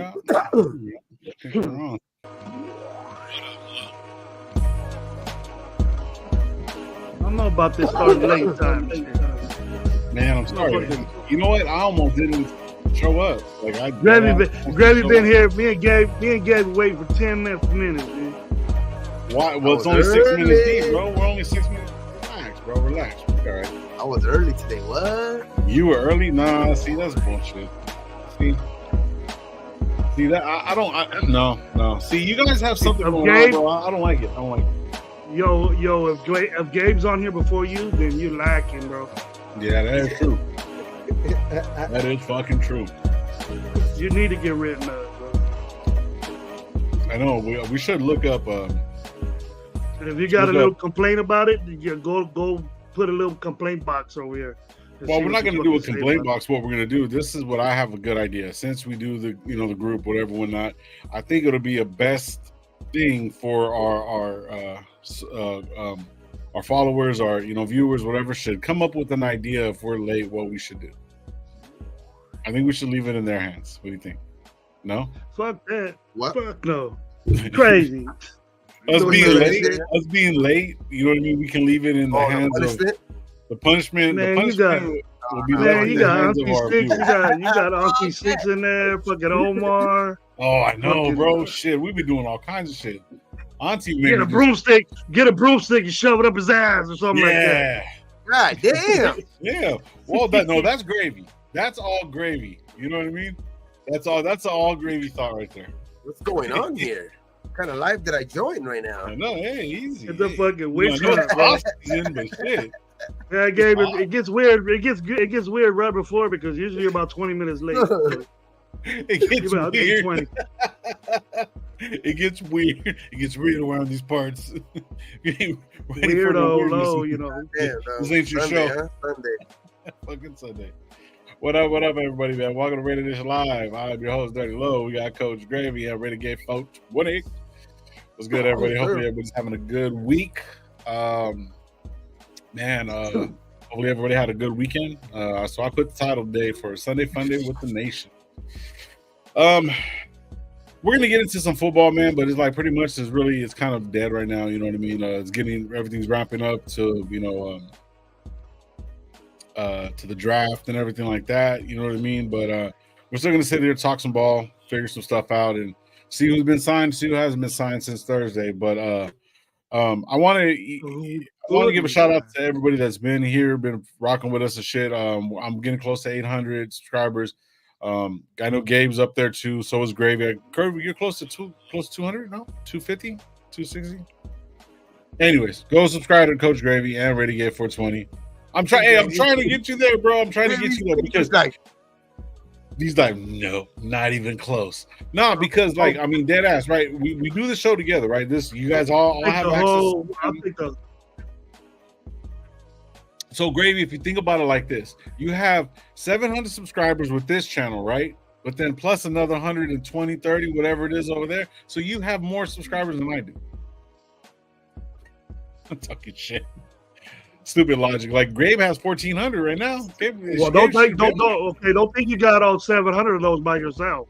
out. I think we're on. I don't know about this starting late time. Man, I'm sorry. You know what? I almost didn't show up. Like Gravy been here. Me and Gabe waiting for 10 minutes, man. Why? Well, it's only 6 minutes deep, bro. We're only 6 minutes. Relax, bro. Relax. All right. I was early today. What? You were early? Nah. See, that's bullshit. See that? I don't. No. See, you guys have something going on, bro. I don't like it. Yo, if Gabe's on here before you, then you're lacking, bro. Yeah, that is true. That is fucking true. You need to get written up, bro. I know. We should look up. And if you got a little complaint about it, you go put a little complaint box over here. Well, we're not going to do a complaint box. What we're going to do, this is what I have a good idea. Since we do the group, whatever, whatnot, I think it'll be a best thing for our followers, our viewers, whatever, should come up with an idea if we're late, what we should do. I think we should leave it in their hands. What do you think? No? Fuck that. What? Fuck no. Crazy. Us being late, you know what I mean? We can leave it in the hands of the punishment. Man, you got Auntie Six. You got Auntie Six in there. Fucking Omar. Oh, I know, bro. Shit, we be doing all kinds of shit. Auntie, get a broomstick and shove it up his ass or something like that. God damn. Yeah. Well, that's gravy. That's all gravy. You know what I mean? That's all gravy thought right there. What's going on here? What kind of life did I join right now? I know. Hey, easy. It's a fucking witch hunt, bro. Shit. Yeah, Gabe, it gets weird. It gets weird right before because usually you're about 20 minutes late. It gets weird. It gets weird. It gets weird around these parts. Weirdo low, This ain't your Sunday, show. Huh? Sunday. Fucking Sunday. What up, everybody, man? Welcome to RaiderNationLive. I'm your host, Dirty Low. We got Coach Gravy and Renegade Folks. What's good, everybody? Hopefully everybody's having a good week. Hopefully everybody had a good weekend. So I put the title today for Sunday Funday with the Nation. We're gonna get into some football, man, but it's like pretty much it's kind of dead right now. You know what I mean? Everything's ramping up to to the draft and everything like that. You know what I mean? But we're still gonna sit here, talk some ball, figure some stuff out, and see who's been signed, see who hasn't been signed since Thursday. But I want to give a shout out to everybody that's been here, been rocking with us and shit. I'm getting close to 800 subscribers. I know Gabe's up there too. So is Gravy. Gravy, you're close to 200, no? 250, 260. Anyways, go subscribe to Coach Gravy and Renegade 420. I'm trying to get you there, bro. I'm trying to get you there because he's like, no, not even close. No, because dead ass, right? We do the show together, right? You guys all have access. So, Gravy, if you think about it like this, you have 700 subscribers with this channel, right? But then plus another 120, 30, whatever it is over there. So you have more subscribers than I do. I'm talking shit. Stupid logic. Like Gabe has 1,400 right now. Don't think you got all 700 of those by yourself.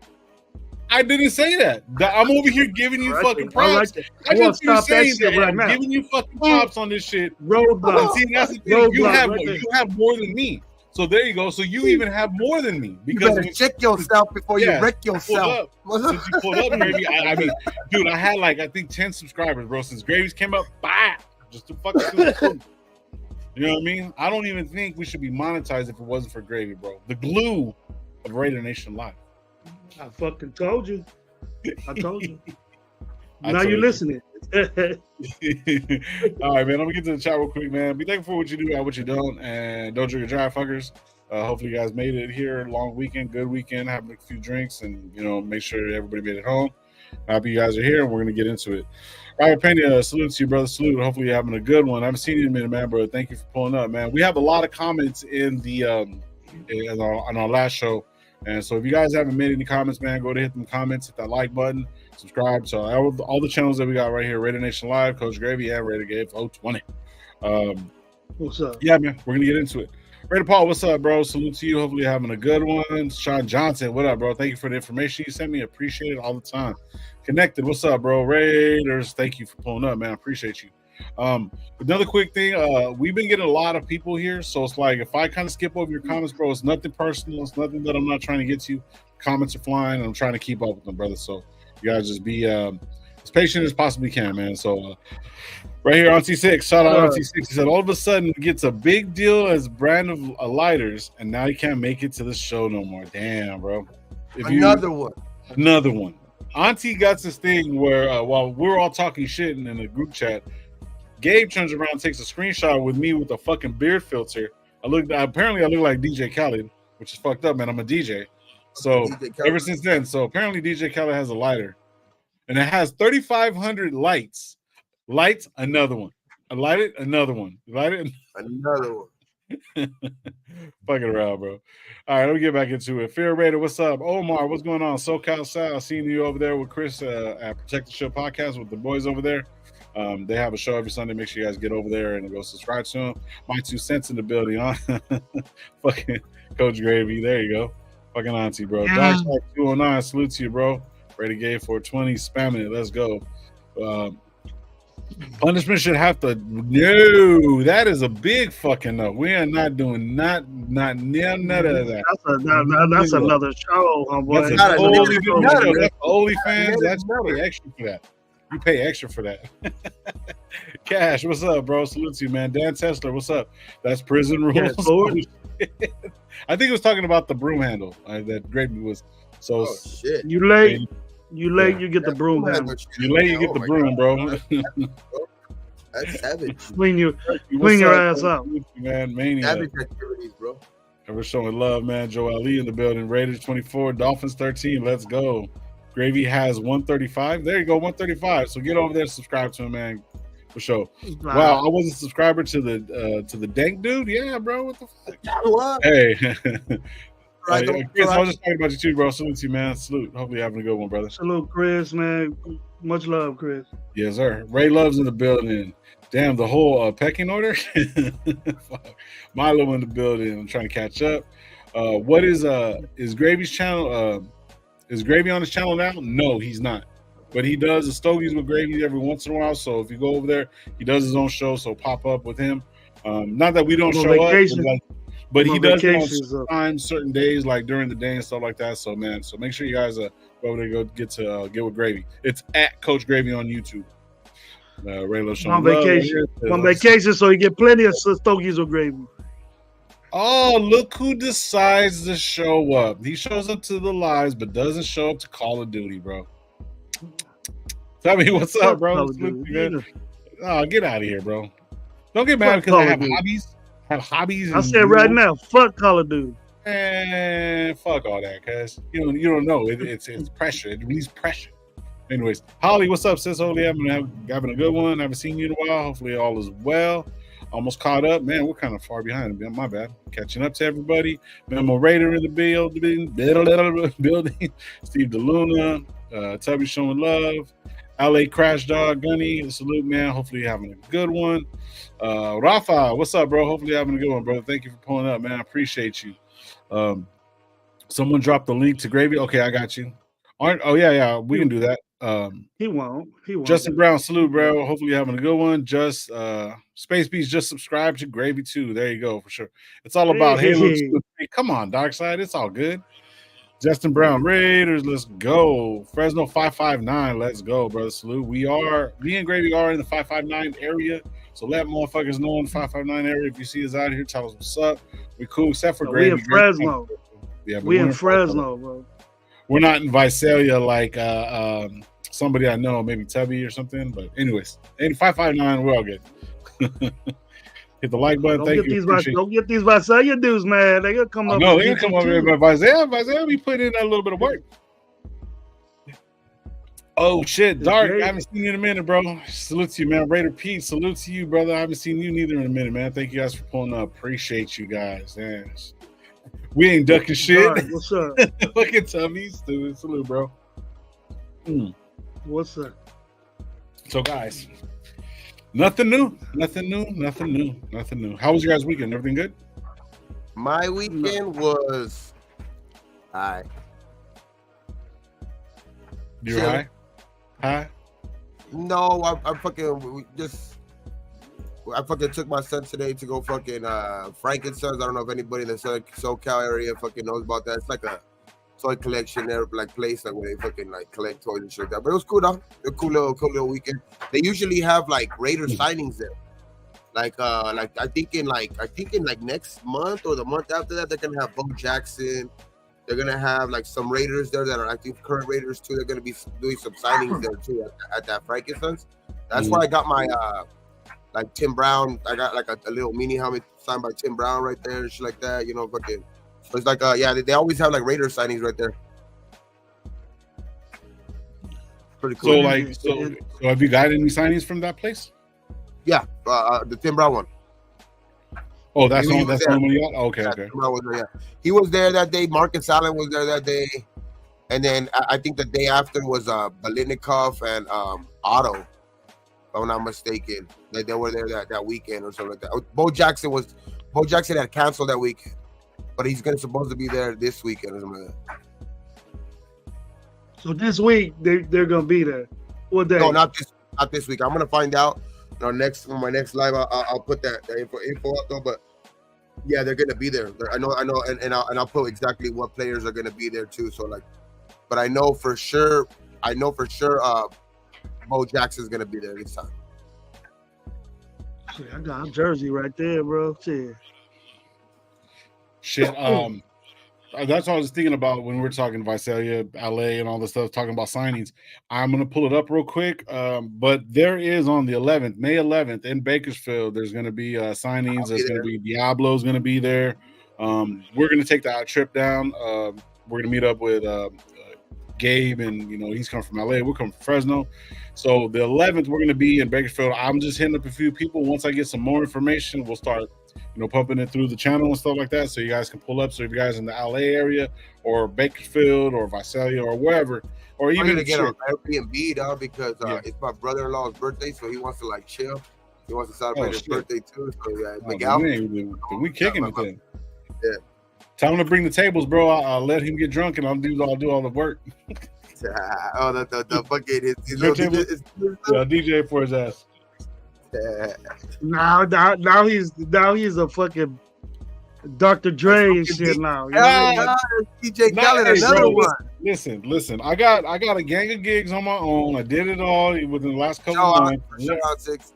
I didn't say that. I'm over here giving you fucking props. I just stop that shit right now. Giving you fucking props on this shit. Roadblock. See, that's the thing. You have more than me. So there you go. So you even have more than me. Because you better check yourself before you wreck yourself. Since you pulled up, Gravy, I mean, dude, I had I think 10 subscribers, bro. Since Gravy's came up, just to fucking do it. You know what I mean? I don't even think we should be monetized if it wasn't for Gravy, bro. The glue of Raider Nation Live. I fucking told you. I told you. Now you're listening. All right, man. Let me get to the chat real quick, man. Be thankful for what you do and what you don't. And don't drink and drive, fuckers. Hopefully you guys made it here. Long weekend, good weekend. Having a few drinks and, make sure everybody made it home. Happy you guys are here, and we're going to get into it. Robert Pena, salute to you, brother. Salute. Hopefully you're having a good one. I haven't seen you in a minute, man, bro. Thank you for pulling up, man. We have a lot of comments in the on our last show. And so if you guys haven't made any comments, man, go to hit them comments, hit that like button, subscribe. So all the channels that we got right here, Raider Nation Live, Coach Gravy, and Renegade 020. What's up? Yeah, man, we're going to get into it. Raider Paul, what's up, bro? Salute to you. Hopefully you're having a good one. Sean Johnson, what up, bro? Thank you for the information you sent me. Appreciate it all the time. Connected, what's up, bro? Raiders, thank you for pulling up, man. I appreciate you. Another quick thing, we've been getting a lot of people here, so it's like if I kind of skip over your comments, bro, it's nothing personal. It's nothing that I'm not trying to get to. Comments are flying, and I'm trying to keep up with them, brother. So you guys just be as patient as possibly can, man. So right here on T6, shout out on T6. He said all of a sudden gets a big deal as brand of lighters, and now he can't make it to the show no more. Damn, bro. Another one. Auntie got this thing where while we're all talking shit in the group chat, Gabe turns around and takes a screenshot with me with a fucking beard filter. Apparently I look like DJ Khaled, which is fucked up, man. I'm a DJ. So ever since then, apparently DJ Khaled has a lighter. And it has 3,500 lights. Lights, another one. I light it, another one. Light it, another one. Fucking around, bro. All right, let me get back into it. Fear Raider, what's up? Omar, what's going on? SoCal Sal, seeing you over there with Chris at Protect the Show podcast with the boys over there. They have a show every Sunday. Make sure you guys get over there and go subscribe to them. My 2 cents in the building, huh? Fucking Coach Gravy. There you go. Fucking auntie, bro. Yeah. Josh 209, salute to you, bro. Ready Gay 420, spamming it. Let's go. Punishment should have to. No, that is a big fucking no. We are not doing none of that. That's another show, homeboy. That's OnlyFans. That's pay extra for that. You pay extra for that. Cash, what's up, bro? Salute to you, man. Dan Tesler, what's up? That's prison rules. Yes, I think he was talking about the broom handle that Gravy was. So shit. You late, you get the broom handle. You late, you get the broom, bro. That's savage. Clean your ass up. Man, mania. Savage activities, bro. And we're showing love, man. Joe Ali in the building. Raiders 24, Dolphins 13. Let's go. Gravy has 135. There you go, 135. So get over there, subscribe to him, man. For sure. Wow, I was a subscriber to the dank dude. Yeah, bro. What the fuck? What? Hey. Chris, I was just talking about you too, bro. Salute to you, man. Salute. Hopefully you're having a good one, brother. Salute, Chris, man. Much love, Chris. Yes, sir. Ray Love's in the building. Damn, the whole pecking order. Milo in the building. I'm trying to catch up. What is Gravy's channel? Is Gravy on his channel now? No, he's not. But he does the Stogies with Gravy every once in a while. So if you go over there, he does his own show. So pop up with him. Not that we don't show up, but he does it on times, certain days, like during the day and stuff like that. So man, so make sure you guys go over there, go get with Gravy. It's at Coach Gravy on YouTube. Raylo showing on vacation. On vacation, so you get plenty of Stogies with Gravy. Oh, look who decides to show up. He shows up to the lives, but doesn't show up to Call of Duty, bro. Tell me what's up, bro. Oh, get out of here, bro. Don't get mad because I have hobbies. I said right now, fuck Call of Duty. And fuck all that, cuz you don't know. It's pressure. It releases pressure. Anyways, Holly, what's up, sis? Hopefully having a good one. Haven't seen you in a while. Hopefully all is well. Almost caught up. Man, we're kind of far behind. My bad. Catching up to everybody. Memo Raider in the building. Steve DeLuna. Tubby showing love. LA Crash Dog Gunny. Salute, man. Hopefully you're having a good one. Rafa, what's up, bro? Hopefully you're having a good one, brother. Thank you for pulling up, man. I appreciate you. Someone dropped the link to Gravy. Okay, I got you. Yeah. We can do that. He won't. Justin Brown, salute, bro. Hopefully you're having a good one. Just Space Beast, just subscribe to Gravy too. There you go, for sure. It's all about Halo 2. Come on, Dark Side. It's all good. Justin Brown, Raiders, let's go. Fresno 559, let's go, brother. Salute. Me and Gravy are in the 559 area. So let motherfuckers know in the 559 area. If you see us out here, tell us what's up. We cool, except for Gravy. We in Fresno. Yeah, we in Fresno, bro. We're not in Visalia like somebody I know, maybe Tubby or something. But anyways, 559, we're all good. Hit the like button. Thank you. Don't get these Visalia dudes, man. They gonna come up. No, they gonna come over here. But Visalia be putting in a little bit of work. Oh shit, Dark. I haven't seen you in a minute, bro. Salute to you, man. Raider Pete, salute to you, brother. I haven't seen you neither in a minute, man. Thank you guys for pulling up. Appreciate you guys. Man. We ain't ducking shit. Right, what's up? Look at Tummy's dude. Salute, bro. What's up? So, guys, nothing new. How was your guys' weekend? Everything good? My weekend was high. You're high? High? No, I fucking I fucking took my son today to go fucking Frankenstein's. I don't know if anybody in the SoCal area fucking knows about that. It's like a toy collection there, like place like where they fucking like collect toys and shit like that. But it was cool though. A cool little weekend. They usually have like Raider signings there. Like I think in next month or the month after that, they're gonna have Bo Jackson. They're gonna have like some Raiders there that are I think current Raiders too. They're gonna be doing some signings there too at that Frankenstein's. That's where I got my like Tim Brown. I got like a little mini helmet signed by Tim Brown right there and shit like that. You know, fucking. So it's like they always have like Raider signings right there. Pretty cool. So have you got any signings from that place? Yeah, the Tim Brown one. Oh, that's the one you got? Okay, yeah, okay. Yeah. He was there that day. Marcus Allen was there that day. And then I think the day after was Balinikov and Otto, if I'm not mistaken. They were there that weekend or something like that. Bo Jackson had canceled that week, but he's supposed to be there this weekend or something like that. So this week they're gonna be there. What day? No, not this week. I'm gonna find out. On my next live, I'll put that info up though. But yeah, they're gonna be there. I know, and I'll put exactly what players are gonna be there too. So like, but I know for sure. Bo Jackson's gonna be there this time. Shit, I got a jersey right there, bro. Shit. That's what I was thinking about when we were talking Visalia, LA, and all this stuff, talking about signings. I'm going to pull it up real quick. But there is on the 11th, May 11th in Bakersfield, there's going to be signings. There's going to be Diablo's going to be there. We're going to take that trip down. We're going to meet up with Gabe, and, you know, he's coming from LA. We're coming from Fresno. So the 11th, we're going to be in Bakersfield. I'm just hitting up a few people. Once I get some more information, we'll start pumping it through the channel and stuff like that, so you guys can pull up. So if you guys in the LA area or Bakersfield or Visalia or wherever, or even get on Airbnb, dog, because it's my brother-in-law's birthday, so he wants to like chill. He wants to celebrate his birthday too. So Miguel, we kicking it then. Yeah. Tell him to bring the tables, bro. I'll let him get drunk and I'll do all the work. Oh, the bucket is DJ for his ass. Now he's a fucking Dr. Dre and shit now. You know DJ Khaled, another one. Listen. I got a gang of gigs on my own. I did it all within the last couple of months.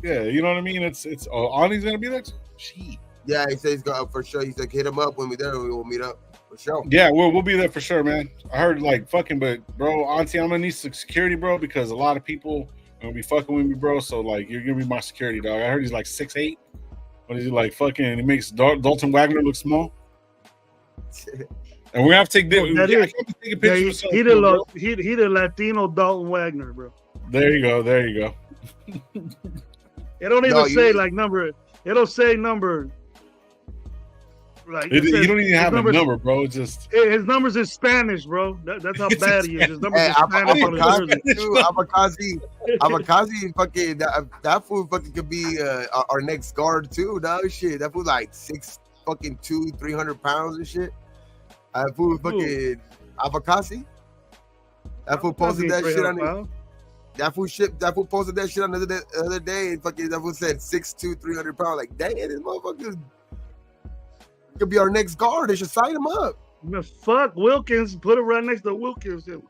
Yeah, you know what I mean? It's Ani's gonna be there. Gee. Yeah, he says he's going for sure. He's like, hit him up when we're there. We will meet up for sure. Yeah, we'll be there for sure, man. I heard like fucking, but bro, Auntie, I'm gonna need some security, bro, because a lot of people are gonna be fucking with me, bro. So like, you're gonna be my security dog. I heard he's like 6'8". What is he like? Fucking, he makes Dalton Wagner look small. And we're gonna have to take a picture. He the Latino Dalton Wagner, bro. There you go. It don't even say like number. It don't say number. Like you don't even have a number, bro. It's just his numbers in Spanish, bro. That's how bad he is. His numbers in Spanish. Abakazi, fucking that fool fucking could be our next guard too, dog. Shit, that fool like 300 pounds and shit. That fool fucking Abakazi. That fool posted that shit on it. That fool posted that shit on the other day, and fucking that fool said 6'2", 300 pounds. Like, dang, this motherfucker could be our next guard. They should sign him up. Fuck Wilkins. Put it right next to Wilkins. Put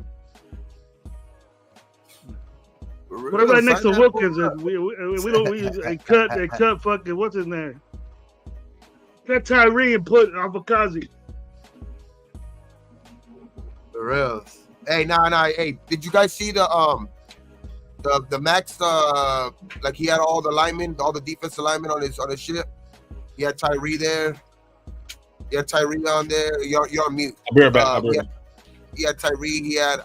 it right next to Wilkins. We cut fucking what's his name? Cut Tyree and put Avakazi. For real. Hey, hey, did you guys see the Max? Like he had all the defensive linemen on his ship. He had Tyree there. He had Tyree on there. You're on mute. I'll be right back. He had Tyree. He had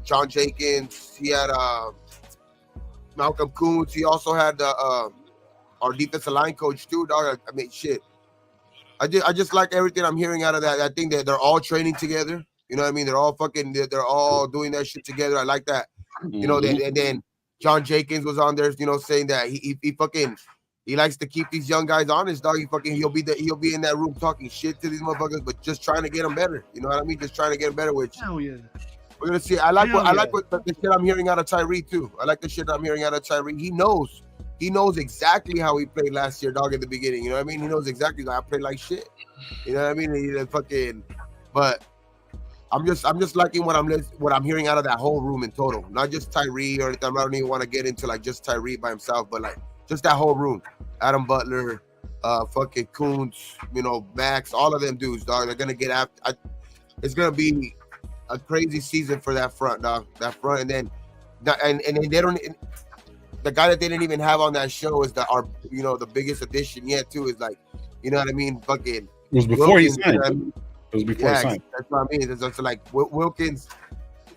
John Jenkins. He had Malcolm Coons. He also had our defensive line coach too, dog. I mean, shit. I just like everything I'm hearing out of that. I think that they're all training together. You know what I mean? They're all doing that shit together. I like that. You know, and then John Jenkins was on there, you know, saying that he fucking He likes to keep these young guys honest, dog. He'll be in that room talking shit to these motherfuckers, but just trying to get them better. You know what I mean? Just trying to get them better. Which Hell yeah. we're gonna see. I like the shit I'm hearing out of Tyree too. I like the shit I'm hearing out of Tyree. He knows exactly how he played last year, dog. At the beginning, you know what I mean? He knows exactly like I played like shit. You know what I mean? But I'm just liking what I'm hearing out of that whole room in total. Not just Tyree or anything. I don't even want to get into like just Tyree by himself, but like just that whole room. Adam Butler, fucking Kuntz, you know, Max, all of them dudes, dog. They're gonna get after. It's gonna be a crazy season for that front, dog. That front, and then they don't. The guy that they didn't even have on that show is the biggest addition yet too. Is like, you know what I mean? Fucking. It was before he signed. It was before he signed. That's what I mean. It's like Wilkins.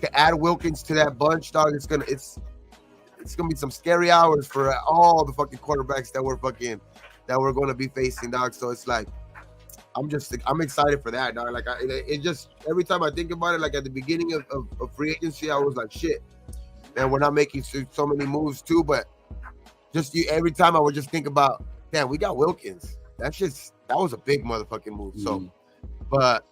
To add Wilkins to that bunch, dog. It's gonna be some scary hours for all the fucking quarterbacks that we're going to be facing, dog. So it's like, I'm excited for that, dog. Like it just every time I think about it, like at the beginning of free agency, I was like, shit, man, we're not making so many moves too. But every time I would just think about, damn, we got Wilkins. That was a big motherfucking move. So, but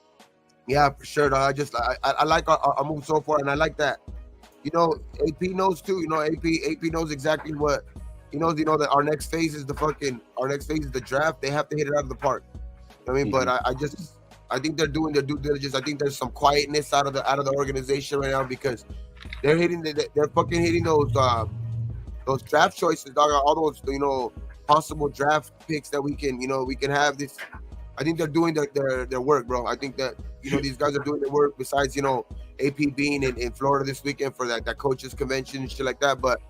yeah, for sure, dog. I like our move so far, and I like that. You know, AP knows too. You know, AP knows exactly what he knows. You know that our next phase is the draft. They have to hit it out of the park. You know what I mean, but I think they're doing their due diligence. I think there's some quietness out of the organization right now because they're fucking hitting those draft choices, dog. All those possible draft picks that we can have this. I think they're doing their work, bro. I think that these guys are doing their work. Besides AP being in Florida this weekend for that coaches convention and shit like that. But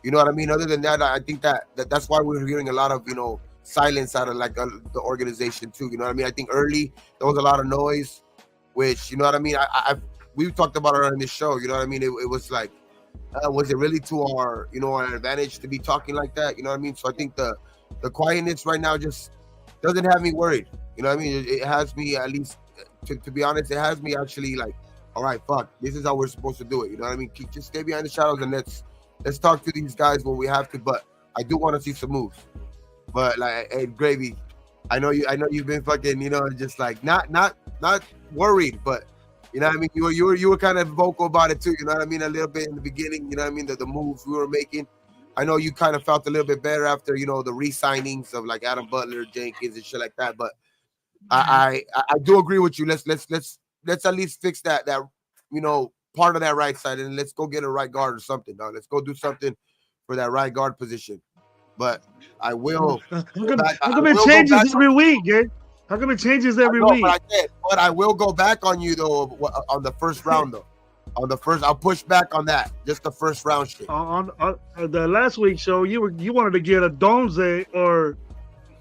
you know what I mean? Other than that, I think that's why we're hearing a lot of, silence out of like the organization too. You know what I mean? I think early there was a lot of noise, which, you know what I mean? We've talked about it on this show. You know what I mean? It was like, was it really to our, our advantage to be talking like that? You know what I mean? So I think the quietness right now just doesn't have me worried. You know what I mean? It has me, at least, to be honest, it has me actually like, all right, fuck, this is how we're supposed to do it. You know what I mean? Just stay behind the shadows and let's talk to these guys when we have to. But I do want to see some moves. But like, hey, Gravy, I know you've been fucking, just like not worried, but you know what I mean? You were kind of vocal about it too. You know what I mean? A little bit in the beginning. You know what I mean? The moves we were making. I know you kind of felt a little bit better after the re-signings of like Adam Butler, Jenkins, and shit like that. But I do agree with you. Let's at least fix that part of that right side, and let's go get a right guard or something, dog. Let's go do something for that right guard position. But I will. How come it changes every week, yeah? How come it changes every week? But I will go back on you though on the first round though. On the first, I'll push back on that. Just the first round shit. On the last week's show, you wanted to get a Donze or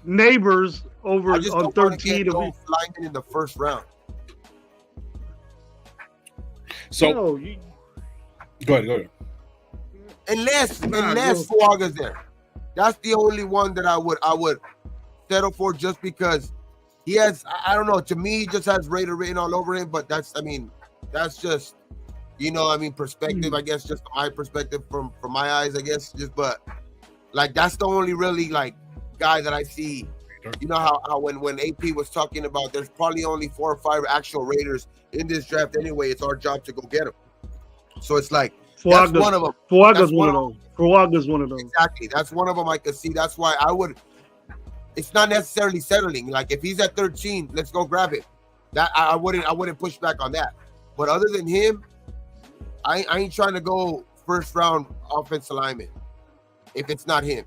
Neighbors over on 13 to be flying in the first round. So go ahead. Unless Fuaga's there. That's the only one that I would settle for, just because he has, I don't know, to me he just has Raider written all over him, but that's just perspective, I guess, just my perspective from my eyes, I guess, but like that's the only really like guy that I see. You know how when AP was talking about there's probably only 4 or 5 actual Raiders in this draft anyway. It's our job to go get them. So it's like that's one of them. Fuaga's one of those. Fuaga's one of those. Exactly. That's one of them I could see. That's why I would. It's not necessarily settling. Like if he's at 13, let's go grab it. That I wouldn't push back on that. But other than him, I ain't trying to go first round offensive lineman if it's not him.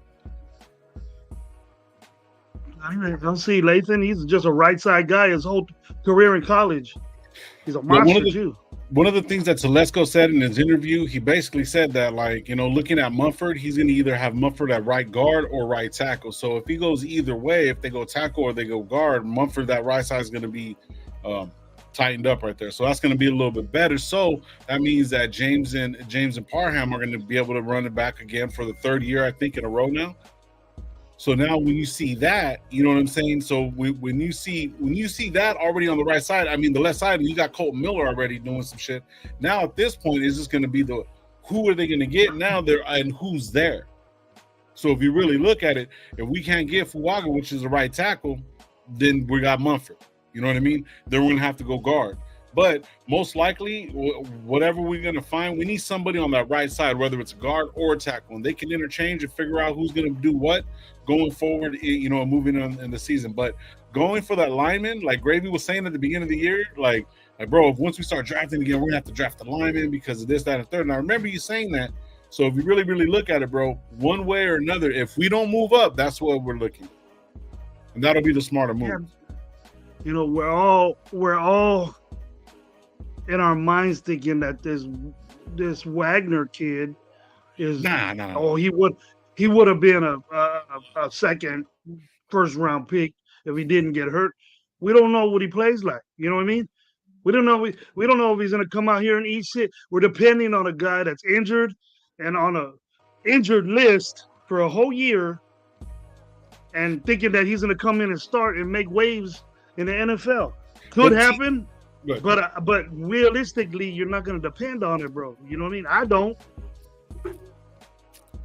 I don't see Lathan. He's just a right side guy his whole career in college. He's a monster too. One of the things that Telesco said in his interview, he basically said that, like, looking at Mumford, he's going to either have Mumford at right guard or right tackle. So if he goes either way, if they go tackle or they go guard, Mumford, that right side is going to be tightened up right there. So that's going to be a little bit better. So that means that James and Parham are going to be able to run it back again for the 3rd year, I think, in a row now. So now when you see that, you know what I'm saying? So when you see that already on the right side, I mean the left side, you got Colton Miller already doing some shit. Now at this point, it's just going to be who are they going to get now there and who's there? So if you really look at it, if we can't get Fuaga, which is the right tackle, then we got Mumford. You know what I mean? Then we're going to have to go guard. But most likely, whatever we're going to find, we need somebody on that right side, whether it's a guard or a tackle, and they can interchange and figure out who's going to do what going forward, you know, moving on in the season. But going for that lineman, like Gravy was saying at the beginning of the year, like bro, once we start drafting again, we're going to have to draft the lineman because of this, that, and third. And I remember you saying that. So if you really, really look at it, bro, one way or another, if we don't move up, that's what we're looking at. And that'll be the smarter move. Yeah. You know, we're all in our minds thinking that this Wagner kid is nah. Oh, he would have been a second first round pick if he didn't get hurt. We don't know what he plays like. You know what I mean? We don't know. We don't know if he's going to come out here and eat shit. We're depending on a guy that's injured and on a injured list for a whole year, and thinking that he's going to come in and start and make waves in the NFL. Could happen, but realistically, you're not going to depend on it, bro. You know what I mean? I don't,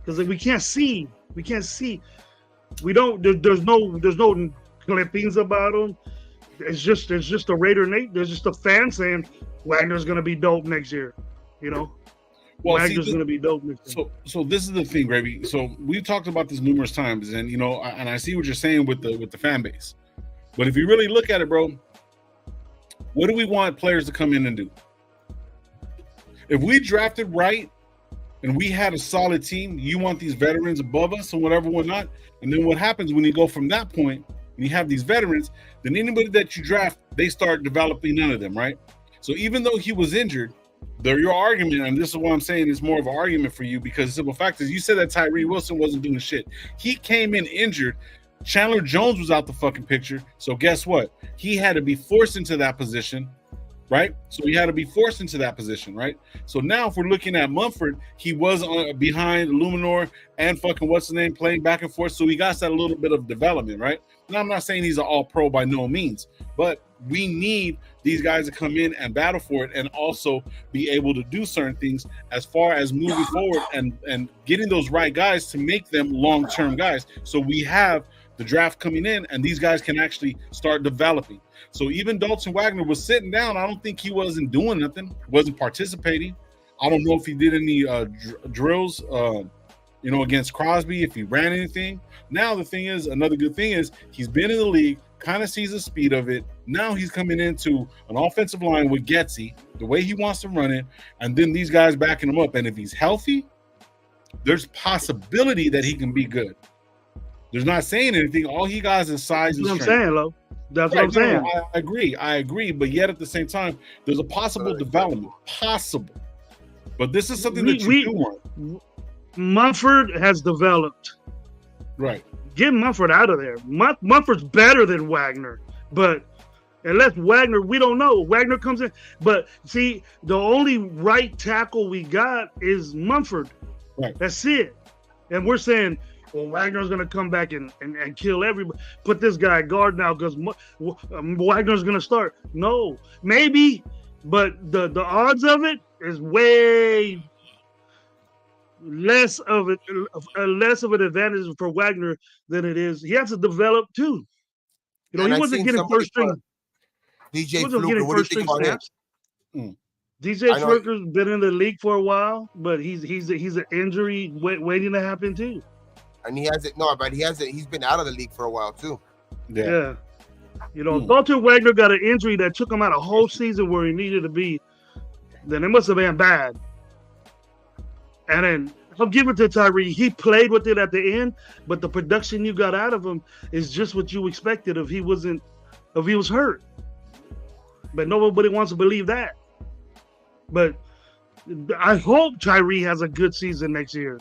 because we can't see. We can't see. We don't. There's no clippings about him. It's just a Raider Nate. There's just a fan saying Wagner's going to be dope next year. You know. Well, Wagner's going to be dope next year. So this is the thing, Gravy. So we've talked about this numerous times, and you know, and I see what you're saying with the fan base. But if you really look at it, bro, what do we want players to come in and do? If we drafted right and we had a solid team, you want these veterans above us and whatever, whatnot. And then what happens when you go from that point and you have these veterans, then anybody that you draft, they start developing none of them, right? So even though he was injured, your argument, and this is what I'm saying, is more of an argument for you, because the simple fact is you said that Tyree Wilson wasn't doing shit. He came in injured. Chandler Jones was out the fucking picture. So guess what? He had to be forced into that position, right? So he had to be forced into that position, right? So now if we're looking at Mumford, he was behind Luminor and fucking what's the name, playing back and forth. So he got that a little bit of development, right? Now I'm not saying he's an all-pro by no means, but we need these guys to come in and battle for it and also be able to do certain things as far as moving forward and getting those right guys to make them long-term guys. So we have the draft coming in and these guys can actually start developing. So even Dalton Wagner was sitting down. I don't think he wasn't doing nothing, wasn't participating. I don't know if he did any drills, against Crosby, if he ran anything. Now the thing is, another good thing is he's been in the league, kind of sees the speed of it. Now he's coming into an offensive line with Getsy, the way he wants to run it, and then these guys backing him up. And if he's healthy, there's possibility that he can be good. There's not saying anything. All he got is size and strength. That's what I'm saying, Lo. That's what I'm saying. No, I agree. But yet at the same time, there's a possible development. Possible. But this is something that you do want. Mumford has developed. Right. Get Mumford out of there. Mumford's better than Wagner. But unless Wagner, we don't know. Wagner comes in. But see, the only right tackle we got is Mumford. Right. That's it. And we're saying, well, Wagner's going to come back and kill everybody. Put this guy at guard now because Wagner's going to start. No, maybe, but the odds of it is way less of an advantage for Wagner than it is. He has to develop too. You know, he wasn't getting first string. DJ Fluker, what do you think about him? DJ Fluker's been in the league for a while, but he's an injury waiting to happen too. And he hasn't. No, but he hasn't. He's been out of the league for a while too. Yeah. You know, Dalton Wagner got an injury that took him out a whole season where he needed to be. Then it must have been bad. And then I'll give it to Tyree. He played with it at the end, but the production you got out of him is just what you expected if he was hurt. But nobody wants to believe that. But I hope Tyree has a good season next year.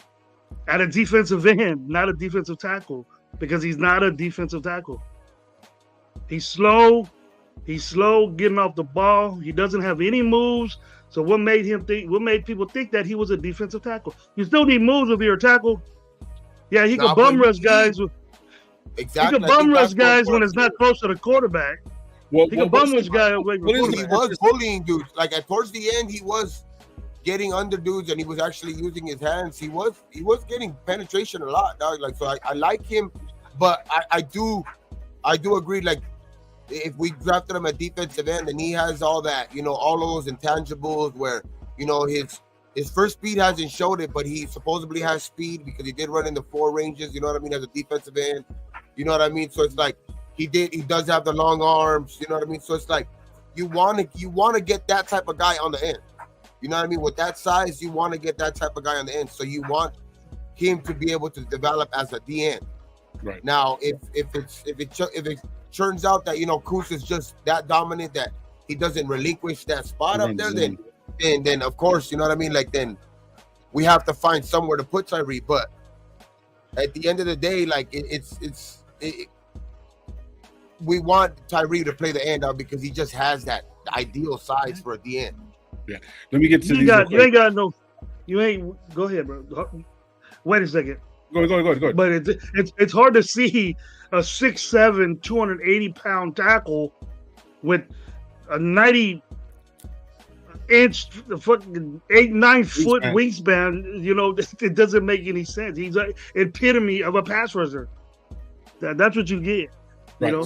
At a defensive end, not a defensive tackle, because he's not a defensive tackle. He's slow. He's slow getting off the ball. He doesn't have any moves. So what made people think that he was a defensive tackle? You still need moves if you're a tackle. Yeah, he can bum rush guys. Exactly. He can bum rush guys when it's not close to the quarterback. He can bum rush guys away from the quarterback. He was bullying dudes. Like towards the end, he was getting under dudes and he was actually using his hands. He was getting penetration a lot, dog. Like, so I like him, but I do agree. Like, if we drafted him at defensive end and he has all that, all those intangibles where, his first speed hasn't showed it, but he supposedly has speed because he did run in the 4 ranges, you know what I mean, as a defensive end, you know what I mean? So it's like he does have the long arms, you know what I mean? So it's like you want to get that type of guy on the end. You know what I mean? With that size, you want to get that type of guy on the end. So you want him to be able to develop as a DN. Right. Now, if it turns out that Kuz is just that dominant that he doesn't relinquish that spot up there, then of course, you know what I mean? Like, then we have to find somewhere to put Tyree. But at the end of the day, like we want Tyree to play the end out because he just has that ideal size for a DN. Yeah. Let me get to you ain't go ahead, bro. Wait a second. Go ahead. But it's hard to see a 6'7", 280-pound tackle with a 90-inch, fucking 8-9 foot wingspan. It doesn't make any sense. He's an epitome of a pass rusher. That's what you get. Right. So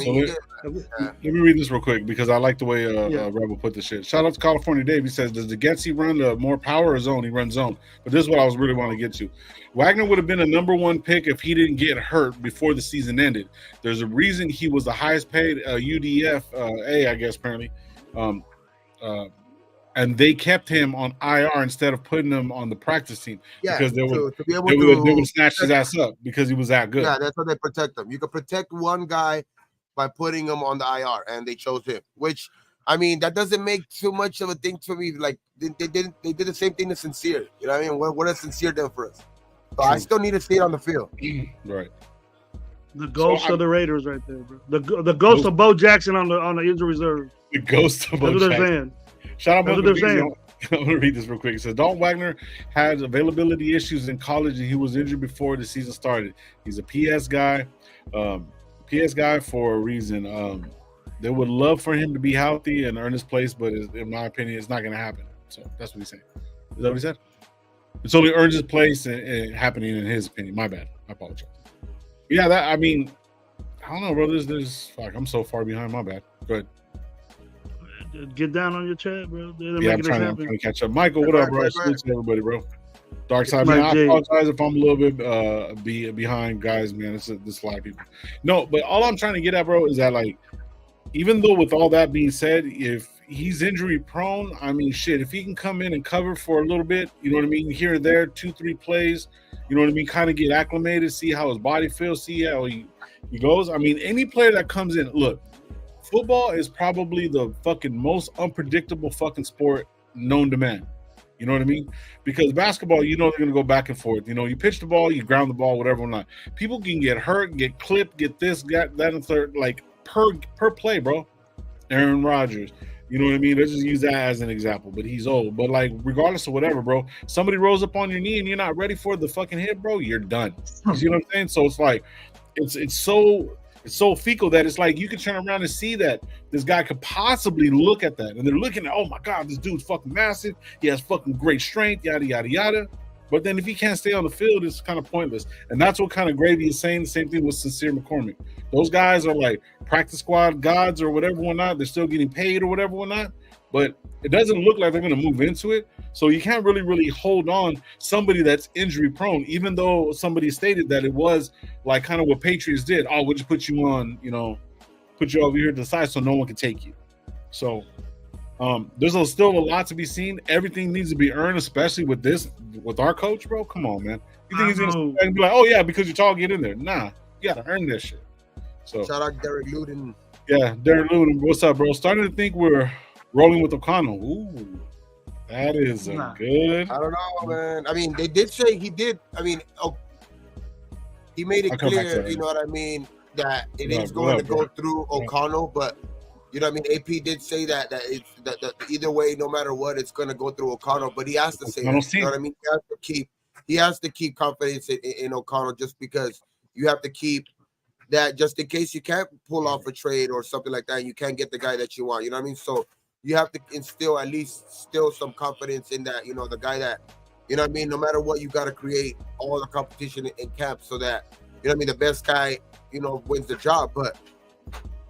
let me read this real quick because I like the way Rebel put this shit. Shout out to California Dave. He says, does the Getsy run the more power or zone? He runs zone. But this is what I was really wanting to get to. Wagner would have been a number 1 pick if he didn't get hurt before the season ended. There's a reason he was the highest paid UDF I guess, apparently. And they kept him on IR instead of putting him on the practice team because they would snatch his ass up because he was that good. Yeah, that's how they protect him. You can protect one guy by putting him on the IR, and they chose him. Which, I mean, that doesn't make too much of a thing for me. Like they did the same thing to Sincere. You know what I mean? What has Sincere done for us? So I still need to see it on the field. Right. The ghost of the Raiders, right there, bro. The ghost of Bo Jackson on the injury reserve. The ghost of Bo Jackson. That's what they're saying. Shout out to I'm going to read this real quick. It says, Dalton Wagner had availability issues in college and he was injured before the season started. He's a PS guy. PS guy for a reason. They would love for him to be healthy and earn his place, but in my opinion, it's not going to happen. So that's what he's saying. Is that what he said? It's only earns his place and happening in his opinion. My bad. I apologize. Yeah, I don't know, bro. I'm so far behind. My bad. Go ahead. Get down on your chat, bro. I'm trying to catch up. Michael, what up, bro? Salute to everybody, bro. Dark side, man. I apologize if I'm a little bit behind, guys, man. This a lot of people. No, but all I'm trying to get at, bro, is that, like, even though with all that being said, if he's injury prone, I mean, shit, if he can come in and cover for a little bit, you know what I mean, here and there, 2-3 plays, you know what I mean, kind of get acclimated, see how his body feels, see how he goes. I mean, any player that comes in, look, football is probably the fucking most unpredictable fucking sport known to man. You know what I mean? Because basketball, they're going to go back and forth. You pitch the ball, you ground the ball, whatever or not. People can get hurt, get clipped, get this, get that, and third, like per play, bro. Aaron Rodgers. You know what I mean? Let's just use that as an example. But he's old. But, like, regardless of whatever, bro, somebody rolls up on your knee and you're not ready for the fucking hit, bro, you're done. You see what I'm saying? So it's like, it's so fecal that it's like you can turn around and see that this guy could possibly look at that. And they're looking at, oh, my God, this dude's fucking massive. He has fucking great strength, yada, yada, yada. But then if he can't stay on the field, it's kind of pointless. And that's what kind of Gravy is saying. The same thing with Sincere McCormick. Those guys are like practice squad gods or whatever whatnot. They're still getting paid or whatever whatnot. But it doesn't look like they're going to move into it. So you can't really hold on somebody that's injury prone, even though somebody stated that it was like kind of what Patriots did. Oh, we'll just put you on, put you over here to the side so no one can take you. So there's still a lot to be seen. Everything needs to be earned, especially with our coach, bro. Come on, man. You think he's going to be like, oh, yeah, because you're tall, get in there. Nah, you got to earn this shit. So shout out Derek Luden. Yeah, Derek Luden. What's up, bro? Starting to think we're rolling with O'Connell. Ooh, that is a good. I don't know, man. I mean, they did say he did. I mean, he made it clear, you know what I mean, that it is going to go through O'Connell. But you know what I mean. AP did say that it's that either way, no matter what, it's going to go through O'Connell. But he has to say that, you know what I mean. He has to keep confidence in O'Connell, just because you have to keep that just in case you can't pull off a trade or something like that. And you can't get the guy that you want. You know what I mean. So you have to instill at least still some confidence in that, the guy that, what I mean? No matter what, you got to create all the competition in camp so that, what I mean, the best guy, wins the job. But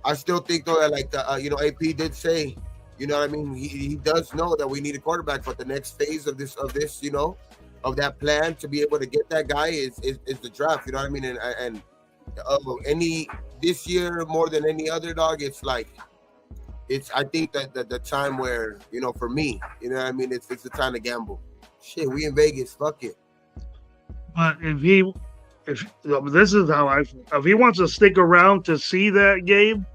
I still think, though, that like AP did say, what I mean? He does know that we need a quarterback, but the next phase of this, of that plan to be able to get that guy is the draft. You know what I mean? And this year more than any other, dog, it's like, I think that the time where, for me, what I mean? It's the time to gamble. Shit, we in Vegas. Fuck it. But if this is how I feel. If he wants to stick around to see that game,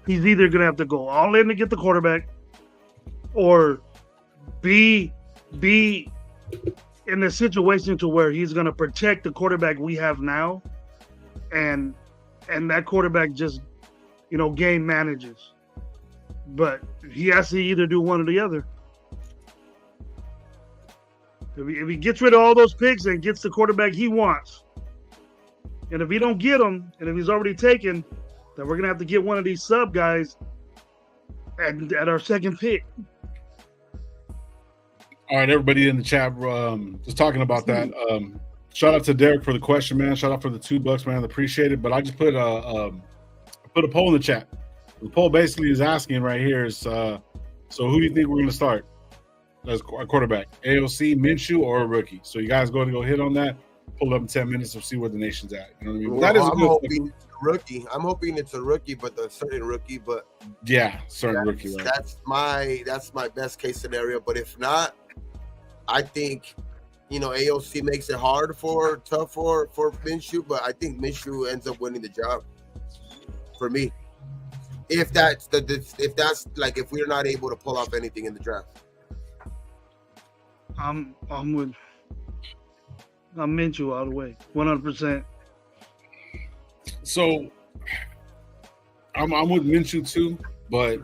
he's either gonna have to go all in to get the quarterback, or be in a situation to where he's gonna protect the quarterback we have now, and that quarterback just game manages. But he has to either do one or the other. If he gets rid of all those picks and gets the quarterback he wants, and if he don't get him, and if he's already taken, then we're gonna have to get one of these sub guys at our second pick. All right, everybody in the chat, just talking about that. Shout out to Derek for the question, man. Shout out for the $2, man. Appreciate it. But I just put a poll in the chat. The poll basically is asking right here is, so who do you think we're going to start as a quarterback? AOC, Minshew, or a rookie? So you guys go hit on that. Pull up in 10 minutes and see where the nation's at. You know what I mean? Well, that is I'm hoping it's a rookie. I'm hoping it's a rookie, but a certain rookie. But yeah, certain rookie. Right? That's my best case scenario. But if not, I think AOC makes it tough for Minshew. But I think Minshew ends up winning the job for me. If we're not able to pull off anything in the draft. I'm Minshew all the way, 100%. So I'm with Minshew too, but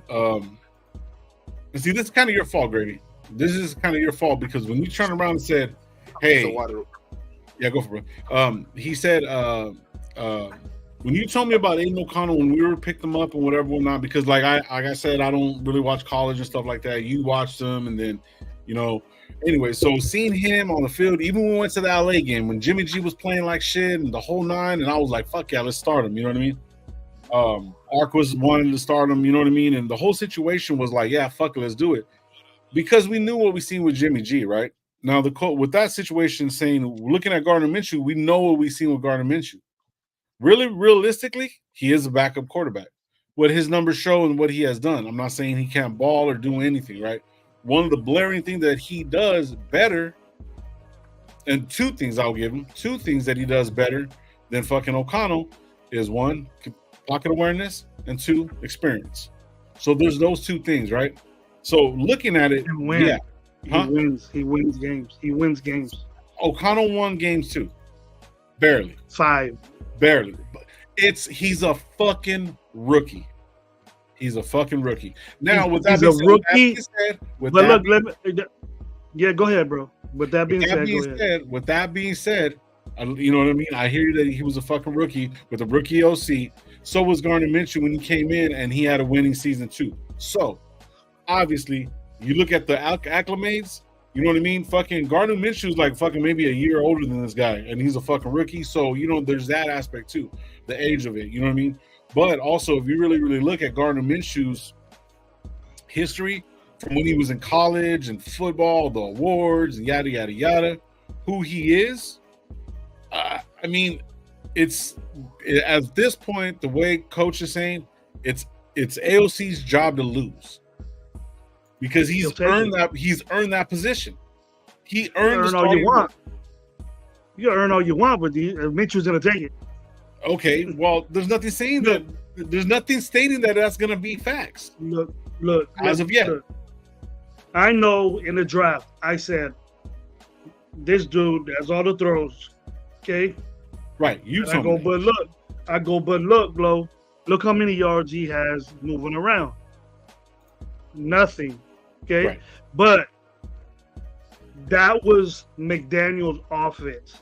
see, this is kind of your fault, Grady. This is kind of your fault because when you turned around and said, "Hey, yeah, go for it." He said, when you told me about Aiden O'Connell when we picked them up and whatnot, because like I said, I don't really watch college and stuff like that. You watched them, and then anyway, so seeing him on the field, even when we went to the LA game when Jimmy G was playing like shit and the whole nine, and I was like, fuck yeah, let's start him. You know what I mean? Ark was wanting to start him, you know what I mean? And the whole situation was like, yeah, fuck it, let's do it. Because we knew what we seen with Jimmy G, right? Now, with that situation saying, looking at Gardner Minshew, we know what we seen with Gardner Minshew. Really, realistically, he is a backup quarterback. What his numbers show and what he has done. I'm not saying he can't ball or do anything, right? One of the blaring things that he does better, and two things I'll give him, two things that he does better than fucking O'Connell is one, pocket awareness, and two, experience. So there's those two things, right? So looking at it, yeah. He wins games. O'Connell won games too. Barely. 5. Barely. He's a fucking rookie. He's a fucking rookie. Now, with that being said, go ahead, bro. With that being said, you know what I mean? I hear that he was a fucking rookie with a rookie OC. So was Gardner Minshew when he came in, and he had a winning season too. So, obviously, you look at the acclimates, you know what I mean? Fucking Gardner Minshew's like fucking maybe a year older than this guy, and he's a fucking rookie. So, there's that aspect too, the age of it. You know what I mean? But also, if you really, really look at Gardner Minshew's history from when he was in college and football, the awards, and yada, yada, yada, who he is, I mean, at this point, the way coach is saying, it's AOC's job to lose because he's earned that position. He earned all you want. You gotta earn all you want, but Minshew's gonna take it. Okay, well, there's nothing saying that. There's nothing stating that that's going to be facts. Look. As of yet, I know in the draft, I said this dude has all the throws. Okay, right. I go, but look, Blow. Look how many yards he has moving around. Nothing. Okay, right. But that was McDaniel's offense.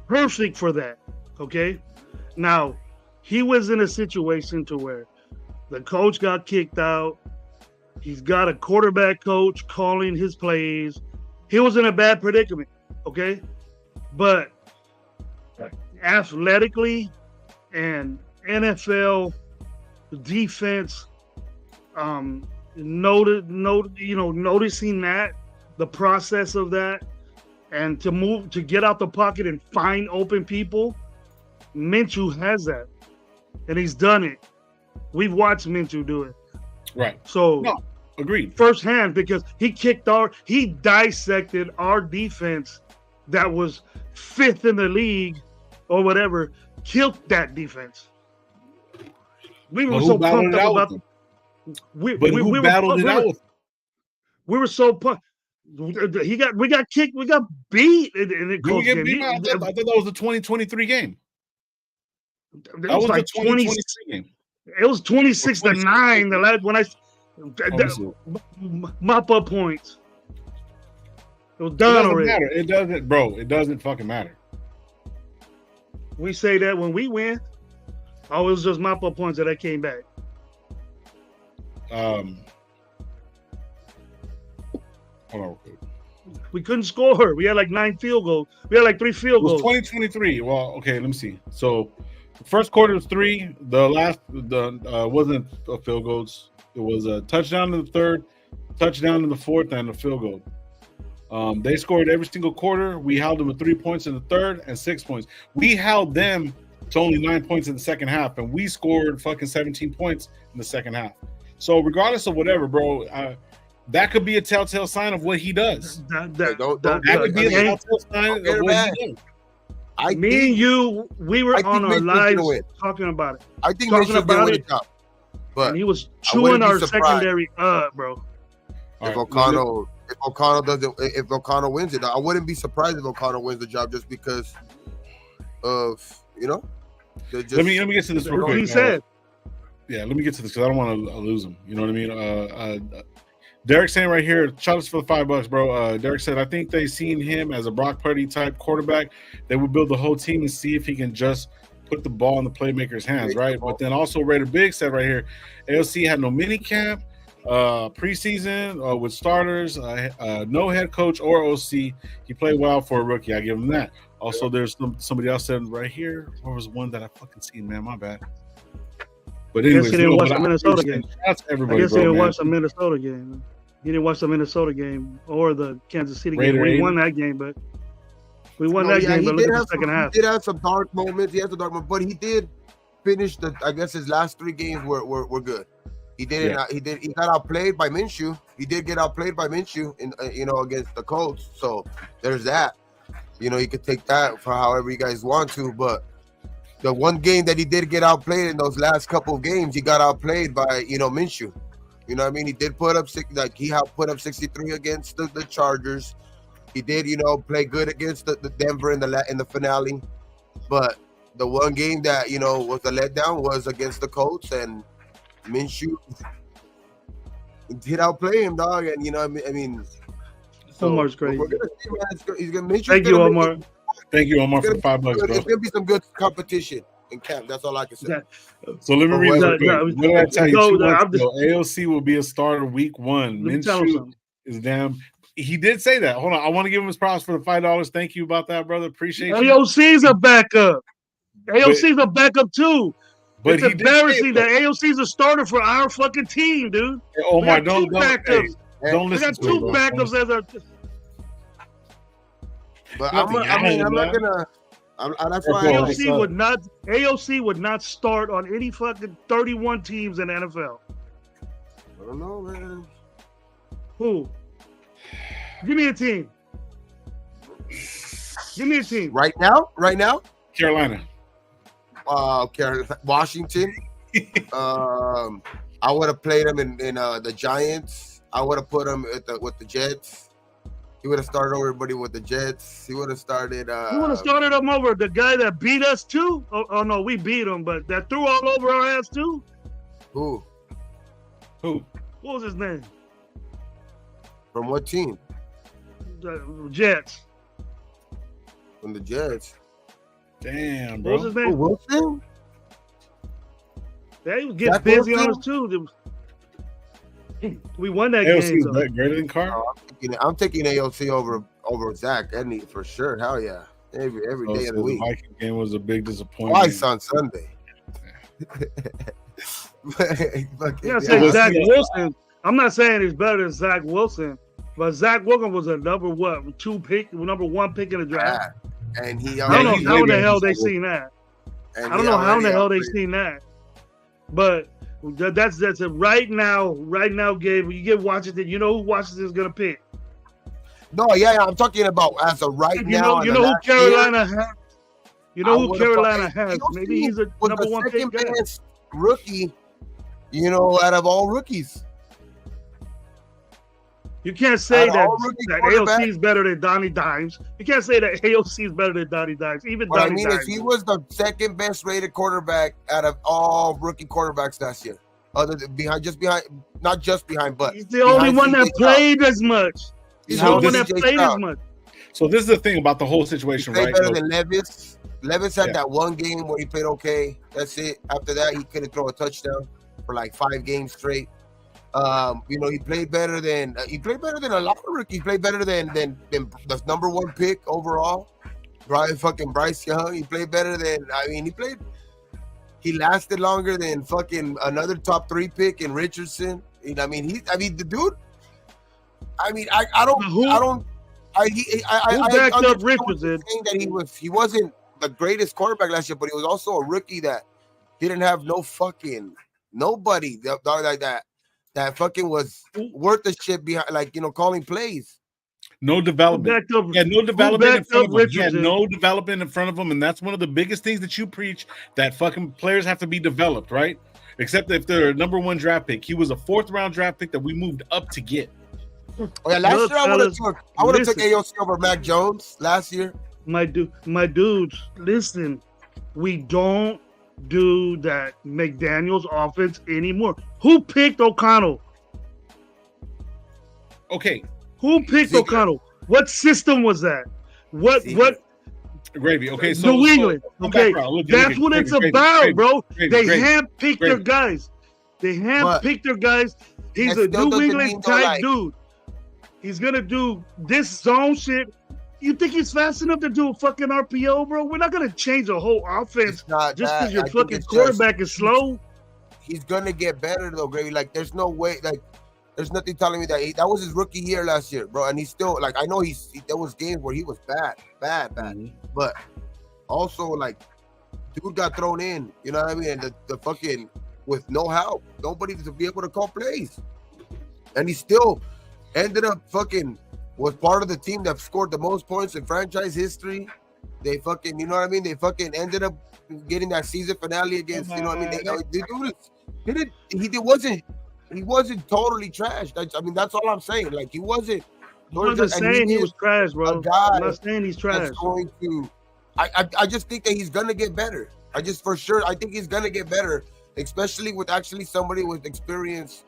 Perfect for that. Okay. Now, he was in a situation to where the coach got kicked out. He's got a quarterback coach calling his plays. He was in a bad predicament, okay? But athletically and NFL defense, noticing that, the process of that, and to get out the pocket and find open people, Minshew has that, and he's done it. We've watched Minshew do it. Right. So, no, agreed. Firsthand, because he dissected our defense that was 5th in the league or whatever, killed that defense. We were so pumped up about it. We were so pumped. We got kicked. We got beat in the coach game. I thought that was the 2023 game. That was like the 2023 game. It was 26-9. The last when mop up points. It was done already. Matter. It doesn't, bro. It doesn't fucking matter. We say that when we win. Oh, it was just mop up points that I came back. Hold on. We couldn't score. We had like 9 field goals. We had like 3 field goals. It was 2023. Well, okay, let me see. So, the first quarter was 3. The last wasn't field goals. It was a touchdown in the third, touchdown in the fourth, and a field goal. They scored every single quarter. We held them with 3 points in the third and 6 points. We held them to only 9 points in the second half, and we scored fucking 17 points in the second half. So regardless of whatever, bro, that could be a telltale sign of what he does. That could be a telltale sign of what he does. Me and you, we were on our lives talking about it. I think talking about it, but he was chewing our secondary up, bro. If O'Connell wins it, I wouldn't be surprised if O'Connell wins the job just because of let me get to this real quick. He said. Yeah, let me get to this because I don't want to lose him. You know what I mean? Derek saying right here, shout us for the $5, bro. Derek said, I think they seen him as a Brock Purdy type quarterback. They would build the whole team and see if he can just put the ball in the playmaker's hands, right? But then also Raider Big said right here, AOC had no mini camp, preseason with starters, no head coach or OC. He played well for a rookie. I give him that. Also, there's somebody else said right here. What was one that I fucking seen, man? My bad. But anyways, he didn't watch the Minnesota game. That's everybody. I guess he didn't watch the Minnesota game. He didn't watch the Minnesota game or the Kansas City game. We won that game, but we won that game. But look at the second half. He did have some dark moments. He had some dark moments, but he did finish his last 3 games were good. He did. Yeah. He got outplayed by Minshew. He did get outplayed by Minshew in against the Colts. So there's that. You could take that for however you guys want to, but the one game that he did get outplayed in those last couple of games, he got outplayed by Minshew. You know what I mean? He did put up he helped put up 63 against the Chargers. He did play good against the Denver in the finale, but the one game that was a letdown was against the Colts, and Minshew did outplay him, dog. And I mean, Omar's crazy. We're gonna see, man. He's gonna Thank you, Omar. Thank you, Omar, for the $5, bro. It's gonna be some good competition in camp. That's all I can say. Yeah. So let me read it. What did I tell you? AOC will be a starter week 1. Minshew is damn. He did say that. Hold on. I want to give him his props for the $5. Thank you about that, brother. Appreciate you. AOC's a backup. AOC's a backup too. But it's embarrassing that AOC's a starter for our fucking team, dude. Hey, Omar, don't listen. We got 2 backups as our. But I'm not gonna. That's why AOC would not start on any fucking 31 teams in the NFL. I don't know, man. Who? Give me a team. Give me a team. Right now? Carolina. Washington. I would have played him in the Giants. I would have put him with the Jets. He would have started over everybody with the Jets. He would have started. He would have started him over the guy that beat us too. Oh no, we beat him, but that threw all over our ass too. Who? What was his name? From what team? The Jets. From the Jets. Damn, bro. What was his name? Wilson? They was getting busy on us too. We won that AOC game. is So. greater than Carr. I'm taking AOC over Zach Edney for sure. Hell yeah, every day of the week. The Viking game was a big disappointment. Twice on Sunday. Yeah, say Zach Wilson. I'm not saying he's better than Zach Wilson, but Zach Wilson was a number one pick in the draft. Yeah. And he I don't know how in the hell they seen that. I don't know how in the hell they seen that. But that's a right now, Gabe. You get Washington. You know who Washington is gonna pick. No, yeah, I'm talking about as of right now. You know who Carolina has. You know who Carolina has. Maybe he's a number one pick. Rookie, out of all rookies. You can't say that AOC is better than Donnie Dimes. You can't say that AOC is better than Donnie Dimes. Even what Donnie I mean Dimes. is he was the second best rated quarterback out of all rookie quarterbacks last year. Other than not just behind, but he's the only one that played as much. He's the only one that played as much. So this is the thing about the whole situation, he played right? Better than Levis. Levis had that one game where he played okay. That's it. After that, he couldn't throw a touchdown for like 5 games straight. He played better than a lot of rookies. He played better than the number one pick overall, Bryce Young. He played better than he lasted longer than fucking another top 3 pick in Richardson. The dude. I backed up Richardson. That he wasn't the greatest quarterback last year, but he was also a rookie that didn't have nobody like that. That fucking was worth the shit behind, calling plays. No development. Yeah, no development in front of him. Yeah, no development in front of him, and that's one of the biggest things that you preach. That fucking players have to be developed, right? Except if they're a number 1 draft pick. He was a 4th round draft pick that we moved up to get. Oh yeah, last year I would have took AOC over Mac Jones last year. My dudes, listen. We don't do that McDaniels offense anymore. Who picked O'Connell? Okay. Who picked O'Connell? What system was that? What Gravy. Okay, so New England. Okay, that's what it's about, bro. They handpicked their guys. They handpicked their guys. He's a New England type dude. He's gonna do this zone shit. You think he's fast enough to do a fucking RPO, bro? We're not gonna change the whole offense just because your fucking quarterback is slow. He's gonna get better though, Gravy. Like, there's no way. Like, there's nothing telling me that was his rookie year last year, bro. And he's still I know there was games where he was bad, Mm-hmm. but also dude got thrown in. You know what I mean? And the fucking with no help, nobody to be able to call plays, and he still ended up was part of the team that scored the most points in franchise history. They fucking, you know what I mean? They fucking ended up getting that season finale against, you know what I mean? He wasn't totally trash. That's all I'm saying. Like, he wasn't. I'm not saying he was trash, bro. I'm not saying he's trash. I just think that he's gonna get better. I think he's gonna get better, especially with actually somebody with experience,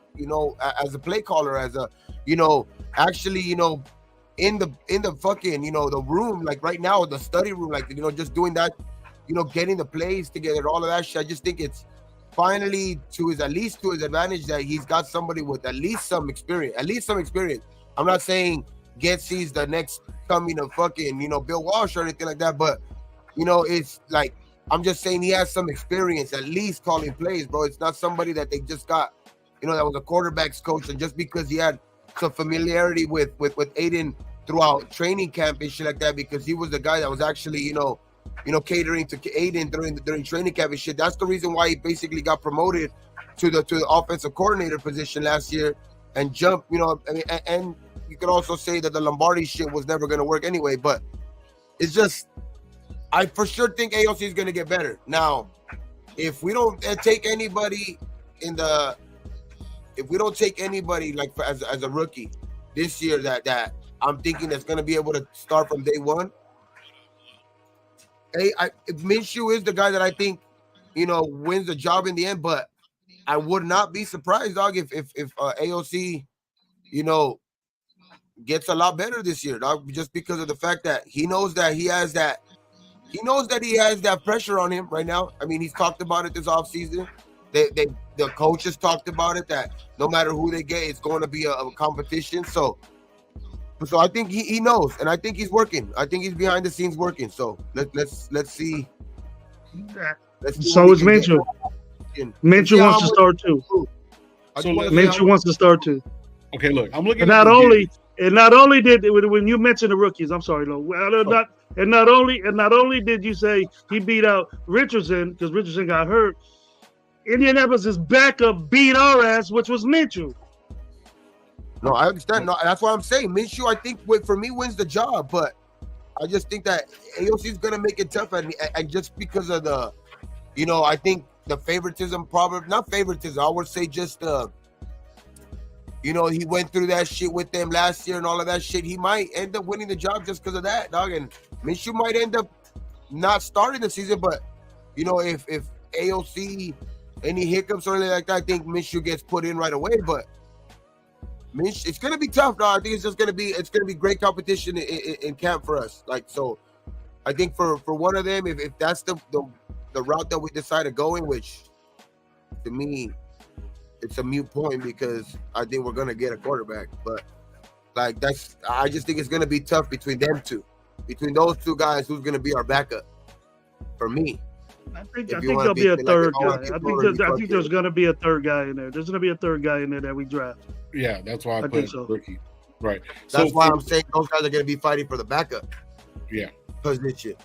as a play caller, as a, in the fucking, the room, like right now, the study room, just doing that, getting the plays together, all of that shit. I just think it's finally at least to his advantage that he's got somebody with at least some experience. I'm not saying Getsy's the next coming of fucking, Bill Walsh or anything like that, but, it's like, I'm just saying he has some experience, at least calling plays, bro. It's not somebody that they just got, that was a quarterback's coach, and just because he had some familiarity with Aiden throughout training camp and shit like that, because he was the guy that was actually, catering to Aiden during training camp and shit. That's the reason why he basically got promoted to the offensive coordinator position last year and jumped, and you could also say that the Lombardi shit was never going to work anyway, but it's just, I for sure think AOC is going to get better. Now, if we don't take anybody like as a rookie this year that I'm thinking that's going to be able to start from day one, Minshew is the guy that I think, wins the job in the end, but I would not be surprised, dog, if AOC, gets a lot better this year, dog, just because of the fact that he knows that he has that pressure on him right now. I mean, he's talked about it this offseason. the coaches talked about it, that no matter who they get, it's going to be a competition. So I think he knows, and I think he's working. I think he's behind the scenes working. So let's see. So is Minshew. Minshew wants to start too. Minshew wants to start too. Okay, look, I'm looking. And not only did when you mentioned the rookies, I'm sorry, not only did you say he beat out Richardson because Richardson got hurt. Indianapolis' backup beat our ass, which was Minshew. No, I understand. No, that's what I'm saying. Minshew, I think, for me, wins the job, but I just think that AOC is gonna make it tough, and just because of the, I think the favoritism, probably not favoritism. I would say just he went through that shit with them last year and all of that shit. He might end up winning the job just because of that, dog. And Minshew might end up not starting the season, but if AOC any hiccups or anything like that, I think Minshew gets put in right away, but. It's gonna be tough, though. I think it's gonna be great competition in camp for us. So I think for one of them, if that's the route that we decide to go in, which to me it's a moot point because I think we're gonna get a quarterback. But I just think it's gonna be tough between them two, between those two guys. Who's gonna be our backup? For me. I think there'll be a third guy. I think there's going to be a third guy in there. There's going to be a third guy in there that we draft. Yeah, that's why I put so. Rookie. Right. That's why I'm saying those guys are going to be fighting for the backup. Yeah. Position.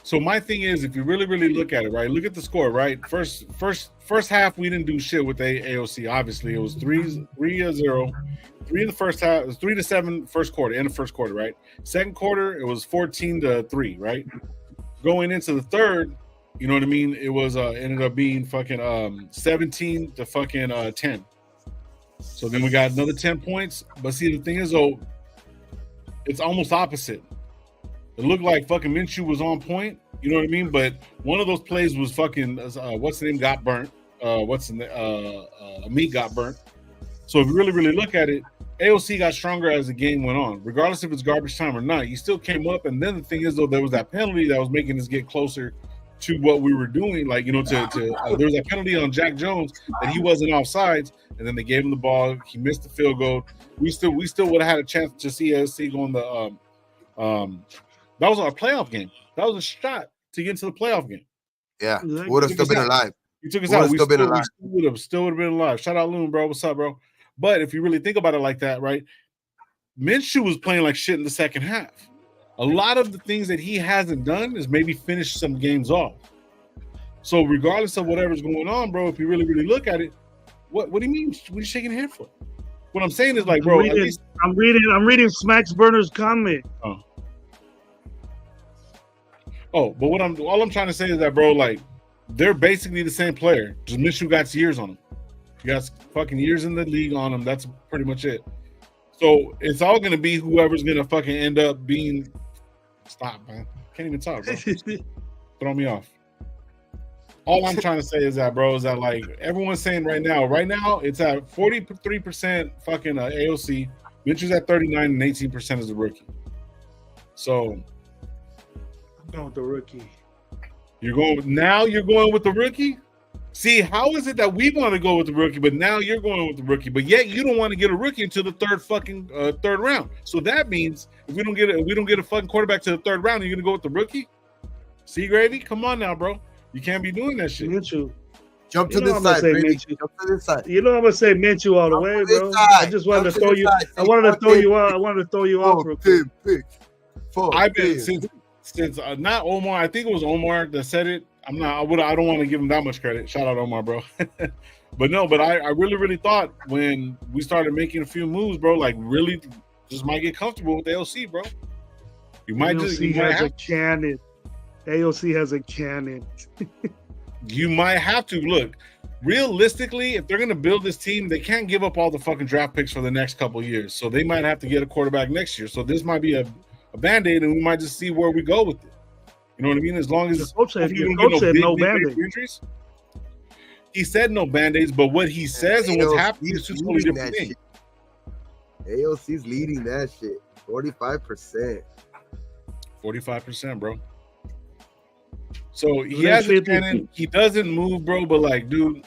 So my thing is, if you really, really look at it, right, look at the score, right? First half, we didn't do shit with AOC. Obviously, it was 3-0. 3 in the first half. It was 3-7 first quarter, in the first quarter, right? Second quarter, it was 14-3, right? Going into the third, you know what I mean? It was ended up being fucking 17 to fucking 10. So then we got another 10 points. But see, the thing is, though, it's almost opposite. It looked like fucking Minshew was on point, you know what I mean? But one of those plays was fucking what's the name got burnt. Meat got burnt. So if you really, really look at it, AOC got stronger as the game went on. Regardless if it's garbage time or not, he still came up. And then the thing is, though, there was that penalty that was making us get closer to what we were doing. Like, there was that penalty on Jack Jones that he wasn't offsides, and then they gave him the ball. He missed the field goal. We still would have had a chance to see AOC go on the that was our playoff game. That was a shot to get into the playoff game. Yeah, would have still been alive. You took us out. We would have been alive. Shout out Loon, bro. What's up, bro? But if you really think about it like that, right? Minshew was playing like shit in the second half. A lot of the things that he hasn't done is maybe finish some games off. So regardless of whatever's going on, bro, if you really, really look at it, what do you mean? What are you shaking your hand for? What I'm saying is like, bro, I'm reading Smacks Burner's comment. But all I'm trying to say is that, bro, like, they're basically the same player. Just Minshew got years on him. He got fucking years in the league on him. That's pretty much it. So it's all gonna be whoever's gonna fucking end up being. Stop, man. Can't even talk, bro. Throw me off. All I'm trying to say is that, bro, like everyone's saying right now it's at 43% fucking AOC. Mitchell's at 39 and 18% is the rookie. So I'm going with the rookie. You're going with the rookie? See, how is it that we want to go with the rookie, but now you're going with the rookie, but yet you don't want to get a rookie until the third round. So that means if we don't get a fucking quarterback to the third round, you're gonna go with the rookie? See, Gravy? Come on now, bro. You can't be doing that shit. Minshew. Jump to this side, baby. Jump to this side. You know I'm gonna say Minshew all the way, bro. I just wanted to throw you. I wanted to throw you out. I wanted to throw you off. I've been since not Omar. I think it was Omar that said it. I don't want to give him that much credit. Shout out Omar, bro. But I really, really thought when we started making a few moves, bro, like really just might get comfortable with AOC, bro. AOC has a cannon. AOC has a cannon. You might have to look. Realistically, if they're going to build this team, they can't give up all the fucking draft picks for the next couple of years. So they might have to get a quarterback next year. So this might be a Band-Aid, and we might just see where we go with it. You know what I mean? As long as the coach said no Band-Aids. He said no Band-Aids, but what he says and what's happening is just totally different thing. AOC's leading that shit. 45%. 45%, bro. So he has a cannon. He doesn't move, bro. But like, dude,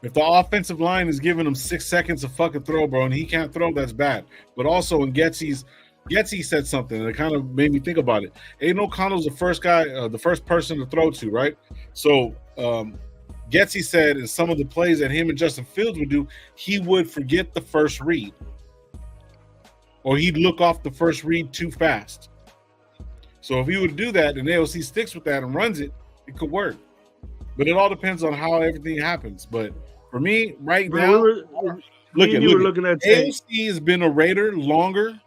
if the offensive line is giving him 6 seconds to fucking throw, bro, and he can't throw, that's bad. But also, when Getsy said something that kind of made me think about it. Aiden O'Connell's the first guy, the first person to throw to, right? So Getsy said in some of the plays that him and Justin Fields would do, he would forget the first read. Or he'd look off the first read too fast. So if he would do that and AOC sticks with that and runs it, it could work. But it all depends on how everything happens. But for me, right now, look at AOC has been a Raider longer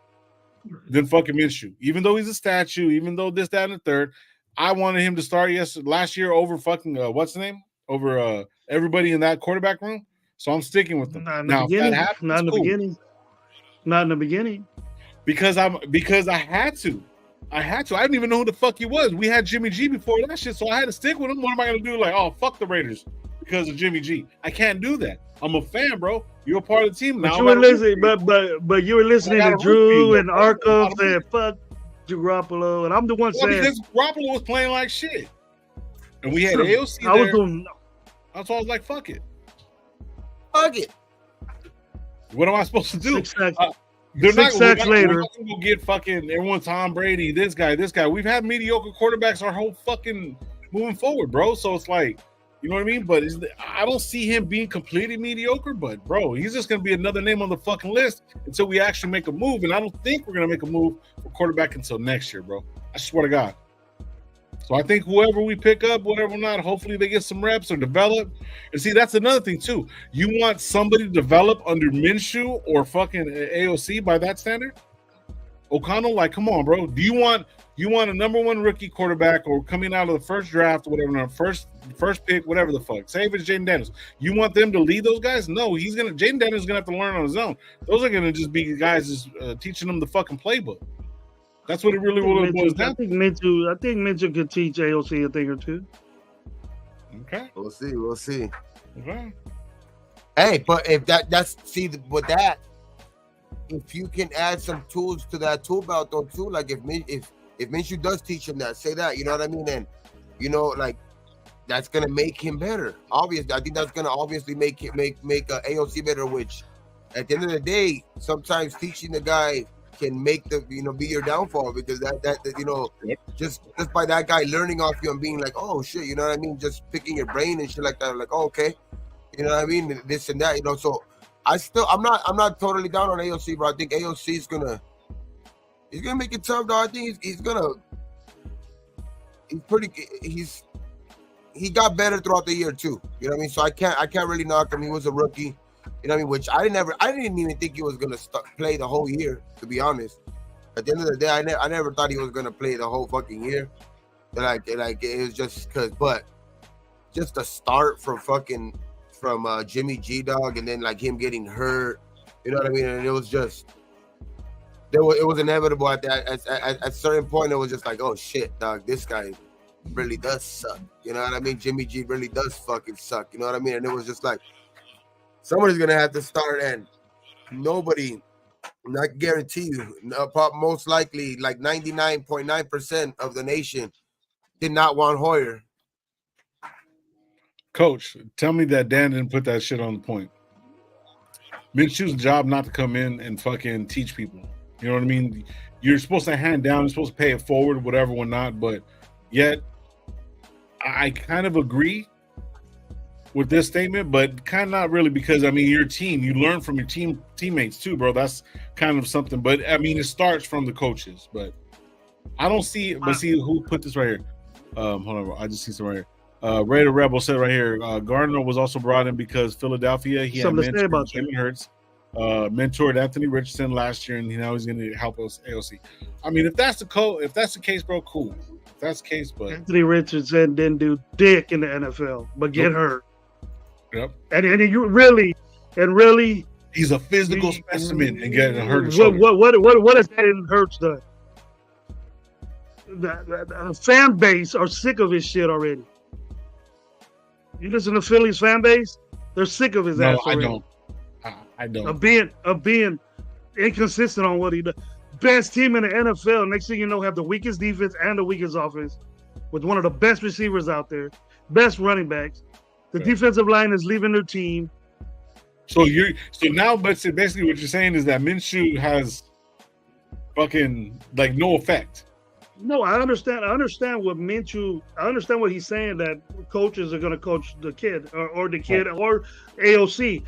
than fucking Minshew. Even though he's a statue, even though this, that, and the third, I wanted him to start last year over fucking what's the name? Over everybody in that quarterback room. So I'm sticking with them. Not in the beginning. Because I had to. I didn't even know who the fuck he was. We had Jimmy G before that shit, so I had to stick with him. What am I gonna do? Like, oh, fuck the Raiders because of Jimmy G. I can't do that. I'm a fan, bro. You're a part of the team now. But you were listening to Drew and Arco saying fuck Garoppolo, and I'm the one saying because Garoppolo was playing like shit, and we had AOC there. That's why I was like, fuck it. What am I supposed to do? They're not going to get fucking everyone Tom Brady, this guy. We've had mediocre quarterbacks our whole fucking moving forward, bro. So it's like, you know what I mean? But I don't see him being completely mediocre, but bro, he's just going to be another name on the fucking list until we actually make a move. And I don't think we're going to make a move for quarterback until next year, bro. I swear to God. So I think whoever we pick up, whatever or not, hopefully they get some reps or develop. And see, that's another thing too. You want somebody to develop under Minshew or fucking AOC by that standard? O'Connell, like, come on, bro. Do you want a number one rookie quarterback or coming out of the first draft or whatever, first pick, whatever the fuck? Say if it's Jaden Daniels. You want them to lead those guys? No, Jaden Daniels is gonna have to learn on his own. Those are gonna just be guys just teaching them the fucking playbook. That's what it really boils down. I think Minshew could teach AOC a thing or two. Okay. We'll see. Okay. Hey, but if if you can add some tools to that tool belt though too, like if Minshew does teach him that, say that, you know what I mean? And like that's gonna make him better. Obviously, I think that's gonna obviously make AOC better, which at the end of the day, sometimes teaching the guy can make be your downfall, because that just by that guy learning off you and being like, oh shit, you know what I mean, just picking your brain and shit like that, like, oh, okay, you know what I mean, this and that, so I'm not totally down on AOC, but I think AOC is gonna make it tough though. I think he got better throughout the year too, you know what I mean, so I can't really knock him. He was a rookie. You know what I mean? Which I didn't even think he was gonna play the whole year. To be honest, at the end of the day, I never thought he was gonna play the whole fucking year. Like it was just but just the start from Jimmy G dog, and then like him getting hurt. You know what I mean? And it was just it was inevitable at a certain point. It was just like, oh shit, dog, this guy really does suck. You know what I mean? Jimmy G really does fucking suck. You know what I mean? And it was just like, somebody's gonna have to start, and nobody, I guarantee you, most likely like 99.9% of the nation did not want Hoyer. Coach, tell me that Dan didn't put that shit on the point. Minshew's job not to come in and fucking teach people. You know what I mean? You're supposed to hand down, you're supposed to pay it forward, whatever, whatnot, but yet I kind of agree with this statement, but kind of not really, because I mean, your team, you learn from your teammates too, bro. That's kind of something, but I mean, it starts from the coaches. But I don't see. But see who put this right here. Hold on, I just see some right here. Raider Rebel said right here. Gardner was also brought in because Philadelphia. He had mentored Jalen Hurts, mentored Anthony Richardson last year, and now he's going to help us AOC. I mean, if that's the case, bro, cool. If that's the case, but Anthony Richardson didn't do dick in the NFL, but get hurt. Yep. And you really, he's a physical specimen and getting hurt. What has that in Hurts done? The fan base are sick of his shit already. You listen to Philly's fan base; they're sick of his ass already. I don't. Of being inconsistent on what he does. best team in the NFL. Next thing you know, have the weakest defense and the weakest offense, with one of the best receivers out there, best running backs. The defensive line is leaving their team. So now, but basically, what you're saying is that Minshew has fucking like no effect. No, I understand. I understand what Minshew. I understand what he's saying, that coaches are going to coach the kid or the kid or AOC.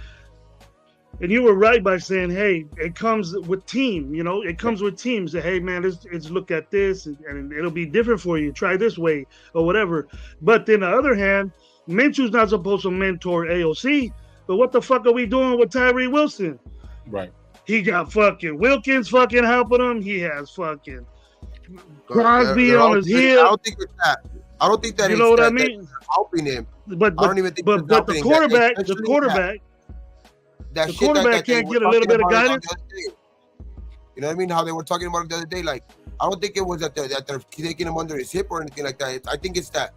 And you were right by saying, hey, it comes with team. You know, it comes with teams. That, hey, man, let's look at this, and it'll be different for you. Try this way or whatever. But then on the other hand, Minshew's not supposed to mentor AOC. But what the fuck are we doing with Tyree Wilson? Right. He got fucking Wilkins fucking helping him. He has fucking Crosby on his heel. I don't think it's that. I don't think that. You know what I mean? Helping him. But I don't even think. But the quarterback, can't get a little bit of guidance. You know what I mean? How they were talking about it the other day. Like, I don't think it was that they're taking him under his hip or anything like that. I think it's that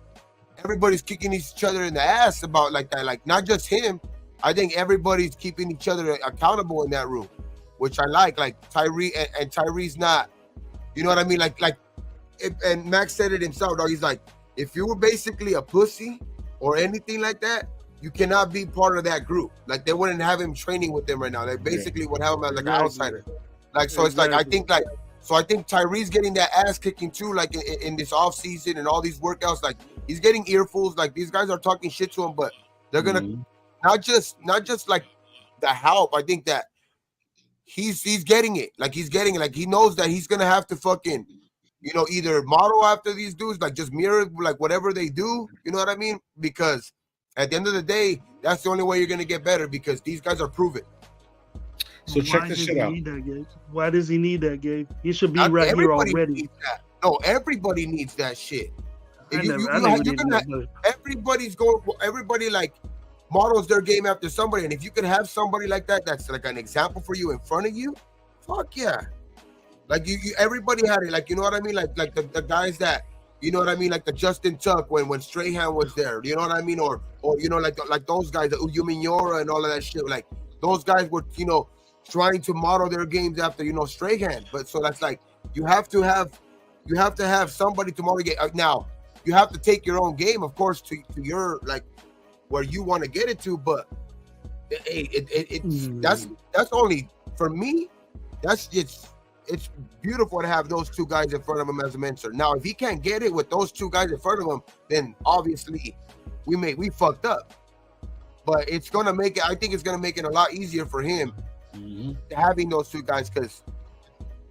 everybody's kicking each other in the ass about like that. Like, not just him. I think everybody's keeping each other accountable in that room, which I like. Like Tyree and Tyree's not. You know what I mean? And Max said it himself. Though, he's like, if you were basically a pussy or anything like that, you cannot be part of that group. Like, they wouldn't have him training with them right now. They basically would have him as like an outsider. Like, so it's like, I think Tyree's getting that ass kicking too, like in this off season and all these workouts. Like, he's getting earfuls. Like, these guys are talking shit to him, but they're gonna not just like the help. I think that he's getting it. Like, he's getting it. Like, he knows that he's gonna have to fucking, you know, either model after these dudes, like just mirror like whatever they do. You know what I mean? Because at the end of the day, that's the only way you're gonna get better, because these guys are proven. So check this shit out. Why does he need that, Gabe? He should be right here already. No, everybody needs that shit. Everybody like models their game after somebody, and if you could have somebody like that, that's like an example for you in front of you, fuck yeah. Like you everybody had it. Like, you know what I mean? Like the guys that, you know what I mean? Like the Justin Tuck when Strahan was there. You know what I mean? Or you know, like those guys, the Uyuminyora and all of that shit. Like those guys were, you know, trying to model their games after, you know, Strahan. But so that's like you have to have somebody to model game. Now you have to take your own game, of course, to your like where you want to get it to. But that's only for me. It's beautiful to have those two guys in front of him as a mentor. Now, if he can't get it with those two guys in front of him, then obviously we fucked up. But it's gonna make it. I think it's gonna make it a lot easier for him having those two guys, because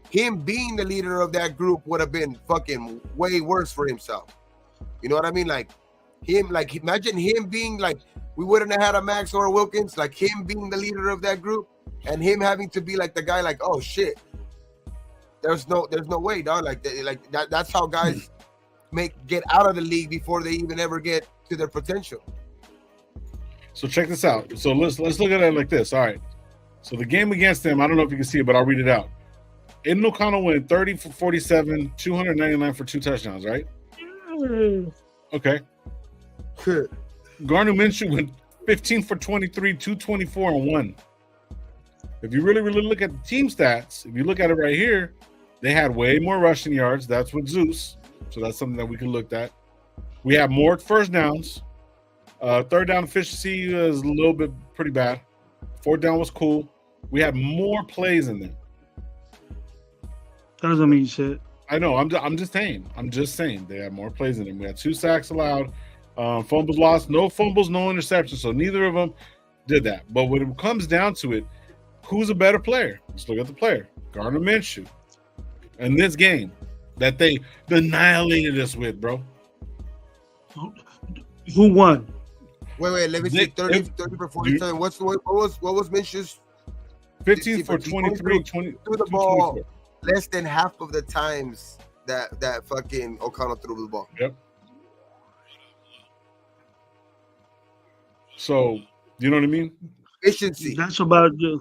him being the leader of that group would have been fucking way worse for himself. You know what I mean? Like him, like imagine him being like, we wouldn't have had a Max or a Wilkins. Like him being the leader of that group and him having to be like the guy, like, oh shit. There's no way, dog. That's how guys get out of the league before they even ever get to their potential. So check this out. So let's look at it like this. All right. So the game against them, I don't know if you can see it, but I'll read it out. Aiden O'Connell went 30 for 47, 299 for 2 touchdowns, right? Okay. Gardner Minshew went 15 for 23, 224 and 1. If you really look at the team stats, if you look at it right here, they had way more rushing yards. That's with Zeus. So that's something that we can look at. We have more first downs. Third down efficiency is a little bit pretty bad. Fourth down was cool. We had more plays in there. That doesn't mean shit. I know. I'm just saying. They had more plays in them. We had 2 sacks allowed. Fumbles lost. No fumbles, no interceptions. So neither of them did that. But when it comes down to it, who's a better player? Let's look at the player. Gardner Minshew. In this game that they annihilated us with, bro. Who won? Wait. Let me see. 30 for 47. What was Minshew's? 15 for 23. 20 threw the ball 24. Less than half of the times that fucking O'Connell threw the ball. Yep. So, you know what I mean? Efficiency. That's about you.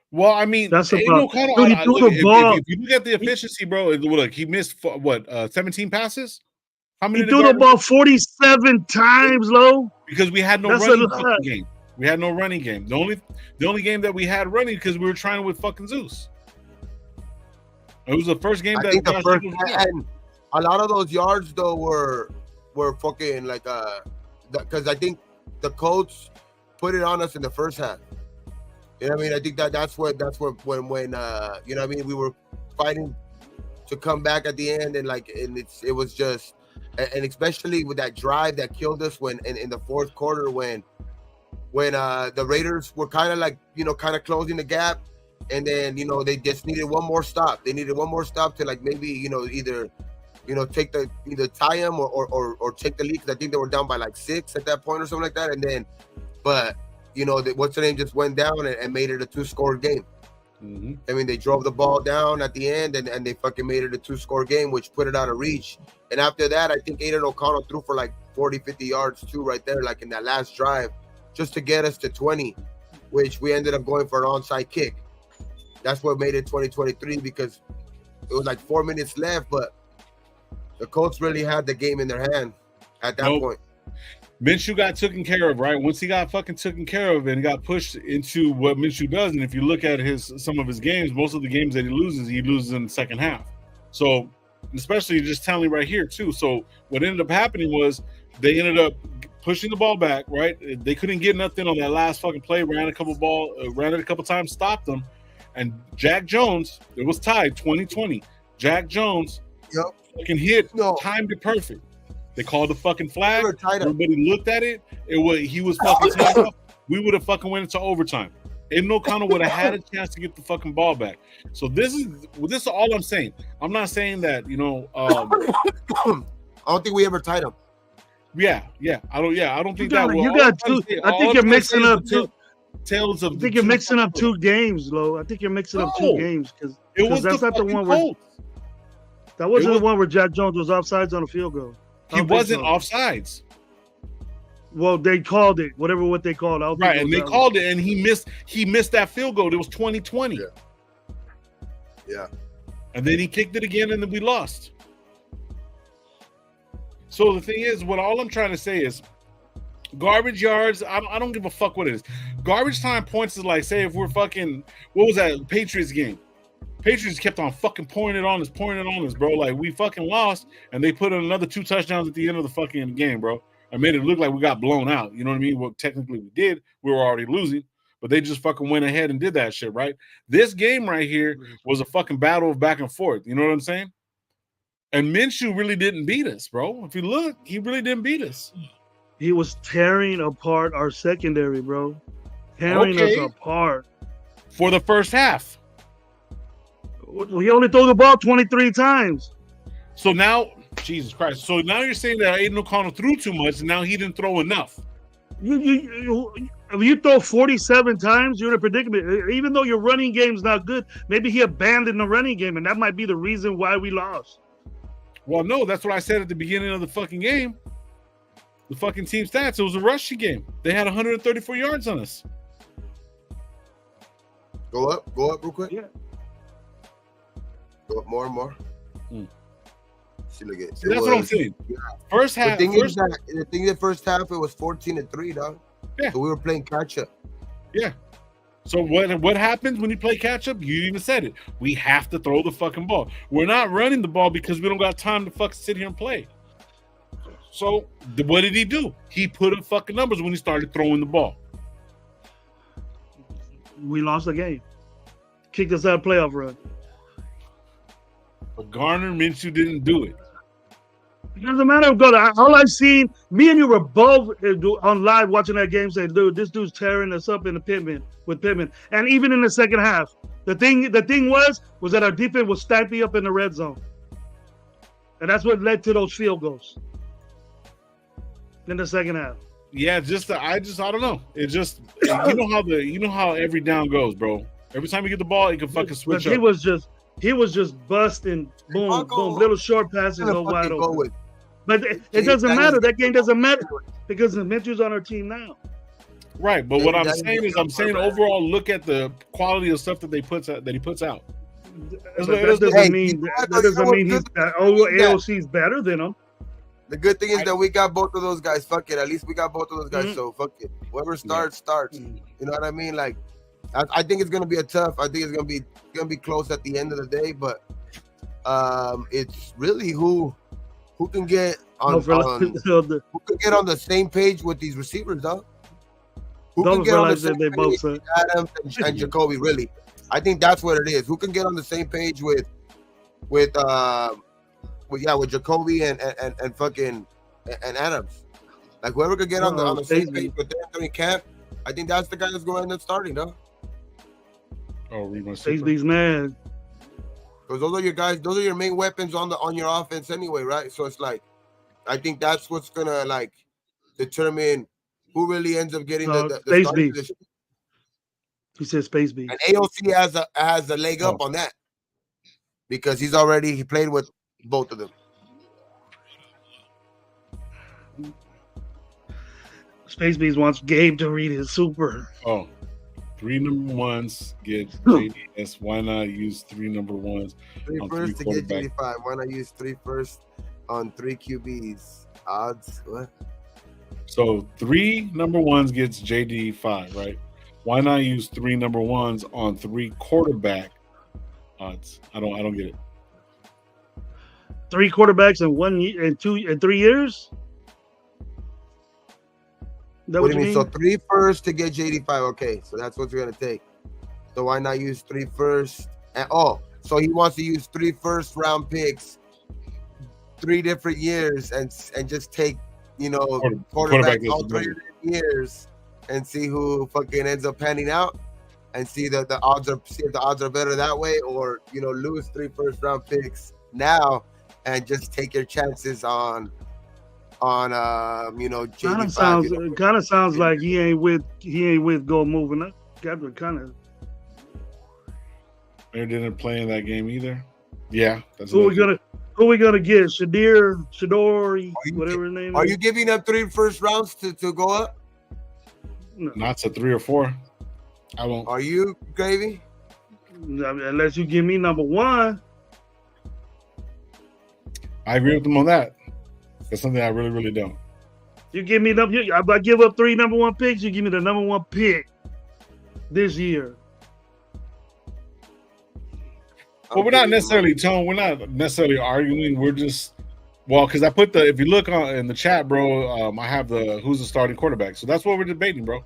Well, I mean, that's about. Dude, if you look at the efficiency, bro, look, he missed 17 passes. How many? He threw the ball 47 times, Lo. Because we had no running game. We had no running game. The only game that we had running because we were trying with fucking Zeus. It was the first game I that think the Josh first, Jacobs and a lot of those yards though were fucking like because I think the Colts put it on us in the first half. You know what I mean? I think that's when you know what I mean, we were fighting to come back at the end, and it was just, and especially with that drive that killed us when in the fourth quarter when the Raiders were kind of like, you know, kind of closing the gap, and then, you know, they just needed one more stop. They needed one more stop to, like, maybe, you know, either tie them or take the lead, because I think they were down by like 6 at that point or something like that. And then, but you know, what's the name just went down and made it a 2-score game. Mm-hmm. I mean, they drove the ball down at the end, and they fucking made it a 2-score game, which put it out of reach. And after that, I think Aiden O'Connell threw for like 40, 50 yards too, right there, like in that last drive, just to get us to 20, which we ended up going for an onside kick. That's what made it 2023, because it was like 4 minutes left, but the Colts really had the game in their hand at that point. Minshew got taken care of, right? Once he got fucking taken care of and got pushed into what Minshew does, and if you look at some of his games, most of the games that he loses in the second half. So, especially just telling right here too. So what ended up happening was they ended up pushing the ball back, right? They couldn't get nothing on that last fucking play. Ran it a couple times, stopped them, and Jack Jones. It was tied 20-20. Jack Jones, fucking hit, timed it perfect. They called the fucking flag. Everybody looked at it. He was fucking tied up. We would have fucking went into overtime. Aiden O'Connell would have had a chance to get the fucking ball back. So this is all I'm saying. I'm not saying that, you know. I don't think we ever tied him. Yeah. I don't think that. You got two. I think you're mixing up two. Tales of. I think you're mixing up two games, Lo. I think you're mixing up two games because that's not the one where. That wasn't the one where Jack Jones was offsides on a field goal. He wasn't offsides. Well, they called it, what they called. Right, and they called it, and he missed that field goal. It was 20-20. Yeah. And then he kicked it again, and then we lost. So the thing is, all I'm trying to say is, garbage yards, I don't give a fuck what it is. Garbage time points is like, say if we're fucking, what was that Patriots game? Patriots kept on fucking pouring it on us, bro. Like, we fucking lost, and they put in another 2 touchdowns at the end of the fucking game, bro. I made it look like we got blown out. You know what I mean? Well, technically we did. We were already losing, but they just fucking went ahead and did that shit, right? This game right here was a fucking battle of back and forth. You know what I'm saying? And Minshew really didn't beat us, bro. If you look, he really didn't beat us. He was tearing apart our secondary, bro. Tearing us apart. For the first half. He only threw the ball 23 times. So now, Jesus Christ. So now you're saying that Aiden O'Connell threw too much, and now he didn't throw enough. If you throw 47 times, you're in a predicament. Even though your running game's not good, maybe he abandoned the running game, and that might be the reason why we lost. Well, no, that's what I said at the beginning of the fucking game. The fucking team stats. It was a rushy game. They had 134 yards on us. Go up real quick. Yeah. Go up more and more. See, that's what I'm saying. Yeah. First half. The thing is, first half it was 14-3, dog. Yeah. So we were playing catch up. Yeah. So what happens when you play catch up? You even said it. We have to throw the fucking ball. We're not running the ball because we don't got time to fucking sit here and play. So what did he do? He put up fucking numbers when he started throwing the ball. We lost the game. Kicked us out of playoff run. But Garner Minshew didn't do it. It doesn't matter. All I've seen, me and you were both on live watching that game saying, dude, this dude's tearing us up in the Pittman. And even in the second half, the thing was that our defense was stamping up in the red zone. And that's what led to those field goals in the second half. Yeah, I don't know. It just, you know how every down goes, bro. Every time you get the ball, you can fucking switch up. He was just busting, boom, little short passes, go wide open. But it doesn't matter. That game doesn't matter because the Minshew's on our team now. Right, but what I'm saying is, overall, look at the quality of stuff that he puts out. That doesn't mean AOC's better than him. The good thing is that we got both of those guys. Fuck it. At least we got both of those guys. So fuck it. Whoever starts. You know what I mean? Like, I think it's gonna be I think it's gonna be close at the end of the day. But It's really who can get on, Don't realize who can get on the same page with these receivers, though. Who can don't get on the realize same that they page both with Adams and Jacoby? Really, I think that's what it is. Who can get on the same page with Jacoby and fucking and Adams? Like whoever could get on the same page with Anthony Camp, I think that's the guy that's going to end up starting, though. Oh, Stacy's man. Because those are your guys, those are your main weapons on your offense anyway, right? So it's like, I think that's what's gonna like determine who really ends up getting the starting position. He said Space Beast. And AOC has a leg up on that because he played with both of them. Space Beast wants Gabe to read his super. Oh, 3 number ones get JDS. Why not use 3 number ones? 3 first to get JD5. Why not use 3 first on 3 QBs? Odds, what? So 3 number ones gets JD5, right? Why not use 3 number ones on 3 quarterback odds? I don't get it. 3 quarterbacks in 1 year and 3 years? That what do you mean? So 3 first to get JD5. Okay, so that's what we're gonna take. So why not use 3 first? And so he wants to use 3 first round picks, 3 different years, and just take quarterback all 3 years and see who fucking ends up panning out, and see if the odds are better that way, or lose 3 first round picks now and just take your chances on JD5. Kind of sounds like he ain't with go moving up. Got kind of. They didn't play in that game either. Yeah, that's who we gonna get? Shadori, whatever his name is. Are you giving up 3 first rounds to go up? No. Not to 3 or 4. I won't. Are you, Gravy? Unless you give me number 1. I agree with them on that. That's something I really, really don't. You give me I give up 3 number 1 picks. You give me the number 1 pick this year. Well, we're not necessarily arguing. We're just because I put if you look in the chat, bro, I have who's the starting quarterback. So that's what we're debating, bro.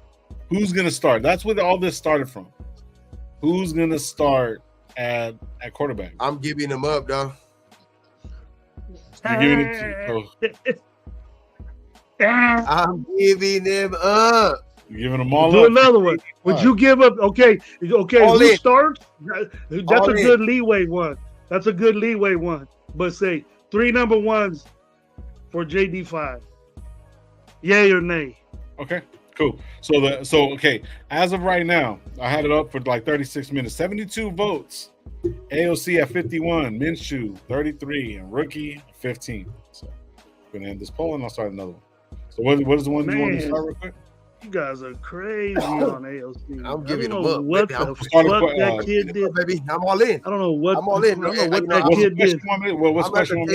Who's gonna start? That's where all this started from. Who's gonna start at quarterback? I'm giving him up, though. You're giving it to I'm giving him up. You're giving them all Do up. another one. Would you give up? Okay. Who starts? That's a good leeway one. That's a good leeway one. But say 3 number ones for JD5. Yay or nay? Okay, cool. So okay. As of right now, I had it up for like 36 minutes. 72 votes. AOC at 51, Minshew 33, and Rookie 15. So I'm gonna end this poll and I'll start another one. So what is the one you want to start real quick? You guys are crazy on AOC. I'm giving him up. What the fuck that kid did, baby? I'm all in. I don't know what. I'm all in. I don't know what that kid did. What's the question?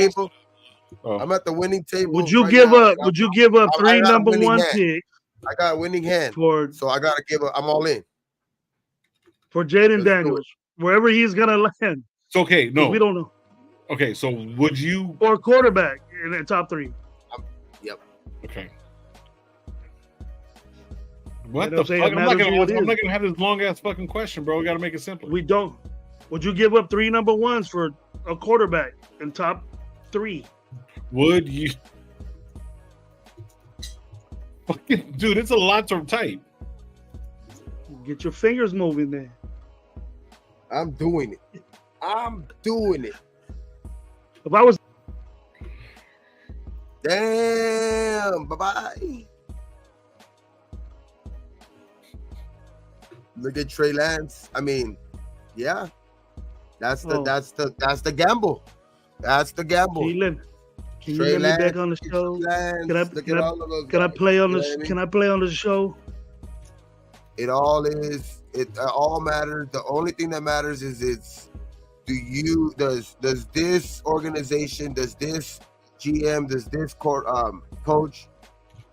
I'm at the winning table. Would you give up? Would you give up 3 number 1 picks? I got a winning hand, so I gotta give up. I'm all in for Jaden Daniels, wherever he's gonna land. It's okay. No, we don't know. Okay, so would you or quarterback in the top 3? Yep. Okay. What the fuck? I'm not gonna have this long ass fucking question, bro. We gotta make it simple. We don't. Would you give up 3 number 1s for a quarterback in top 3? Would you? Fucking dude, it's a lot to type. Get your fingers moving there. I'm doing it. If I was, damn, bye-bye. Look at Trey Lance. I mean, yeah, that's the gamble. That's the gamble. Can you let me back on the show? Can I play on this? Can I play on the show? It all matters. The only thing that matters is does this organization, does this GM, does this coach,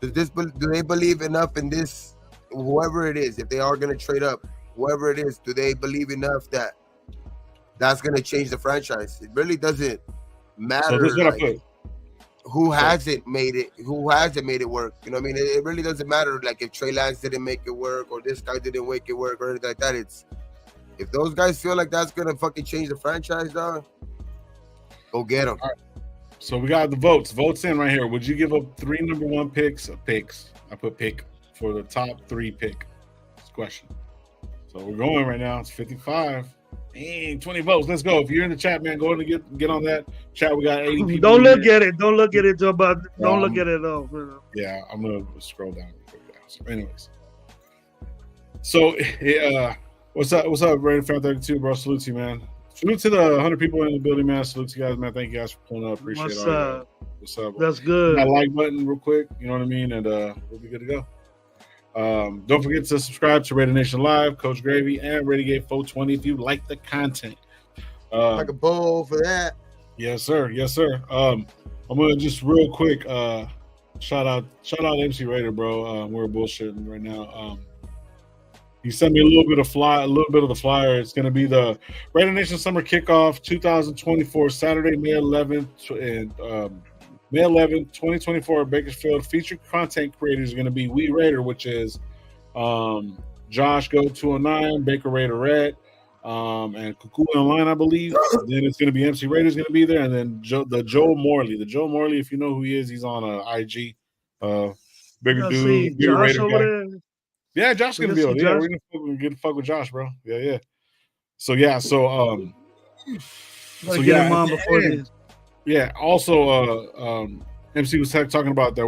do they believe enough in this, whoever it is, if they are going to trade up, whoever it is, do they believe enough that that's gonna change the franchise. It really doesn't matter. So this is what I put. Who hasn't made it work? You know what I mean? It really doesn't matter. Like if Trey Lance didn't make it work, or this guy didn't make it work, or anything like that. It's if those guys feel like that's gonna fucking change the franchise, dog, go get them. All right. So we got the votes in right here. Would you give up 3 number 1 picks? I put pick for the top 3 pick. This question. So we're going right now. It's 55. Dang, 20 votes. Let's go. If you're in the chat, man, go ahead and get on that chat. We got 80 people. Don't look at it. Don't look at it. Don't look at it all. Yeah, I'm gonna scroll down. So anyways, so what's up? What's up, Raider Fan 32, bro? Salute to you, man. Salute to the 100 people in the building, man. Salute to you guys, man. Thank you guys for pulling up. Appreciate it. What's up? That's good. That like button real quick. You know what I mean? And we'll be good to go. Don't forget to subscribe to Raider Nation Live, Coach Gravy, and Renegade 420 if you like the content. Like a bowl for that. Yes, sir. Yes, sir. I'm gonna just real quick shout out MC Raider, bro. We're bullshitting right now. He sent me a little bit of the flyer. It's gonna be the Raider Nation Summer Kickoff 2024, Saturday, May 11th, and May 11th, 2024, Bakersfield. Featured content creators are going to be We Raider, which is Josh Go 209, Baker Raider Red, and Cuckoo Online, I believe. Then it's going to be MC Raider's going to be there, and then Joe Morley. The Joe Morley, if you know who he is, he's on IG. Bigger dude, bigger Raider guy. Yeah, Josh is going to be over there. Yeah, we're going to get to fuck with Josh, bro. Yeah. So yeah, get him on before this. Yeah. Also, MC was talking about that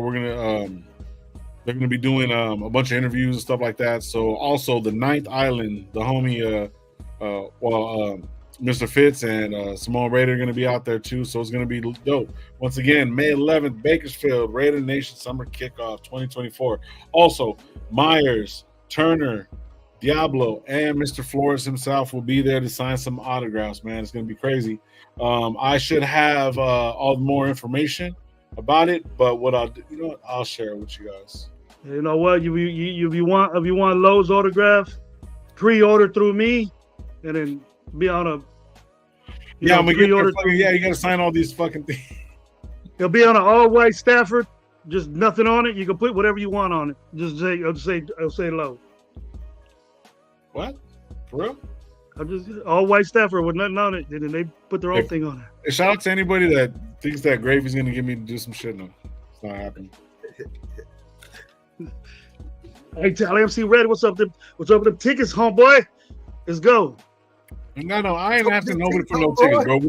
they're gonna be doing a bunch of interviews and stuff like that. So also the Ninth Island, the homie, Mr. Fitz and Simone Raider are gonna be out there too. So it's gonna be dope. Once again, May 11th, Bakersfield, Raider Nation Summer Kickoff 2024. Also, Myers, Turner, Diablo, and Mr. Flores himself will be there to sign some autographs, man. It's going to be crazy. I should have all more information about it, but what I'll do, I'll share it with you guys. You know what? If you want Lowe's autograph, pre-order through me, and then be on a I'm gonna get you got to sign all these fucking things. It'll be on an all-white Stafford, just nothing on it. You can put whatever you want on it. Just say Lowe's. What? For real? I'm just all white Stafford with nothing on it, and then they put their own thing on it. Hey, shout out to anybody that thinks that Gravy's gonna get me to do some shit. No, it's not happening. Hey, tell MC Red, what's up with them tickets, homeboy? Let's go. No, I ain't asking nobody for no tickets, bro.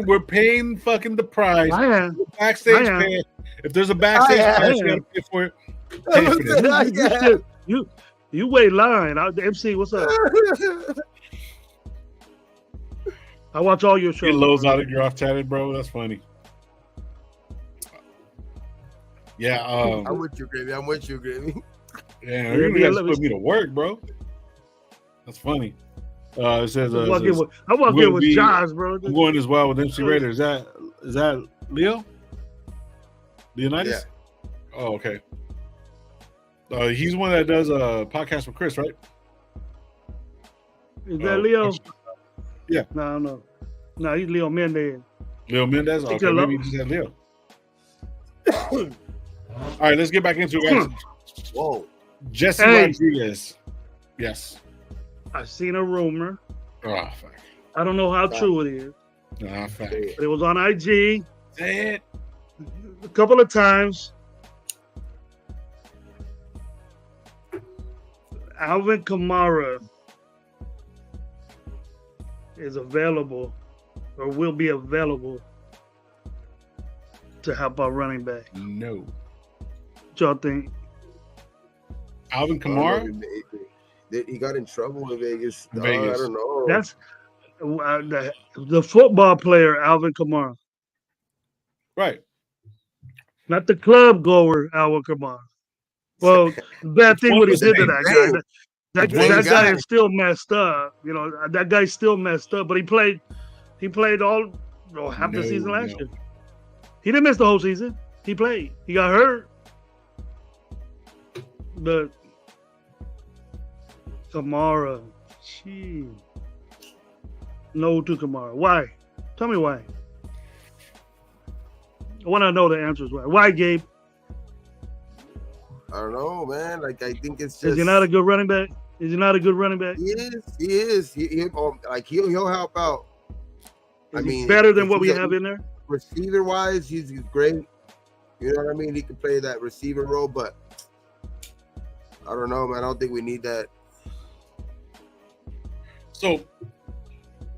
We're paying fucking the price. I am. Backstage pay. If there's a backstage price, you gotta pay for it. Pay for it. You wait line. MC, what's up? I watch all your shows. Get Lowe's autograph tatted, bro. That's funny. Yeah. I'm with you, Gravy. Yeah, you guys put me to work, bro. That's funny. It says I walk in with Josh, bro. I'm going as well with MC Raider. Is that Leo? Leonidas? Yeah. Oh, okay. He's the one that does a podcast with Chris, right? Is that Leo? Yeah. No, he's Leo Mendez. Leo Mendez? Okay, maybe he just had Leo. All right, let's get back into it, guys. Whoa. Jesse Rodriguez. Yes. I've seen a rumor. Oh, fuck. I don't know how true it is. Nah, fuck. But it was on IG. Say it. A couple of times. Alvin Kamara is available or will be available to help our running back. No. What y'all think? Alvin Kamara? He got in trouble in Vegas. I don't know. That's the football player, Alvin Kamara. Right. Not the club goer, Alvin Kamara. Well, bad thing what he did to that guy. That guy is still messed up. You know, that guy's still messed up. But he played half the season last year. He didn't miss the whole season. He played. He got hurt. But Kamara, No to Kamara. Why? Tell me why. I want to know the answers. Why, Gabe? I don't know, man. Like I think it's just. Is he not a good running back? Is he not a good running back? He is. He'll help out. I mean, better than what we have in there. Receiver wise, he's great. You know what I mean? He can play that receiver role, but I don't know, man. I don't think we need that. So,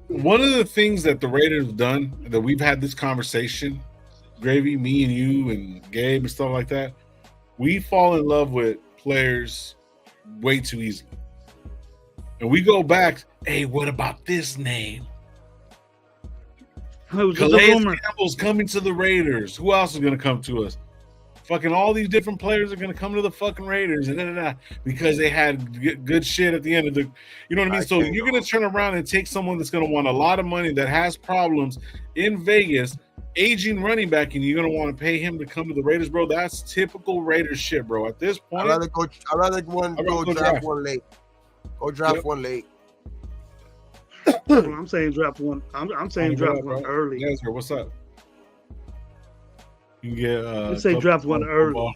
one of the things that the Raiders have done, that we've had this conversation, Gravy, me and you and Gabe and stuff like that, we fall in love with players way too easily. And we go back, hey, what about this name? Calais Campbell's coming to the Raiders. Who else is going to come to us? Fucking all these different players are going to come to the fucking Raiders and because they had good shit at the end of the, you know what I mean? So you're going to turn around and take someone that's going to want a lot of money that has problems in Vegas, aging running back, and you're going to want to pay him to come to the Raiders, bro. That's typical Raiders shit, bro. At this point, I'd rather go draft one late. Go draft one late. I'm saying draft one. I'm saying draft one early. Yes, sir. What's up? You can get. Let's say draft one early.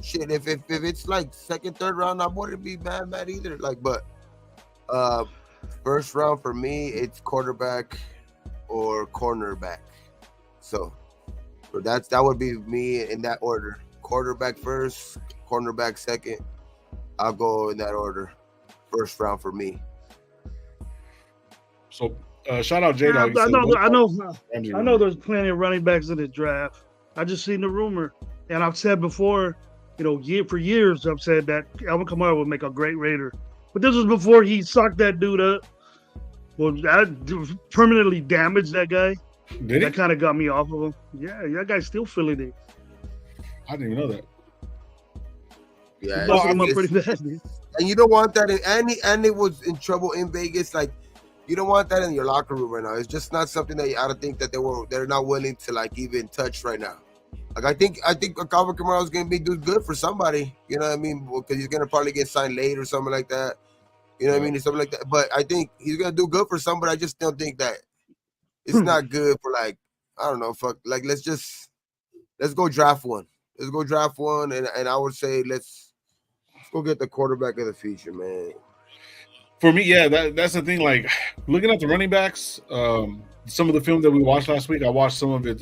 Shit, if it's like second, third round, I wouldn't be mad either. Like, but first round for me, it's quarterback or cornerback. So that would be me in that order. Quarterback first, cornerback second. I'll go in that order. First round for me. So shout out J Dog. I know. There's plenty of running backs in the draft. I just seen the rumor, and I've said before, for years, I've said that Alvin Kamara would make a great Raider. But this was before he sucked that dude up. Well, that permanently damaged that guy. Did that kind of got me off of him. Yeah, that guy's still feeling it. I didn't even know that. Yeah, him up pretty bad. Dude. And you don't want that. And it was in trouble in Vegas. Like, you don't want that in your locker room right now. It's just not something that I don't think that they're not willing to like even touch right now. Like I think Alvin Kamara is gonna do good for somebody. You know what I mean? Because he's gonna probably get signed late or something like that. You know what I mean? Something like that. But I think he's gonna do good for somebody. I just don't think that it's not good for like, I don't know, like let's go draft one. Let's go draft one, and I would say let's go get the quarterback of the future, man. For me, yeah, that's the thing. Like looking at the running backs, some of the film that we watched last week, I watched some of it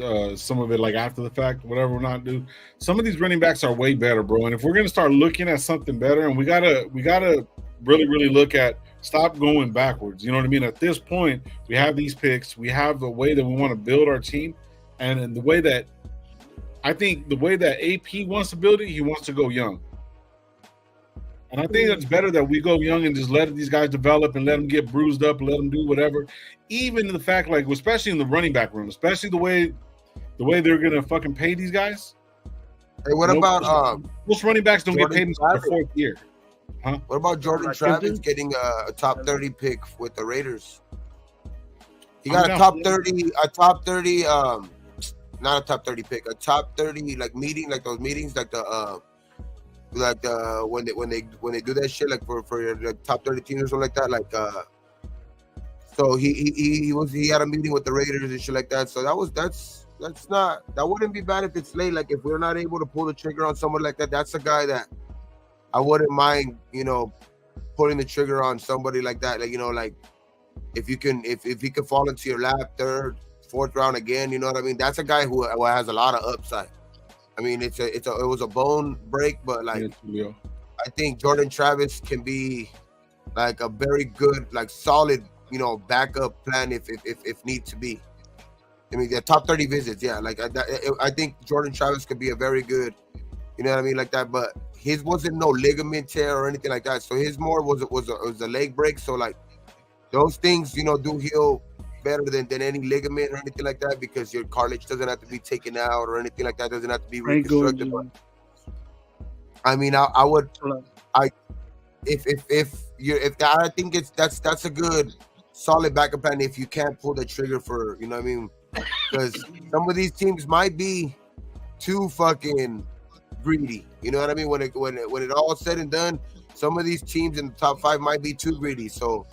like after the fact, whatever we're not do. Some of these running backs are way better, bro. And if we're gonna start looking at something better, and we gotta really, really look at stop going backwards. You know what I mean? At this point, we have these picks, we have the way that we want to build our team, and in the way that I think the way that AP wants to build it, he wants to go young. And I think it's better that we go young and just let these guys develop and let them get bruised up, let them do whatever. Even the fact, like, especially in the running back room, especially the way they're gonna fucking pay these guys. Hey, what about most running backs don't get paid until their fourth year? Huh? What about Jordan Travis getting a top 30 pick with the Raiders? He got a top 30, not a top 30 pick, a top 30 like meeting, like those meetings, like the when they do that shit, like for like top 30 teams or something like that, like so he had a meeting with the Raiders and shit like that. So that wouldn't be bad if it's late. Like if we're not able to pull the trigger on someone like that, that's a guy that I wouldn't mind, pulling the trigger on somebody like that. Like, like if he can fall into your lap third, fourth round again, you know what I mean? That's a guy who has a lot of upside. I mean, it was a bone break, but like I think Jordan Travis can be like a very good, like solid, backup plan if need to be. I mean, the top 30 visits, yeah. Like I think Jordan Travis could be a very good, you know what I mean, like that. But his wasn't no ligament tear or anything like that. So his more was a leg break. So like those things, do heal better than any ligament or anything like that, because your cartilage doesn't have to be taken out or anything like that. Doesn't have to be reconstructed. But, I mean, I think that's a good solid backup plan if you can't pull the trigger for, you know what I mean? Because some of these teams might be too fucking greedy. You know what I mean? When it all said and done, some of these teams in the top 5 might be too greedy. So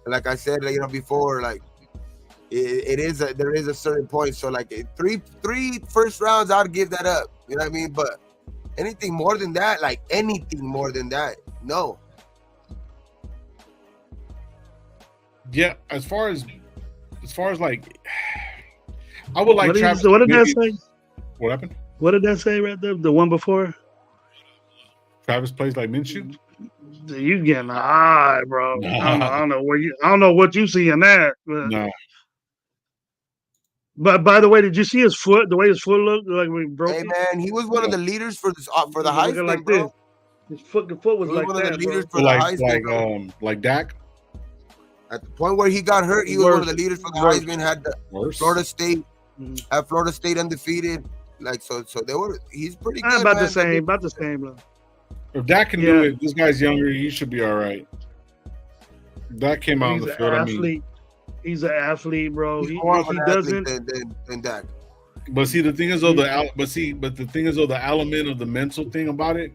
Like I said, you know, before, like there is a certain point. So like three first rounds, I'd give that up. You know what I mean? But anything more than that, no. Yeah, as far as like, I would like Travis. What did that say? What happened? What did that say right there? The one before? Travis plays like Minshew. You getting high, bro? Nah. I don't know what you see in that. But, No. But by the way, did you see his foot? The way his foot looked, like when he broke Hey it? man, he was one of the leaders for the Heisman, like bro. This. His foot was like one of the leaders bro. for the Heisman, like Dak. At the point where he got hurt, he was one of the leaders for the Heisman. Had the Florida State, had Florida State undefeated. Like so they were. He's pretty good. About the same. Bro. If Dak can do it, this guy's younger. He should be all right. Dak came out on the field. Athlete. He's an athlete, bro. He's more of an athlete than Dak. But see, the thing is, though, the element of the mental thing about it,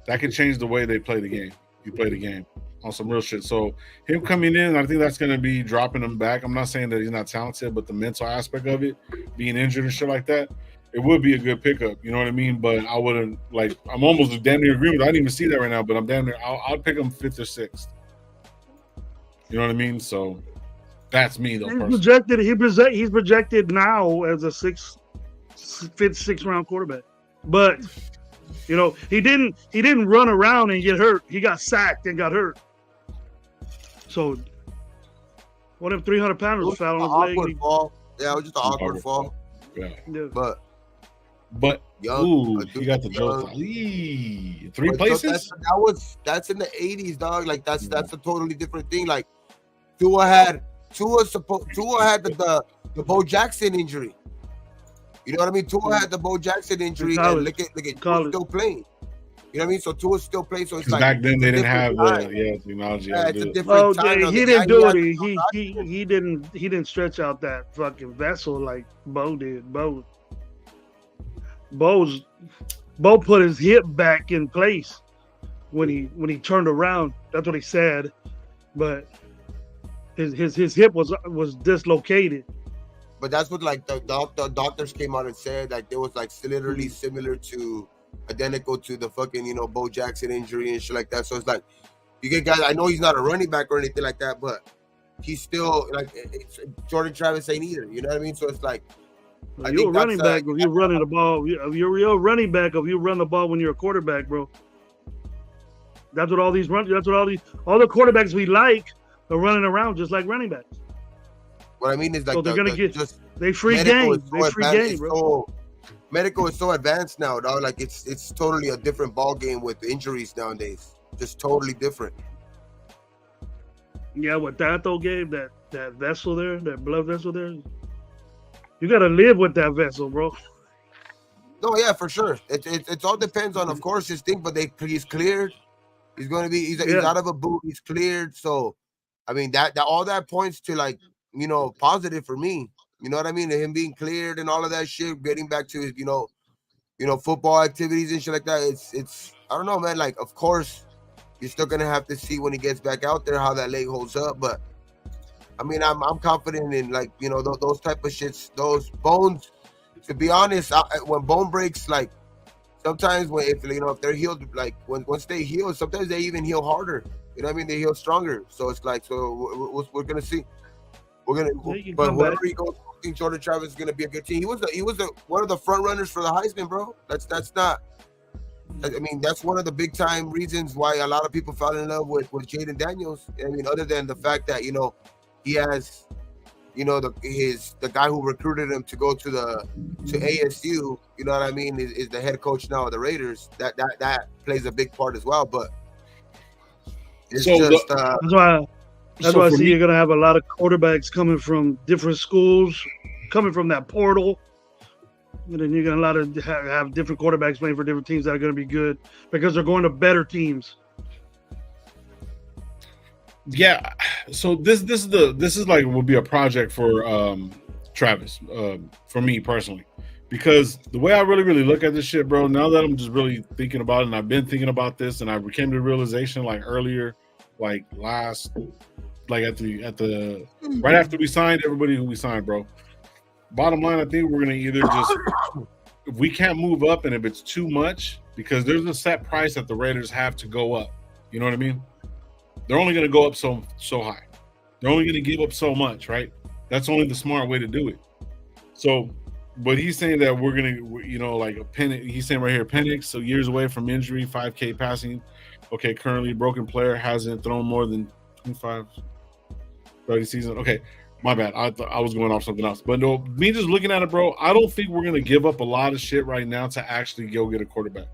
that can change the way they play the game. You play the game on some real shit. So him coming in, I think that's going to be dropping him back. I'm not saying that he's not talented, but the mental aspect of it, being injured and shit like that, it would be a good pickup. You know what I mean? But I wouldn't like. I'm almost damn near agreeing with. I didn't even see that right now, but I'm damn near. I'd pick him 5th or 6th. You know what I mean? So that's me though. He's projected now as a 5th, 6th round quarterback, but you know he didn't run around and get hurt. He got sacked and got hurt. So one of 300 pounders fell on his leg. Fall. Yeah, it was just an awkward fall. Yeah. But young, he got the joke. 3 places. That's in the 80s, dog. Like that's a totally different thing. Like Tua had the Bo Jackson injury. You know what I mean? Tua had the Bo Jackson injury, and look at Tua still playing. You know what I mean? So Tua's still playing. So it's like back then they didn't have the technology. Yeah, it's a different time. He didn't do it. He didn't stretch out that fucking vessel like Bo did. Bo put his hip back in place when he turned around. That's what he said, but his hip was dislocated. But that's what like the doctors came out and said, like it was like literally similar to, identical to the fucking Bo Jackson injury and shit like that. So it's like you get guys. I know he's not a running back or anything like that, but he's still like Jordan Travis ain't either. You know what I mean? So it's like you're a running back if you're running the ball. You're a running back if you run the ball when you're a quarterback, bro. That's what all the quarterbacks we like are running around just like running backs. What I mean is like so they're gonna get they free game. They free game, bro. Medical is so advanced now, dog. Like it's totally a different ball game with injuries nowadays. Just totally different. Yeah, what Tato gave that vessel there, that blood vessel there. You gotta live with that vessel, bro. No, yeah, for sure. It all depends on, of course, his thing. But he's cleared. He's gonna be. He's out of a boot. He's cleared. So, I mean that all that points to like positive for me. You know what I mean? Him being cleared and all of that shit, getting back to his football activities and shit like that. It's I don't know, man. Like, of course, you're still gonna have to see when he gets back out there how that leg holds up. But I mean, I'm confident in like those type of shits, those bones. To be honest, when bone breaks, like sometimes if they're healed, like once they heal, sometimes they even heal harder. You know what I mean? They heal stronger. So it's like we're gonna see. But wherever he goes, I think Jordan Travis is gonna be a good team. He was one of the front runners for the Heisman, bro. That's not. I mean, that's one of the big time reasons why a lot of people fell in love with Jaden Daniels. I mean, other than the fact that he has, the guy who recruited him to go to ASU. You know what I mean? Is the head coach now of the Raiders. That plays a big part as well. But it's That's why I see you're going to have a lot of quarterbacks coming from different schools, coming from that portal. And then you're going to have different quarterbacks playing for different teams that are going to be good because they're going to better teams. Yeah. So this is like will be a project for Travis, for me personally. Because the way I really, really look at this shit, bro, now that I'm just really thinking about it, and I've been thinking about this, and I came to the realization like earlier, like last like at the right after we signed everybody who we signed, bro. Bottom line, I think we're gonna either just if we can't move up and if it's too much, because there's a set price that the Raiders have to go up. You know what I mean? They're only gonna go up so high. They're only gonna give up so much, right? That's only the smart way to do it. So, but he's saying that we're gonna, you know, like a Penix. He's saying right here, Penix, so years away from injury, 5K passing. Okay, currently broken player, hasn't thrown more than 25, 30 season. Okay, my bad. I thought I was going off something else. But no, me just looking at it, bro, I don't think we're gonna give up a lot of shit right now to actually go get a quarterback.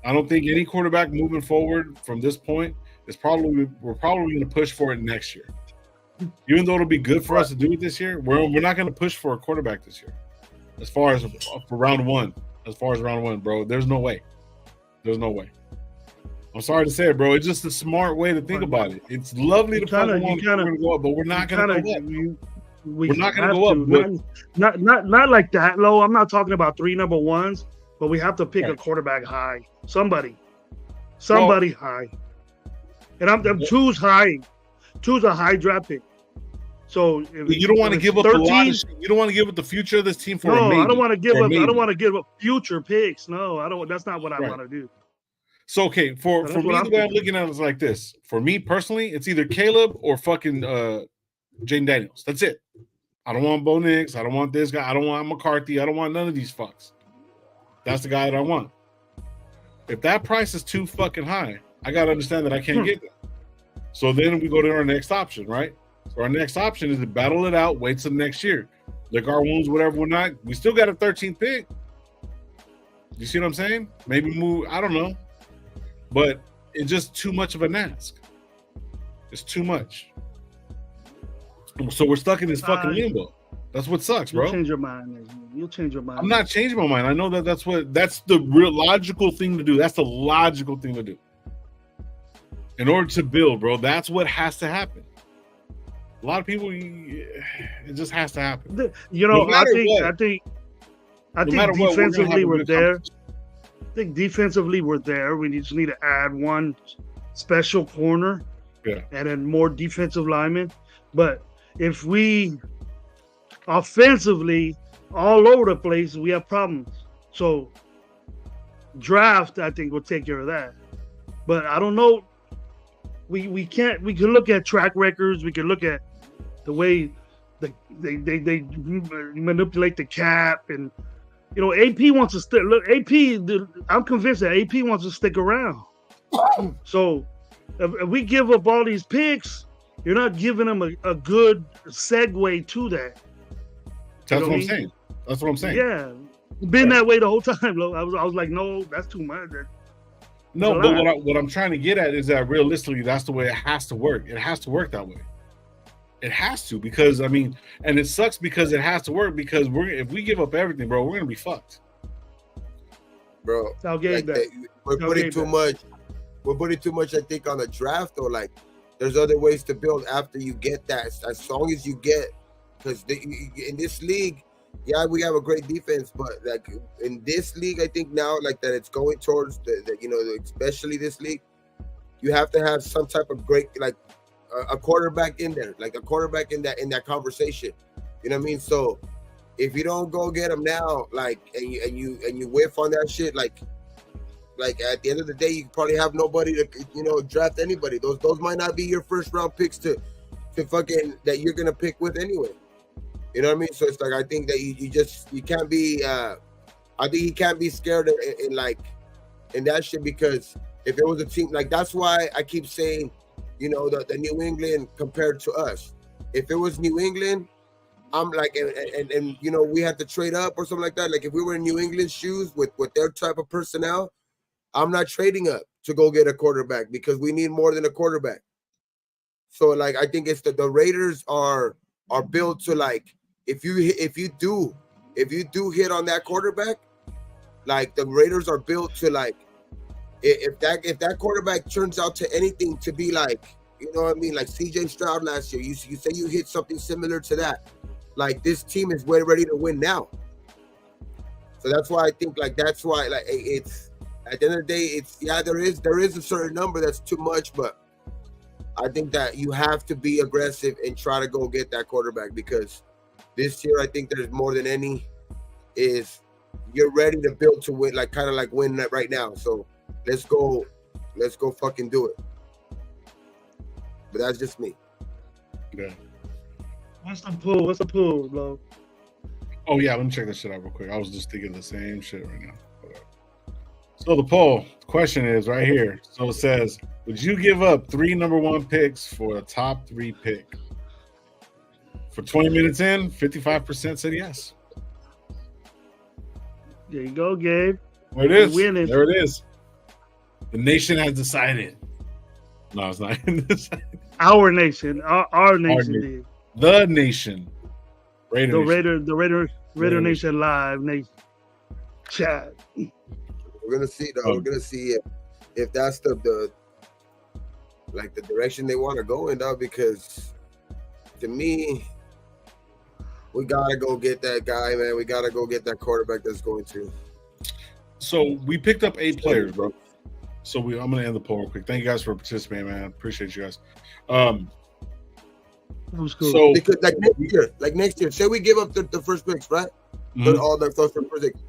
I don't think any quarterback moving forward from this point is we're probably gonna push for it next year. Even though it'll be good for us to do it this year, we're not going to push for a quarterback this year. As far as for round one, bro, there's no way. There's no way. I'm sorry to say it, bro. It's just a smart way to think about it. It's lovely to kinda, go up, but we're not going to go up. We're not going to go up. Not like that, low. I'm not talking about 3 number ones, but we have to pick a quarterback high. Somebody high. And I'm choose high. Choose a high draft pick. So you don't want to give up 13, a lot of shit. You don't want to give up the future of this team for a maybe. I don't want to give up. I don't want to give up future picks. No, I don't. That's not what I want to do. So okay, for me, the way I'm looking at it is like this. For me personally, it's either Caleb or fucking Jaden Daniels. That's it. I don't want Bo Nix. I don't want this guy. I don't want McCarthy. I don't want none of these fucks. That's the guy that I want. If that price is too fucking high, I gotta understand that I can't get that. So then we go to our next option, right? So our next option is to battle it out, wait till next year. Lick our wounds, whatever we're not. We still got a 13th pick. You see what I'm saying? Maybe move, I don't know. But it's just too much of an ask. It's too much. So we're stuck in this fucking limbo. That's what sucks, bro. You'll change your mind. You'll change your mind. I'm not changing my mind. I know that's the real logical thing to do. That's the logical thing to do. In order to build, bro, that's what has to happen. A lot of people, it just has to happen. You know, I think defensively we're there. I think defensively we're there. We just need to add one special corner, and then more defensive linemen. But if we offensively all over the place, we have problems. So draft, I think, will take care of that. But I don't know. We can look at track records. We can look at the way they manipulate the cap, and you know, AP wants to stick. Look, I'm convinced that AP wants to stick around. So if we give up all these picks, you're not giving them a good segue to that. That's what I'm saying. That's what I'm saying. Yeah, been that way the whole time. Look, I was like, no, that's too much. No, but what I'm trying to get at is that realistically, that's the way it has to work. It has to work that way. It has to, because I mean, and it sucks because it has to work, because if we give up everything, bro, we're gonna be fucked, bro. We're putting too much. We're putting too much, I think, on the draft, or like, there's other ways to build after you get that. As long as you get, because in this league, yeah, we have a great defense, but like in this league, I think now, like that, it's going towards the you know, especially this league, you have to have some type of great, like a quarterback in there, like a quarterback in that conversation. You know what I mean? So if you don't go get him now, like, and you whiff on that shit, like at the end of the day, you probably have nobody to, you know, draft anybody. Those might not be your first round picks to fucking that you're gonna pick with anyway. You know what I mean? So it's like, I think that you can't be. I think he can't be scared in that shit, because if it was a team, like, that's why I keep saying, you know, the New England compared to us. If it was New England, I'm like, and you know, we had to trade up or something like that. Like if we were in New England's shoes with their type of personnel, I'm not trading up to go get a quarterback, because we need more than a quarterback. So like, I think it's the Raiders are built to, like, if you do hit on that quarterback, like the Raiders are built to, like, if that quarterback turns out to anything to be like, you know what I mean, like CJ Stroud last year, you say you hit something similar to that, like this team is way ready to win now. So that's why I think, like, that's why, like, it's at the end of the day, it's, yeah, there is a certain number that's too much, but I think that you have to be aggressive and try to go get that quarterback, because this year I think there's more than any is you're ready to build to win, like kind of like win that right now. So let's go fucking do it. But that's just me. Yeah. What's the pool? What's the pool, bro? Oh yeah, let me check this shit out real quick. I was just thinking the same shit right now. So the poll question is right here. So it says, would you give up 3 number 1 picks for a top 3 pick? For 20 minutes in, 55% said yes. There you go, Gabe. There it is. Winning. There it is. The nation has decided. No, it's not. Our nation. Our nation did. The nation. Raider Nation Live Nation chat. We're gonna see though. We're gonna see if that's the direction they want to go in, though, because to me, we gotta go get that guy, man. We gotta go get that quarterback that's going to. So we picked up 8 players, bro. So I'm gonna end the poll real quick. Thank you guys for participating, man. Appreciate you guys. That was cool. So because next year, say we give up the first picks, right? But all the first picks,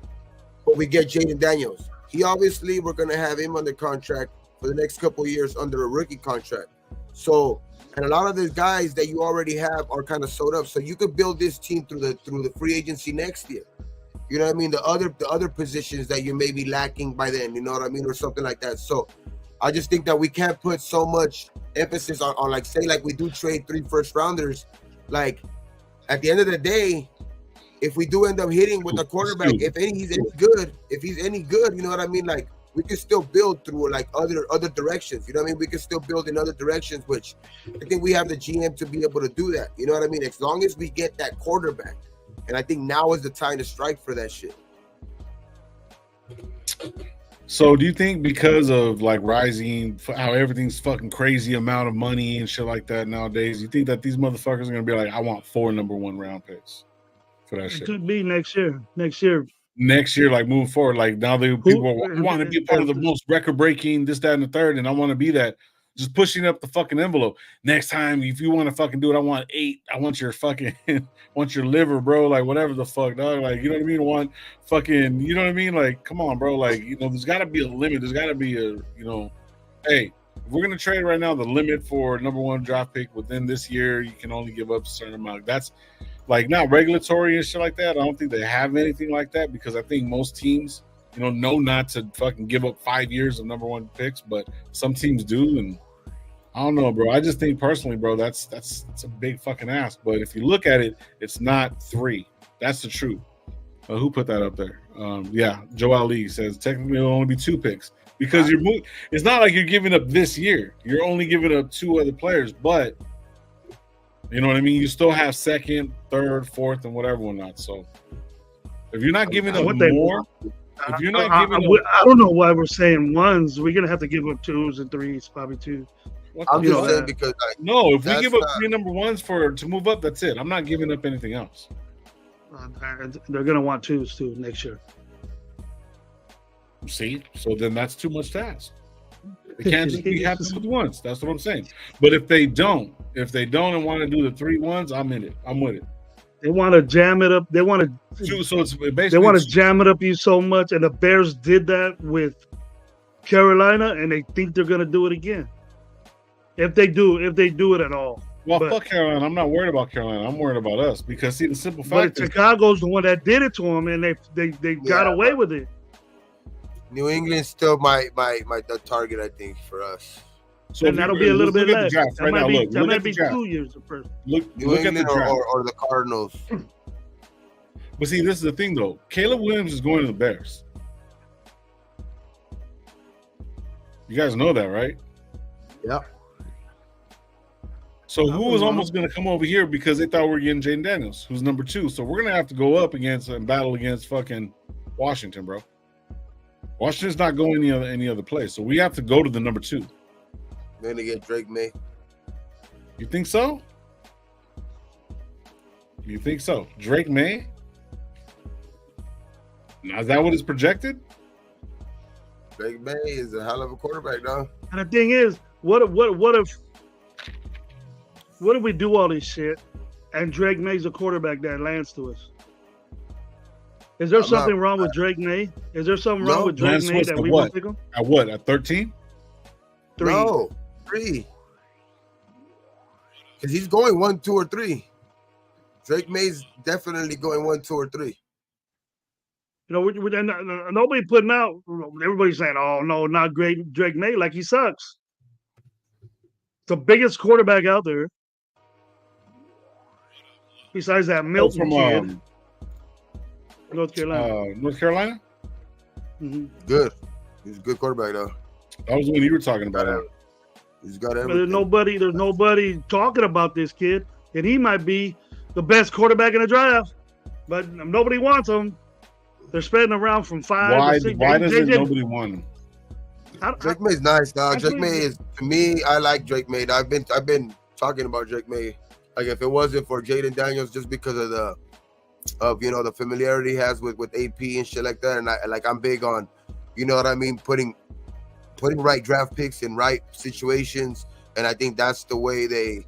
but we get Jaden Daniels. He obviously, we're gonna have him under contract for the next couple of years under a rookie contract. So, and a lot of the guys that you already have are kind of sold up. So you could build this team through the free agency next year. You know what I mean? The other positions that you may be lacking by then, you know what I mean, or something like that. So I just think that we can't put so much emphasis on like, say, like we do trade 3 first rounders. Like at the end of the day, if we do end up hitting with a quarterback, if he's any good, you know what I mean? Like we can still build through like other directions. You know what I mean? We can still build in other directions, which I think we have the GM to be able to do that. You know what I mean? As long as we get that quarterback. And I think now is the time to strike for that shit. So do you think because of like rising, how everything's fucking crazy amount of money and shit like that nowadays, you think that these motherfuckers are going to be like, I want 4 number 1 round picks for that shit? It could be next year. Next year, like moving forward, like now people want to be a part of the most record-breaking, this, that, and the third, and I want to be that. Just pushing up the fucking envelope. Next time, if you want to fucking do it, I want 8. I want your fucking, want your liver, bro. Like whatever the fuck, dog. Like you know what I mean? I want fucking, you know what I mean? Like come on, bro. Like there's got to be a limit. There's got to be a, hey, if we're gonna trade right now, the limit for number 1 draft pick within this year, you can only give up a certain amount. That's like not regulatory and shit like that. I don't think they have anything like that because I think most teams, know not to fucking give up 5 years of number 1 picks, but some teams do, and I don't know, bro. I just think personally, bro, that's a big fucking ask. But if you look at it, it's not 3. That's the truth. Who put that up there? Yeah, Joel Lee says technically it'll only be 2 picks because it's not like you're giving up this year. You're only giving up 2 other players, but you know what I mean. You still have 2nd, 3rd, 4th, and whatever not. So if you're not giving up more. If you're not giving up, I don't know why we're saying 1s. We're gonna have to give up 2s and 3s, probably 2. I'm just saying because if we give up 3 number 1s to move up, that's it. I'm not giving up anything else. They're gonna want 2s too next year. See, so then that's too much to ask. They can't just be happy with 1s. That's what I'm saying. But if they don't and want to do the 3 1s, I'm in it. I'm with it. They want to jam it up. They want to. So it's basically they want to jam it up you so much, and the Bears did that with Carolina, and they think they're gonna do it again. If they do it at all. Well, fuck Carolina. I'm not worried about Carolina. I'm worried about us because see the simple fact is Chicago's the one that did it to them, and they got away with it. New England's still my target, I think, for us. So and that'll be a little bit less. That might be 2 years at first. New England at the draft. Or the Cardinals. But see, this is the thing though. Caleb Williams is going to the Bears. You guys know that, right? Yeah. So who was almost going to come over here because they thought we were getting Jaden Daniels, who's number 2. So we're going to have to go up against and battle against fucking Washington, bro. Washington's not going any other place. So we have to go to the number 2. They're going to get Drake May. You think so? Drake May? Now, is that what is projected? Drake May is a hell of a quarterback, though. And the thing is, what if what if we do all this shit and Drake May's a quarterback that lands to us? Is there something wrong with Drake May? Is there something wrong with Drake May that we won't pick him? At what? At 13? 3. No, 3. Because he's going 1, 2, or 3. Drake May's definitely going 1, 2, or 3. You know, nobody putting out. Everybody's saying, "Oh no, not great Drake May, like he sucks." The biggest quarterback out there, besides that Milton kid, North Carolina. North Carolina. Mm-hmm. Good. He's a good quarterback though. That was when you were talking about it. He's got everything. There's nobody talking about this kid, and he might be the best quarterback in the draft, but nobody wants him. They're spreading around from 5 to 6. Why doesn't nobody want him? Drake May's nice, dog. Drake May is, to me, I like Drake May. I've been talking about Drake May. Like if it wasn't for Jaden Daniels, just because of the familiarity he has with AP and shit like that, and I'm big on, you know what I mean, putting right draft picks in right situations, and I think that's the way they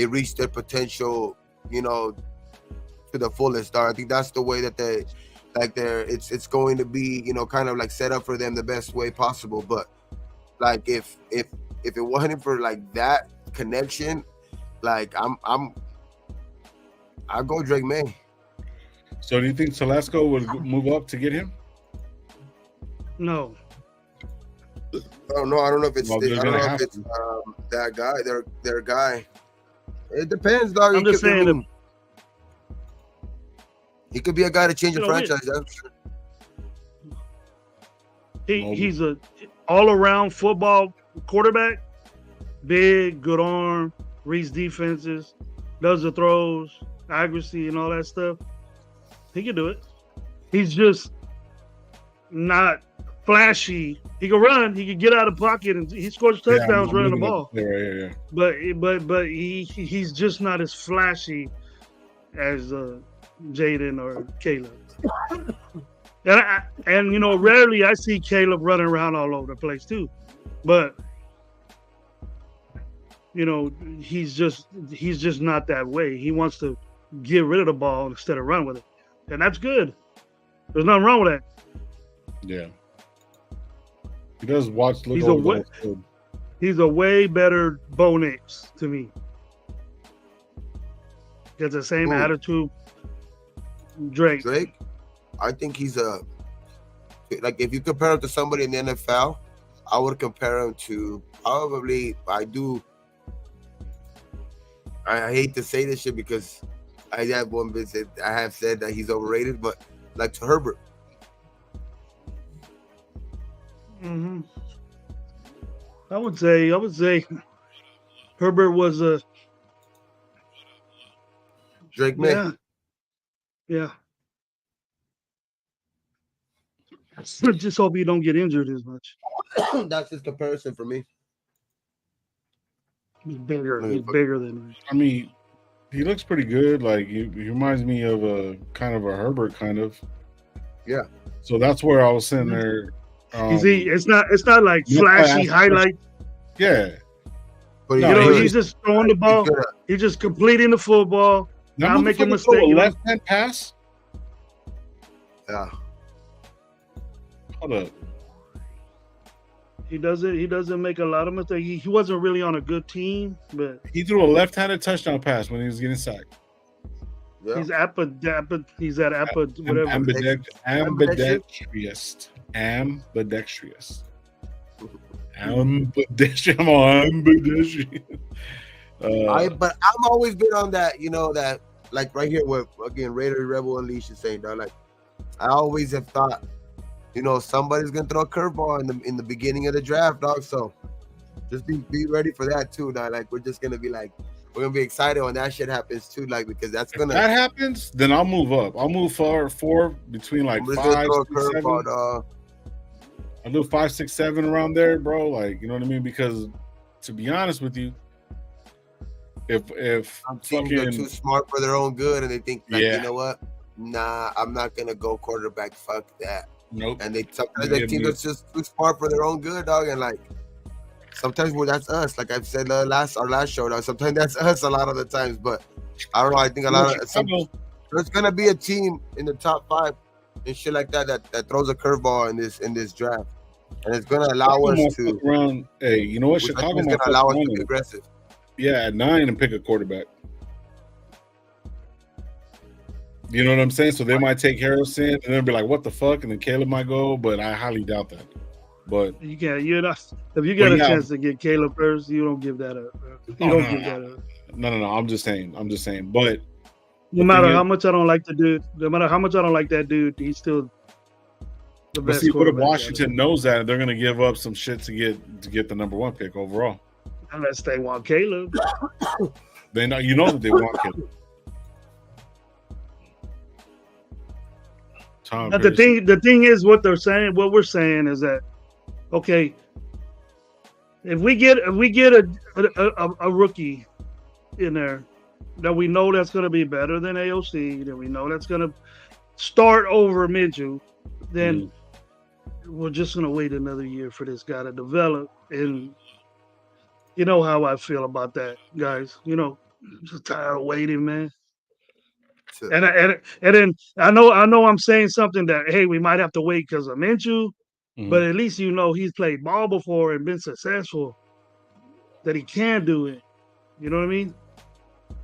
reach their potential, you know, to the fullest. Dog. I think that's the way that it's going to be, you know, kind of like set up for them the best way possible. But like if it wasn't for like that connection, like I'll go Drake May. So do you think Telesco would move up to get him? No. Oh no, I don't know if it's that guy, their guy. It depends, dog. I'm just saying he could be a guy to change a franchise. That's sure. He's a all-around football quarterback. Big, good arm, reads defenses, does the throws, accuracy, and all that stuff. He can do it. He's just not flashy. He can run. He can get out of pocket, and he scores touchdowns running the ball. Yeah. But he's just not as flashy as Jaden or Caleb. And you know, rarely I see Caleb running around all over the place too. But you know, he's just not that way. He wants to get rid of the ball instead of run with it. And that's good. There's nothing wrong with that. Yeah. He does He's a way better Bo Nix to me. He has the same attitude. Drake, I think he's like if you compare him to somebody in the NFL, I would compare him to probably I hate to say this shit because I have said that he's overrated, but like to Herbert. Mm-hmm. I would say Herbert was a Drake May. Yeah. Just hope you don't get injured as much. That's his comparison for me. He's bigger than me. I mean, he looks pretty good. Like he reminds me of a kind of a Herbert kind of. Yeah. So that's where I was sitting there. You see, it's not like flashy highlight. Yeah. But he's just throwing the ball. He's just completing the football. Not making mistakes. A left-hand pass. Yeah. Hold up. He doesn't make a lot of mistakes. He wasn't really on a good team, but he threw a left-handed touchdown pass when he was getting sacked. Yeah. He's ambidextrous. Ambidextrous. I'm ambidextrous. But I've always been on that, you know, that like right here with again Raider Rebel Unleashed is saying that, like I always have thought, you know, somebody's gonna throw a curveball in the beginning of the draft, dog. So just be ready for that too, dog. Like we're gonna be excited when that shit happens too, like because that's gonna. If that happens, then I'll move up. I'll move four between like 5, 6, 7. I'll do 5, 6, 7 around there, bro. Like you know what I mean? Because to be honest with you, if teams are too smart for their own good and they think like, you know what? Nah, I'm not gonna go quarterback. Fuck that. Nope. And sometimes teams are just too smart for their own good, dog. And like sometimes that's us. Like I've said our last show. Now, sometimes that's us a lot of the times. But I don't know. I think there's gonna be a team in the top 5 and shit like that throws a curveball in this draft, and it's gonna allow us to around. Hey, you know what? Chicago is gonna allow us to be aggressive. Yeah, at 9 and pick a quarterback. You know what I'm saying? So they might take Harrison and then be like, "What the fuck?" And then Caleb might go, but I highly doubt that. But you can't. You're not. If you get a chance to get Caleb first, you don't give that up. You don't give that up. No. I'm just saying. But no matter how much I don't like the dude, no matter how much I don't like that dude, he's still the best. See, what if Washington knows that they're gonna give up some shit to get the number 1 pick overall? Unless they want Caleb. They know that they want Caleb. But the thing is, what we're saying is that, okay, if we get a rookie in there that we know that's going to be better than AOC, that we know that's going to start over Minshew, then we're just going to wait another year for this guy to develop. And you know how I feel about that, guys. You know, I'm just tired of waiting, man. And then I know I'm saying something that, hey, we might have to wait because of Minshew, but at least he's played ball before and been successful, that he can do it. You know what I mean?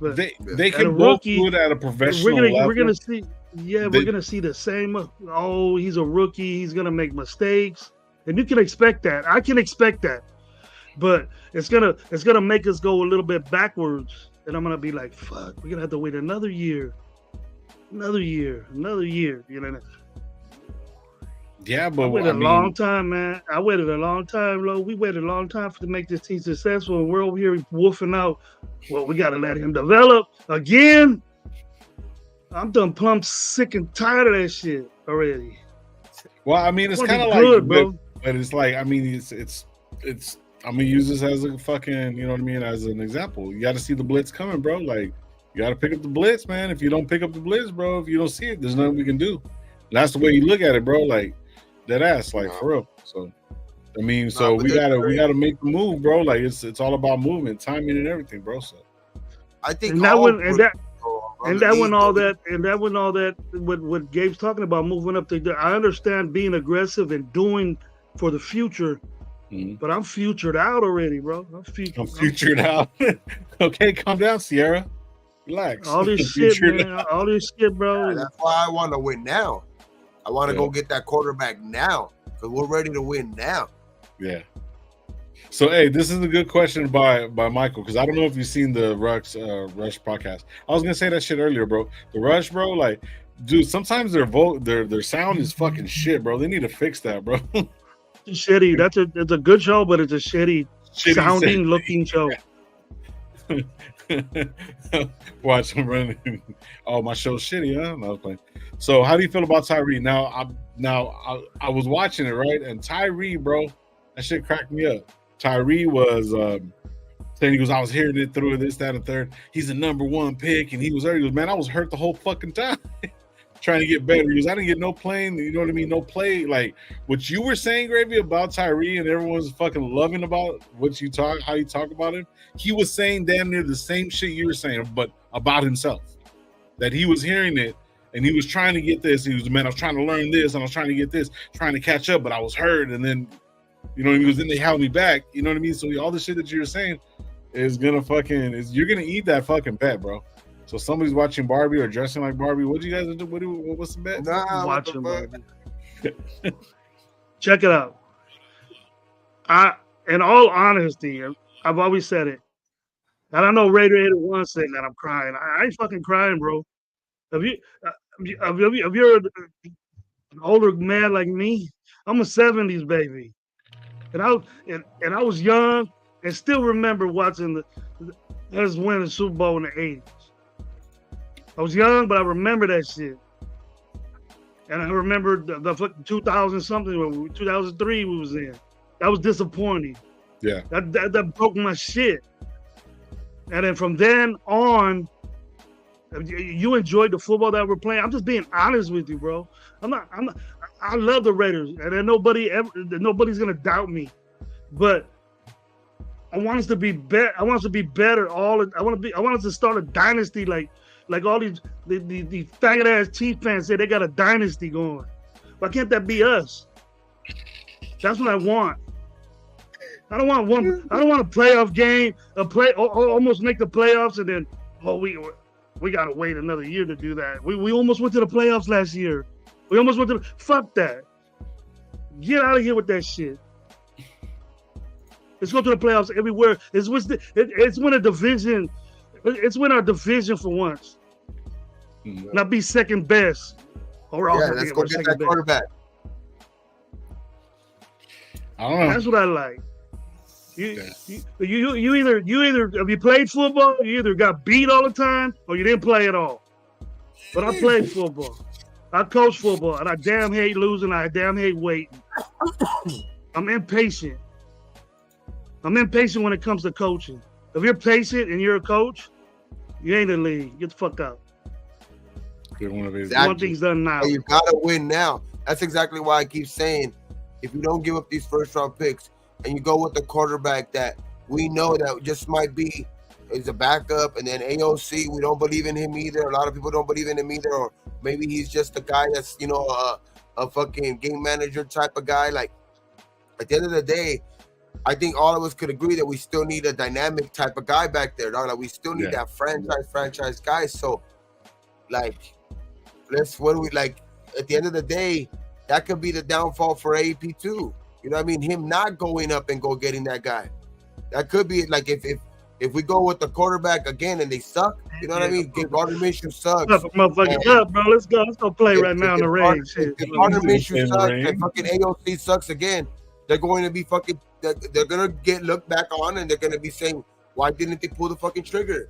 But they can both do it at a professional level. We're gonna see. Yeah, we're gonna see the same. Oh, he's a rookie. He's gonna make mistakes, and you can expect that. I can expect that, but it's gonna make us go a little bit backwards, and I'm gonna be like, fuck, we're gonna have to wait another year. Another year, you know. Yeah, but I waited a long time, man. I waited a long time, Lo. We waited a long time to make this team successful, and we're over here wolfing out. Well, we got to let him develop again. I'm done plumb sick and tired of that shit already. Well, I mean, it's kind of like, bro. But it's like, I mean, it's. I'm gonna use this as a fucking, you know what I mean, as an example. You got to see the blitz coming, bro. Like. You got to pick up the blitz, man. If you don't pick up the blitz, bro, if you don't see it, there's nothing we can do. And that's the way you look at it, bro. Like that ass, like for real. So, I mean, we gotta make the move, bro. Like it's all about movement, timing, and everything, bro. So, I think what Gabe's talking about, moving up to. I understand being aggressive and doing for the future, but I'm futured out already, bro. I'm futured out. Okay, calm down, Sierra. Relax. All this shit, man. All this shit, bro. Yeah, that's why I want to win now. I want to go get that quarterback now because we're ready to win now. Yeah. So, hey, this is a good question by Michael because I don't know if you've seen the Rush podcast. I was gonna say that shit earlier, bro. The Rush, bro, like, dude, sometimes their sound is fucking shit, bro. They need to fix that, bro. Shitty. It's a good show, but it's a shitty sounding, looking show. Watch him running. Oh, my show's shitty, huh? No, I was playing. So, how do you feel about Tyree? Now, I was watching it, right? And Tyree, bro, that shit cracked me up. Tyree was saying, he goes, I was hearing it through this, that, and third. He's the number 1 pick, and he was hurt. He goes, man, I was hurt the whole fucking time. Trying to get better. He goes, I didn't get no playing, you know what I mean? No play. Like what you were saying, Gravy, about Tyree, and everyone's fucking loving about how you talk about him. He was saying damn near the same shit you were saying, but about himself. That he was hearing it and he was trying to get this. He was, man, I was trying to learn this and I was trying to get this, trying to catch up, but I was hurt. And then, you know, he goes, then they held me back. You know what I mean? So all the shit that you were saying is gonna you're gonna eat that fucking bet, bro. So somebody's watching Barbie or dressing like Barbie. What do you guys do? What's the bet? Watching Barbie. Check it out. In all honesty, I've always said it. And I know Raider81 saying that I'm crying. I ain't fucking crying, bro. If you're an older man like me, I'm a 70s baby. And I was young and still remember watching us win the Super Bowl in the 80s. I was young, but I remember that shit. And I remember the 2000 something, 2003 we was in. That was disappointing. Yeah. That broke my shit. And then from then on, you enjoyed the football that we're playing. I'm just being honest with you, bro. I love the Raiders, and nobody's gonna doubt me. But I want us to be better. I want us to be better. I want us to start a dynasty like all these the faggot ass Chiefs fans say they got a dynasty going. Why can't that be us? That's what I want. I don't want a playoff game, almost make the playoffs, and then we gotta wait another year to do that. We almost went to the playoffs last year. We almost went to fuck that. Get out of here with that shit. Let's go to the playoffs everywhere. It's win a division. It's win our division for once. Not be second best. Let's go get that quarterback. I don't know. That's what I like. You either if you played football, you either got beat all the time or you didn't play at all. But I played football. I coach football, and I damn hate losing. I damn hate waiting. I'm impatient. I'm impatient when it comes to coaching. If you're patient and you're a coach, you ain't in the league. Get the fuck out. Exactly. You want things done now. You gotta win now. That's exactly why I keep saying, if you don't give up these first round picks and you go with the quarterback that we know that just might be is a backup, and then AOC, we don't believe in him either. A lot of people don't believe in him either, or maybe he's just a guy that's a fucking game manager type of guy. Like, at the end of the day, I think all of us could agree that we still need a dynamic type of guy back there, dog. Like, we still need that franchise guy. So, like, at the end of the day, that could be the downfall for AP too. You know what I mean? Him not going up and go getting that guy. That could be like if we go with the quarterback again and they suck, you know what I mean? Give Gardner Minshew sucks. Motherfucker, up, bro. Let's go play right now in the rain. If Gardner Minshew sucks and fucking AOC sucks again, they're going to be fucking. They're gonna get looked back on, and they're gonna be saying, "Why didn't they pull the fucking trigger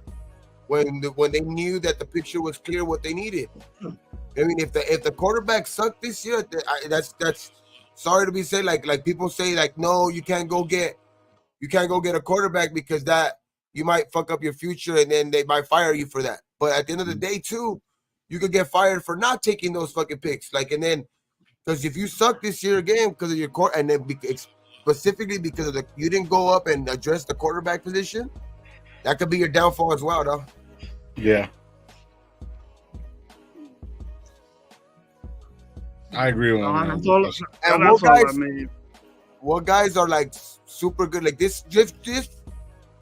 when they knew that the picture was clear what they needed?" I mean, if the quarterback sucked this year, that's sorry to be said. Like people say, like, no, you can't go get a quarterback because that you might fuck up your future, and then they might fire you for that. But at the end of the day, too, you could get fired for not taking those fucking picks. Like, and then because if you suck this year again because of your court, and then specifically because of you didn't go up and address the quarterback position, that could be your downfall as well, though. Yeah. I agree with that. What guys are like super good? Like this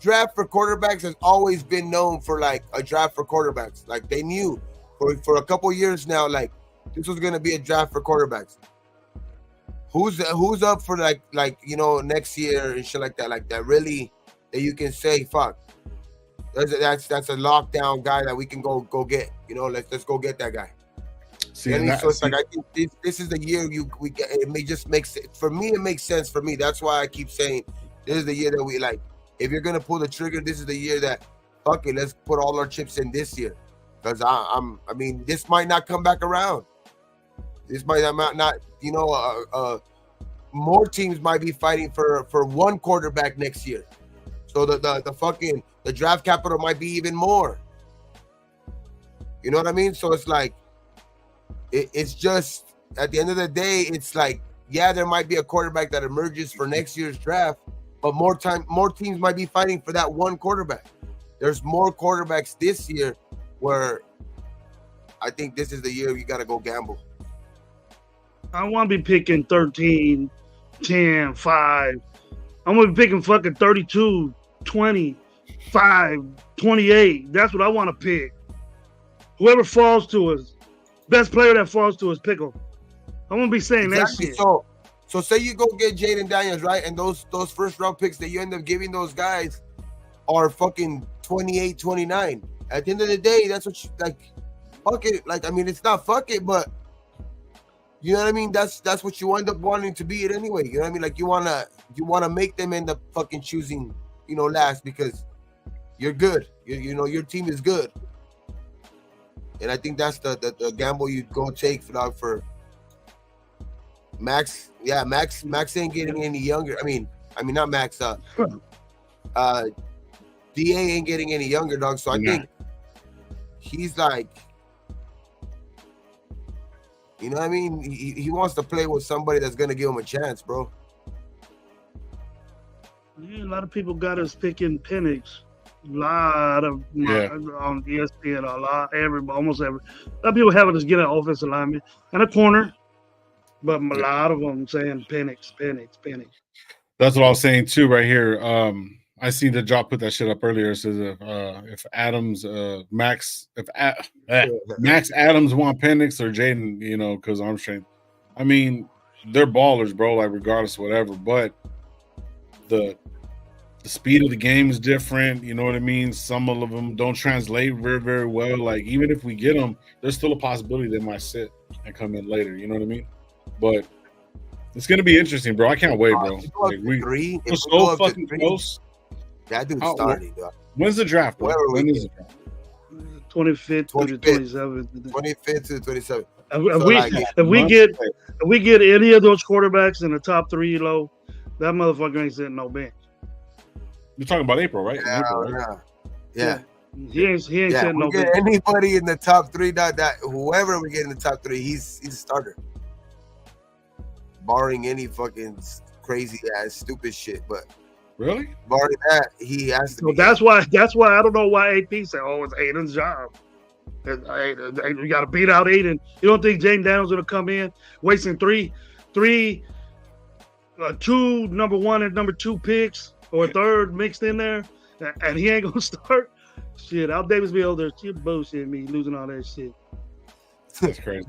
draft for quarterbacks has always been known for like a draft for quarterbacks. Like they knew for a couple years now, like this was gonna be a draft for quarterbacks. Who's up for like next year and shit like that really that you can say fuck. That's a lockdown guy that we can go get. Let's go get that guy. So it's like I think this is the year we get. It may just make sense for me. It makes sense for me. That's why I keep saying this is the year that we like. If you're gonna pull the trigger, this is the year that fuck it. Let's put all our chips in this year because I mean this might not come back around. This might not. More teams might be fighting for one quarterback next year. So the draft capital might be even more. You know what I mean? So it's like. It's just at the end of the day, it's like, yeah, there might be a quarterback that emerges for next year's draft, but more teams might be fighting for that one quarterback. There's more quarterbacks this year where I think this is the year you got to go gamble. I want to be picking 13, 10, 5. I'm going to be picking fucking 32, 20, 5, 28. That's what I want to pick. Whoever falls to us. Best player that falls to us, pick him. I won't be saying that shit. So say you go get Jaden Daniels, right? And those first round picks that you end up giving those guys are fucking 28, 29. At the end of the day, that's what you like. Fuck it. Like, I mean, it's not fuck it, but you know what I mean? That's what you end up wanting to be it anyway. You know what I mean? Like you wanna make them end up fucking choosing, last because you're good. Your team is good. And I think that's the gamble you go take for Max. Yeah, Max ain't getting any younger. I mean not Max. DA ain't getting any younger, dog. So I think he's like, you know what I mean? He wants to play with somebody that's gonna give him a chance, bro. Yeah, a lot of people got us picking Penix. A lot of on ESPN, almost every. A lot of people having us get an offensive lineman and a corner, but a lot of them saying Penix. That's what I was saying too, right here. I see the job put that shit up earlier. It says if Adams, Max Adams want Penix or Jaden, because arm strength. I mean, they're ballers, bro. Like regardless, whatever. But the speed of the game is different. You know what I mean? Some of them don't translate very, very well. Like even if we get them, there's still a possibility they might sit and come in later. You know what I mean? But it's gonna be interesting, bro. I can't wait, bro. Like we're so fucking close. That dude's starting, dog. When's the draft? When is the draft? 25th to the 27th. 25th to the 27th. If we get any of those quarterbacks in the top 3, that motherfucker ain't sitting no bench. You're talking about April, right? Yeah. He ain't sitting no bench. Anybody in the top 3, whoever we get in the top 3, he's a starter. Barring any fucking crazy ass stupid shit, but really, barring that, he has to. So that's why I don't know why AP said, "Oh, it's Aiden's job." We got to beat out Aiden. You don't think Jaden Daniels gonna come in wasting two number 1 and number 2 picks or a third mixed in there, and he ain't gonna start? Shit, Al Davis be over there, she bullshit me losing all that shit. That's crazy.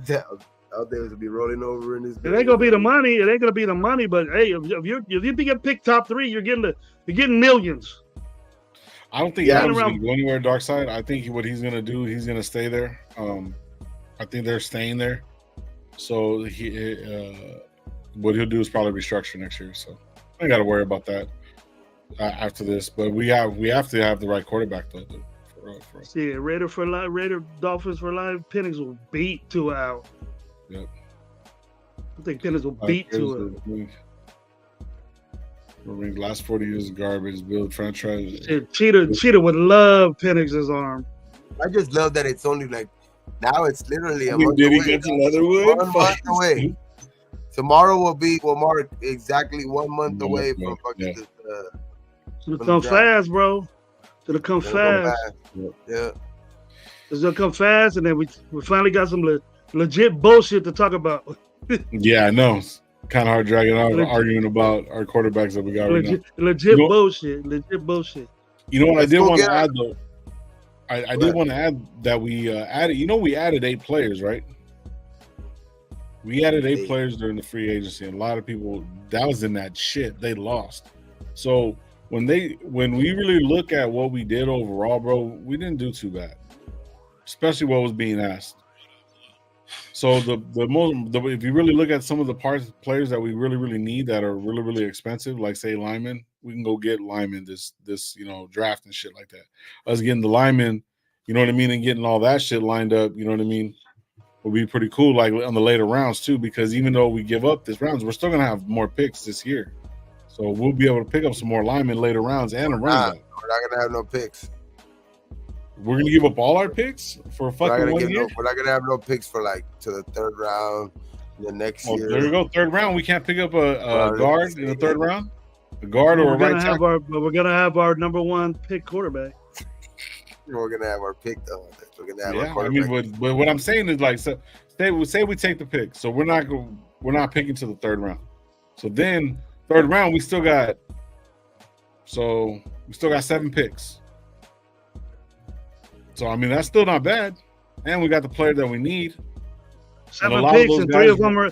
Al Davis will be rolling over in his. It ain't gonna be the money. It ain't gonna be the money. But hey, if you get picked top 3, you're getting millions. I don't think Adams going to go anywhere dark side. I think what he's going to do, he's going to stay there. I think they're staying there. So what he'll do is probably restructure next year. So I ain't got to worry about that after this. But we have to have the right quarterback though. See, Raider for life, Raider Dolphins for life. Penix will beat 2 out. Yep. I think Penix will beat 2 out. Last 40 years of garbage. Build franchise. Cheetah would love Penix's arm. I just love that it's only like now. It's literally a month away. Get another one? 1 month away. Tomorrow will mark exactly 1 month away from fucking. It'll come fast, bro. It'll come fast. Yeah. It's gonna come fast, and then we finally got some legit bullshit to talk about. Yeah, I know. Kind of hard dragging out arguing about our quarterbacks that we got right now. Legit bullshit. You know what I did want to add though? I did want to add that we added. We added 8 players, right? We added 8 players during the free agency, and a lot of people that was in that shit. They lost. So when we really look at what we did overall, bro, we didn't do too bad, especially what was being asked. So if you really look at some of the players that we really, really need that are really, really expensive, like say linemen, we can go get linemen this draft and shit like that. Us getting the linemen, you know what I mean, and getting all that shit lined up, you know what I mean, will be pretty cool, like on the later rounds too, because even though we give up this rounds, we're still gonna have more picks this year. So we'll be able to pick up some more linemen later rounds and a running back. We're not gonna have no picks. We're gonna give up all our picks for fucking 1 year. We're not gonna have no picks for like to the 3rd round the next year. There we go, 3rd round. We can't pick up a guard in the 3rd round. A guard or a right tackle. But we're gonna have our number 1 pick quarterback. We're gonna have our pick though. We're gonna have our quarterback. I mean, but what I'm saying is like, so say we take the pick, so we're not picking to the 3rd round. So then 3rd round we still got 7 picks. So I mean that's still not bad, and we got the player that we need. 7 picks and 3 of them are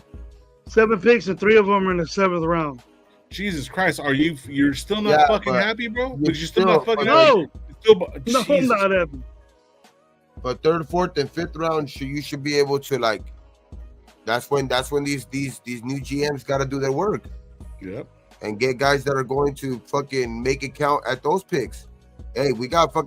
7 picks and 3 of them are in the 7th round. Jesus Christ, you're still not fucking happy, bro? But you're still not fucking happy. No, I'm not happy. But 3rd, 4th, and 5th round, you should be able to like. That's when these new GMs got to do their work. Yep. And get guys that are going to fucking make it count at those picks. Hey, we got a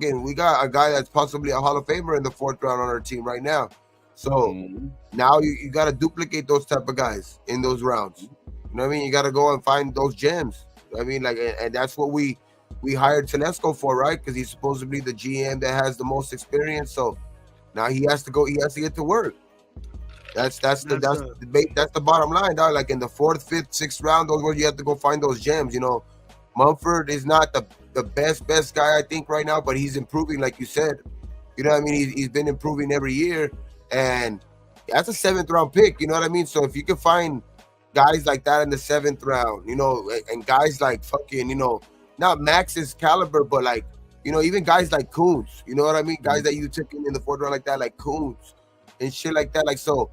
guy that's possibly a Hall of Famer in the 4th round on our team right now. So now you got to duplicate those type of guys in those rounds. You know what I mean? You got to go and find those gems. I mean, like, and that's what we hired Telesco for, right? Because he's supposedly the GM that has the most experience. So now he has to get to work. That's the bottom line, dog. Like in the 4th, 5th, 6th round, those where you have to go find those gems. You know, Mumford is not the best guy, I think, right now, but he's improving, like you said. You know what I mean? He's been improving every year, and that's a 7th round pick. You know what I mean? So if you can find guys like that in the 7th round, you know, and guys like fucking, you know, not Max's caliber, but like, you know, even guys like Coons, you know what I mean? Guys that you took in the 4th round like that, like Coons and shit like that. Like, so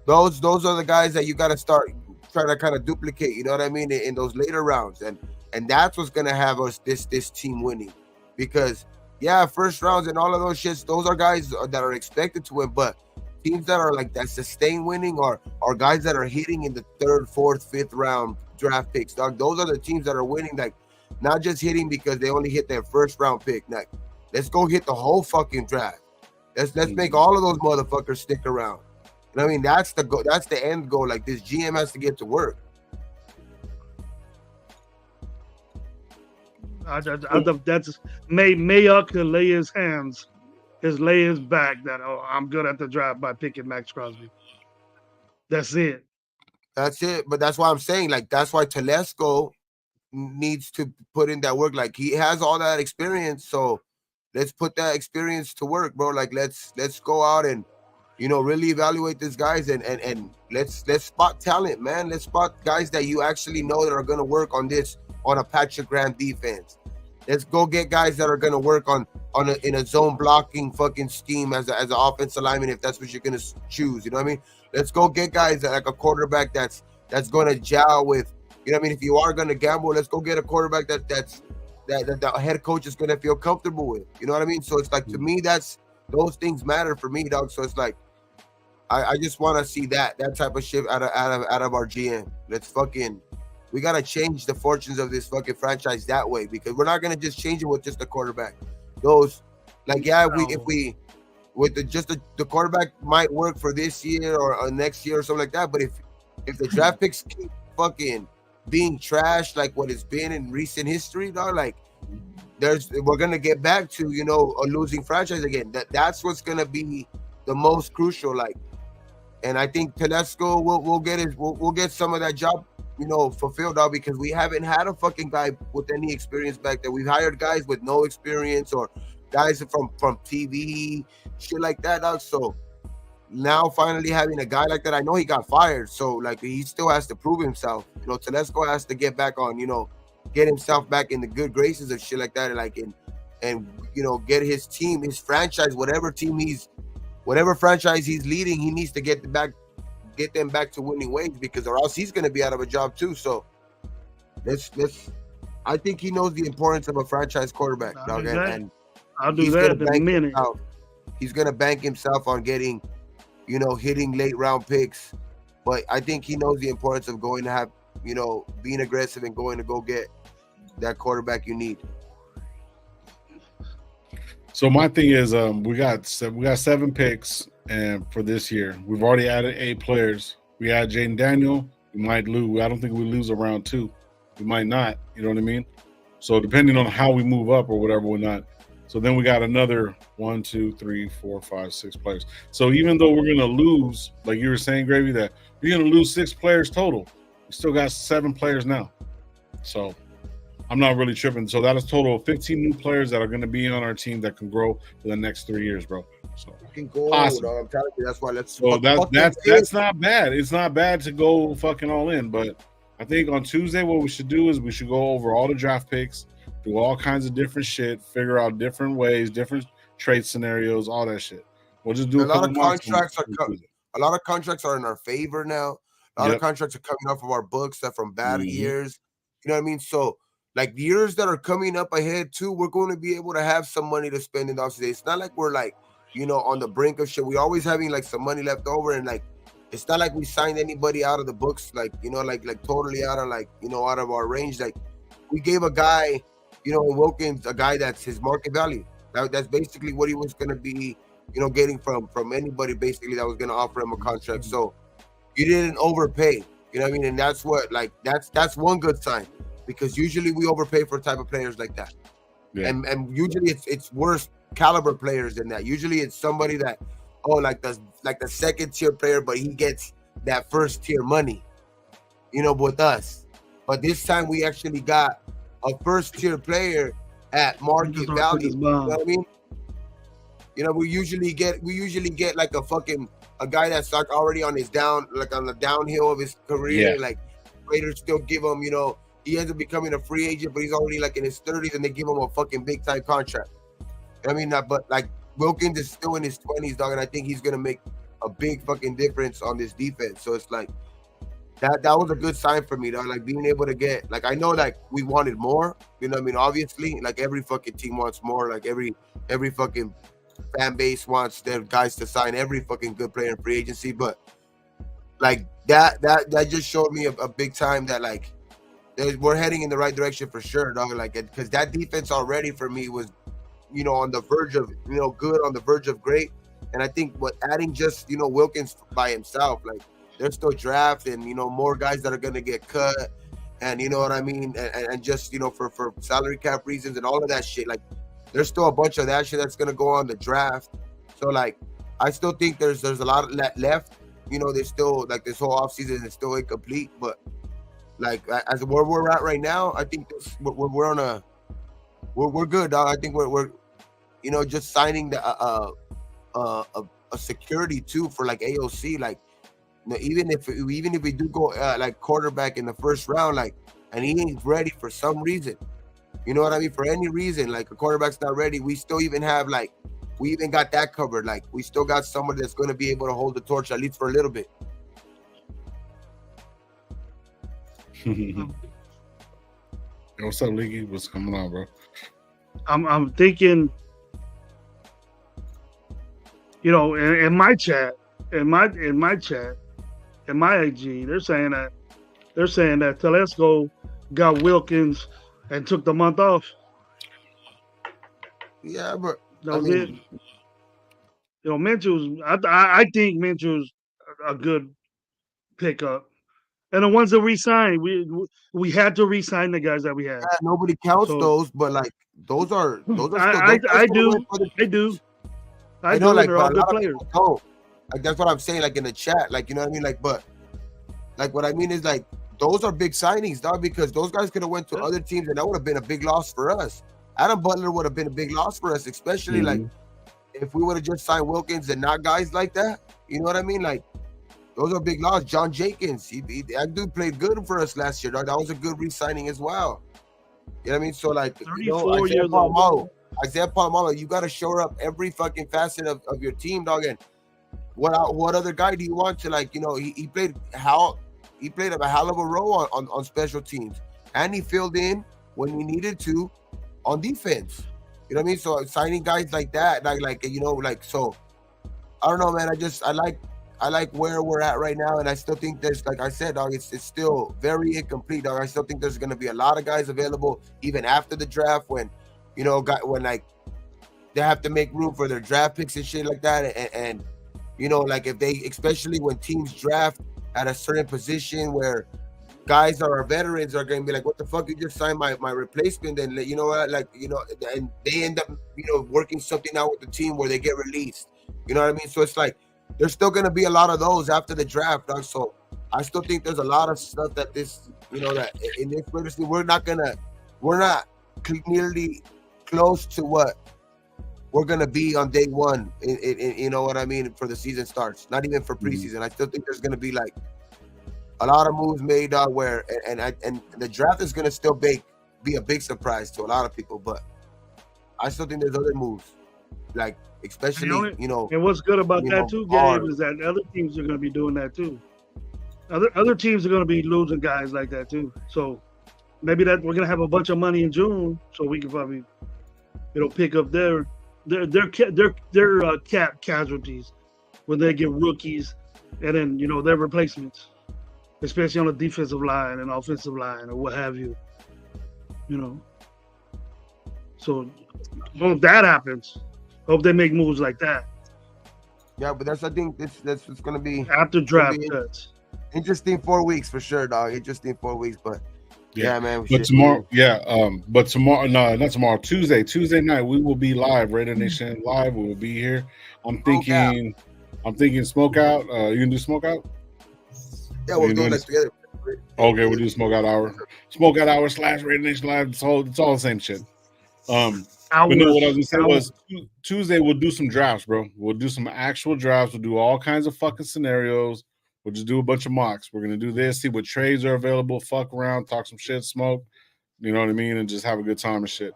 those are the guys that you got to start trying to kind of duplicate, you know what I mean, in those later rounds. And that's what's going to have us this team winning, because yeah, first rounds and all of those shits, those are guys that are expected to win, but teams that are like that sustain winning are guys that are hitting in the 3rd, 4th, 5th round draft picks, dog. Those are the teams that are winning, like not just hitting because they only hit their 1st round pick. Like, let's go hit the whole fucking draft. Let's make all of those motherfuckers stick around. You know what I mean? That's the goal. That's the end goal. Like, this GM has to get to work. That's Mayock could lay his back that, oh, I'm good at the draft by picking Max Crosby. That's it. But that's why I'm saying, like, that's why Telesco needs to put in that work. Like, he has all that experience, so let's put that experience to work, bro. Like, let's go out and, you know, really evaluate these guys and let's spot talent, man. Let's spot guys that you actually know that are gonna work on a Patrick Graham defense. Let's go get guys that are gonna work in a zone blocking fucking scheme as an offensive lineman, if that's what you're gonna choose. You know what I mean? Let's go get guys that, like a quarterback that's gonna gel with. You know what I mean? If you are gonna gamble, let's go get a quarterback that the head coach is gonna feel comfortable with. You know what I mean? So it's like, to me, those things matter for me, dog. So it's like, I just want to see that type of shit out of our GM. We gotta change the fortunes of this fucking franchise that way, because we're not gonna just change it with just the quarterback. Those, like, yeah, if we with the quarterback might work for this year or next year or something like that. But if the draft picks keep fucking being trashed like what it's been in recent history, dog, like we're gonna get back to, you know, a losing franchise again. That's what's gonna be the most crucial. Like, and I think Telesco will get some of that job, you know, fulfilled out, because we haven't had a fucking guy with any experience back there. We've hired guys with no experience or guys from TV, shit like that, dog. So now finally having a guy like that, I know he got fired, so like he still has to prove himself. You know, Telesco has to get back on, you know, get himself back in the good graces of shit like that, and like and you know, get his team, his franchise, whatever franchise he's leading, he needs to get them back to winning ways, because or else he's going to be out of a job too. So let's I think he knows the importance of a franchise quarterback, dog, and I'll do that in a minute. He's going to bank himself on getting, you know, hitting late round picks, but I think he knows the importance of going to have, you know, being aggressive and going to go get that quarterback you need. So my thing is, we got 7 picks, and for this year, we've already added 8 players. We add Jaden Daniel. We might lose. I don't think we lose around 2. We might not. You know what I mean? So depending on how we move up or whatever, we're not. So then we got another 1, 2, 3, 4, 5, 6 players. So even though we're gonna lose, like you were saying, Gravy, that you're gonna lose 6 players total, we still got 7 players now. So I'm not really tripping. So that is a total of 15 new players that are going to be on our team that can grow for the next 3 years, bro. So awesome. I'm telling you, that's why So that's not bad. It's not bad to go fucking all in. But I think on Tuesday, what we should do is we should go over all the draft picks, do all kinds of different shit, figure out different ways, different trade scenarios, all that shit. We'll just do a lot of contracts are in our favor now. A lot of contracts are coming off of our books that from bad years. You know what I mean? So, like, years that are coming up ahead too, we're going to be able to have some money to spend in the offseason. It's not like we're like, you know, on the brink of shit. We always having like some money left over, and like it's not like we signed anybody out of the books, like, you know, like totally out of, like, you know, out of our range. Like, we gave a guy, you know, Wilkins, a guy that's his market value. That's basically what he was going to be, you know, getting from anybody basically that was going to offer him a contract. So you didn't overpay, you know what I mean? And that's what, like, that's one good sign. Because usually we overpay for type of players like that, and usually it's worse caliber players than that. Usually it's somebody that, like the second tier player, but he gets that first tier money, you know, with us. But this time we actually got first tier player at market value. You know what I mean? You know, we usually get like a guy that's like already on his on the downhill of his career. Like Raiders still give him, you know, he ends up becoming a free agent, but he's already like in his 30s, and they give him a fucking big time contract. I mean, but like Wilkins is still in his 20s, dog, and I think he's gonna make a big fucking difference on this defense. So it's like that was a good sign for me, dog. Like being able to get, like, I know like we wanted more, you know what I mean? Obviously, like every fucking team wants more, like every fucking fan base wants their guys to sign every fucking good player in free agency, but like that just showed me a big time that like we're heading in the right direction for sure, dog. Like, because that defense already for me was, you know, on the verge of, you know, good, on the verge of great. And I think adding just, you know, Wilkins by himself, like they're still drafting, you know, more guys that are going to get cut, and you know what I mean, and just, you know, for salary cap reasons and all of that shit, like there's still a bunch of that shit that's going to go on the draft. So like I still think there's a lot of that left. You know, there's still like this whole offseason is still incomplete, but like as where we're at right now, I think we're on a we're good, dog. I think we're you know, just signing the a security too for like AOC, like, you know, even if we do go like quarterback in the first round, like, and he ain't ready for some reason, you know what I mean, for any reason, like a quarterback's not ready, we still even have like, we even got that covered. Like we still got somebody that's going to be able to hold the torch at least for a little bit. What's up, Leaky? What's coming on, bro? I'm thinking, you know, in my chat, in my IG, they're saying that Telesco got Wilkins and took the month off. Yeah, but that was it. You know, Minshew's. I think Minshew's a good pickup, and the ones that we signed, we had to re-sign the guys that we had. Yeah, nobody counts those, but like those are still. I do. I know, like, they're all good players. Like that's what I'm saying, like in the chat, like, you know what I mean, like, but like what I mean is like those are big signings, dog, because those guys could have went to other teams and that would have been a big loss for us. Adam Butler would have been a big loss for us, especially like if we would have just signed Wilkins and not guys like that. You know what I mean? Like those are big loss. John Jenkins, that dude played good for us last year, dog. That was a good re-signing as well. You know what I mean? So like, you know, Isaiah Palomalo, you got to shore up every fucking facet of your team, dog. And what other guy do you want to, like, you know, he played a hell of a role on special teams, and he filled in when we needed to on defense. You know what I mean? So signing guys like that, like you know, like, so I don't know, man. I like where we're at right now, and I still think there's, like I said, dog, it's still very incomplete, dog. I still think there's gonna be a lot of guys available even after the draft when, you know, when like they have to make room for their draft picks and shit like that, and you know, like if they, especially when teams draft at a certain position where guys that are veterans are going to be like, what the fuck, you just signed my replacement, and you know what, like, you know, and they end up, you know, working something out with the team where they get released, you know what I mean? So it's like there's still going to be a lot of those after the draft, dog. So I still think there's a lot of stuff that this, you know, that in this industry we're not nearly close to what we're gonna be on day one, you know what I mean, for the season starts. Not even for preseason. I still think there's gonna be like a lot of moves made where and the draft is gonna still be a big surprise to a lot of people. But I still think there's other moves, like especially, you know. And what's good about that too, Gabe, is that other teams are gonna be doing that too. Other teams are gonna be losing guys like that too. So maybe that we're gonna have a bunch of money in June, so we can probably, you know, pick up their cap casualties when they get rookies, and then, you know, their replacements, especially on the defensive line and offensive line or what have you. You know, so hope that happens. Hope they make moves like that. Yeah, but I think that's what's gonna be after draft cuts. Interesting 4 weeks for sure, dog. Interesting 4 weeks, but. Yeah, man. But tomorrow, but tomorrow, no, not tomorrow. Tuesday night, we will be live. Raider Nation Live. We will be here. I'm thinking Smokeout. You can do Smokeout. Yeah, we'll do it together. Okay, we'll do Smoke Out Hour. Smoke Out Hour / RaiderNationLive. It's all the same shit. But no, what I was gonna say was Tuesday we'll do some drafts, bro. We'll do some actual drafts. We'll do all kinds of fucking scenarios. We'll just do a bunch of mocks. We're gonna do this, see what trades are available, fuck around, talk some shit, smoke. You know what I mean, and just have a good time and shit.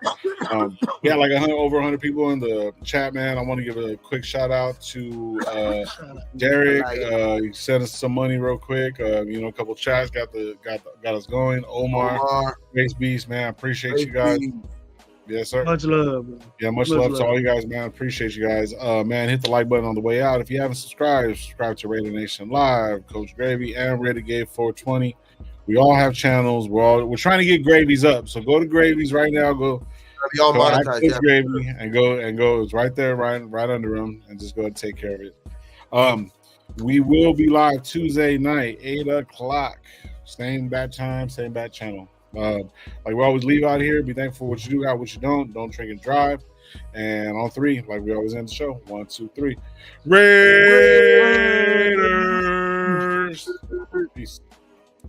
Yeah, like over 100 people in the chat, man. I want to give a quick shout out to Derek. He sent us some money real quick. A couple chats got us going. Omar, Grace Beast, man. Appreciate you guys. Yes, sir. Much love. Man. Yeah, much love to all you guys, man. Appreciate you guys. Man, hit the like button on the way out. If you haven't subscribed to Raider Nation Live, Coach Gravy, and Renegade 420. We all have channels. We're trying to get Gravies up. So go to Gravies right now. Go monetize Gravy and go. It's right there, right under him, and just go and take care of it. We will be live Tuesday night, 8:00. Same bat time, same bat channel. Like we always leave out here, be thankful for what you do, got what you don't drink and drive. And on 3, like we always end the show. 1, 2, 3. Raiders. Peace.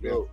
Yo.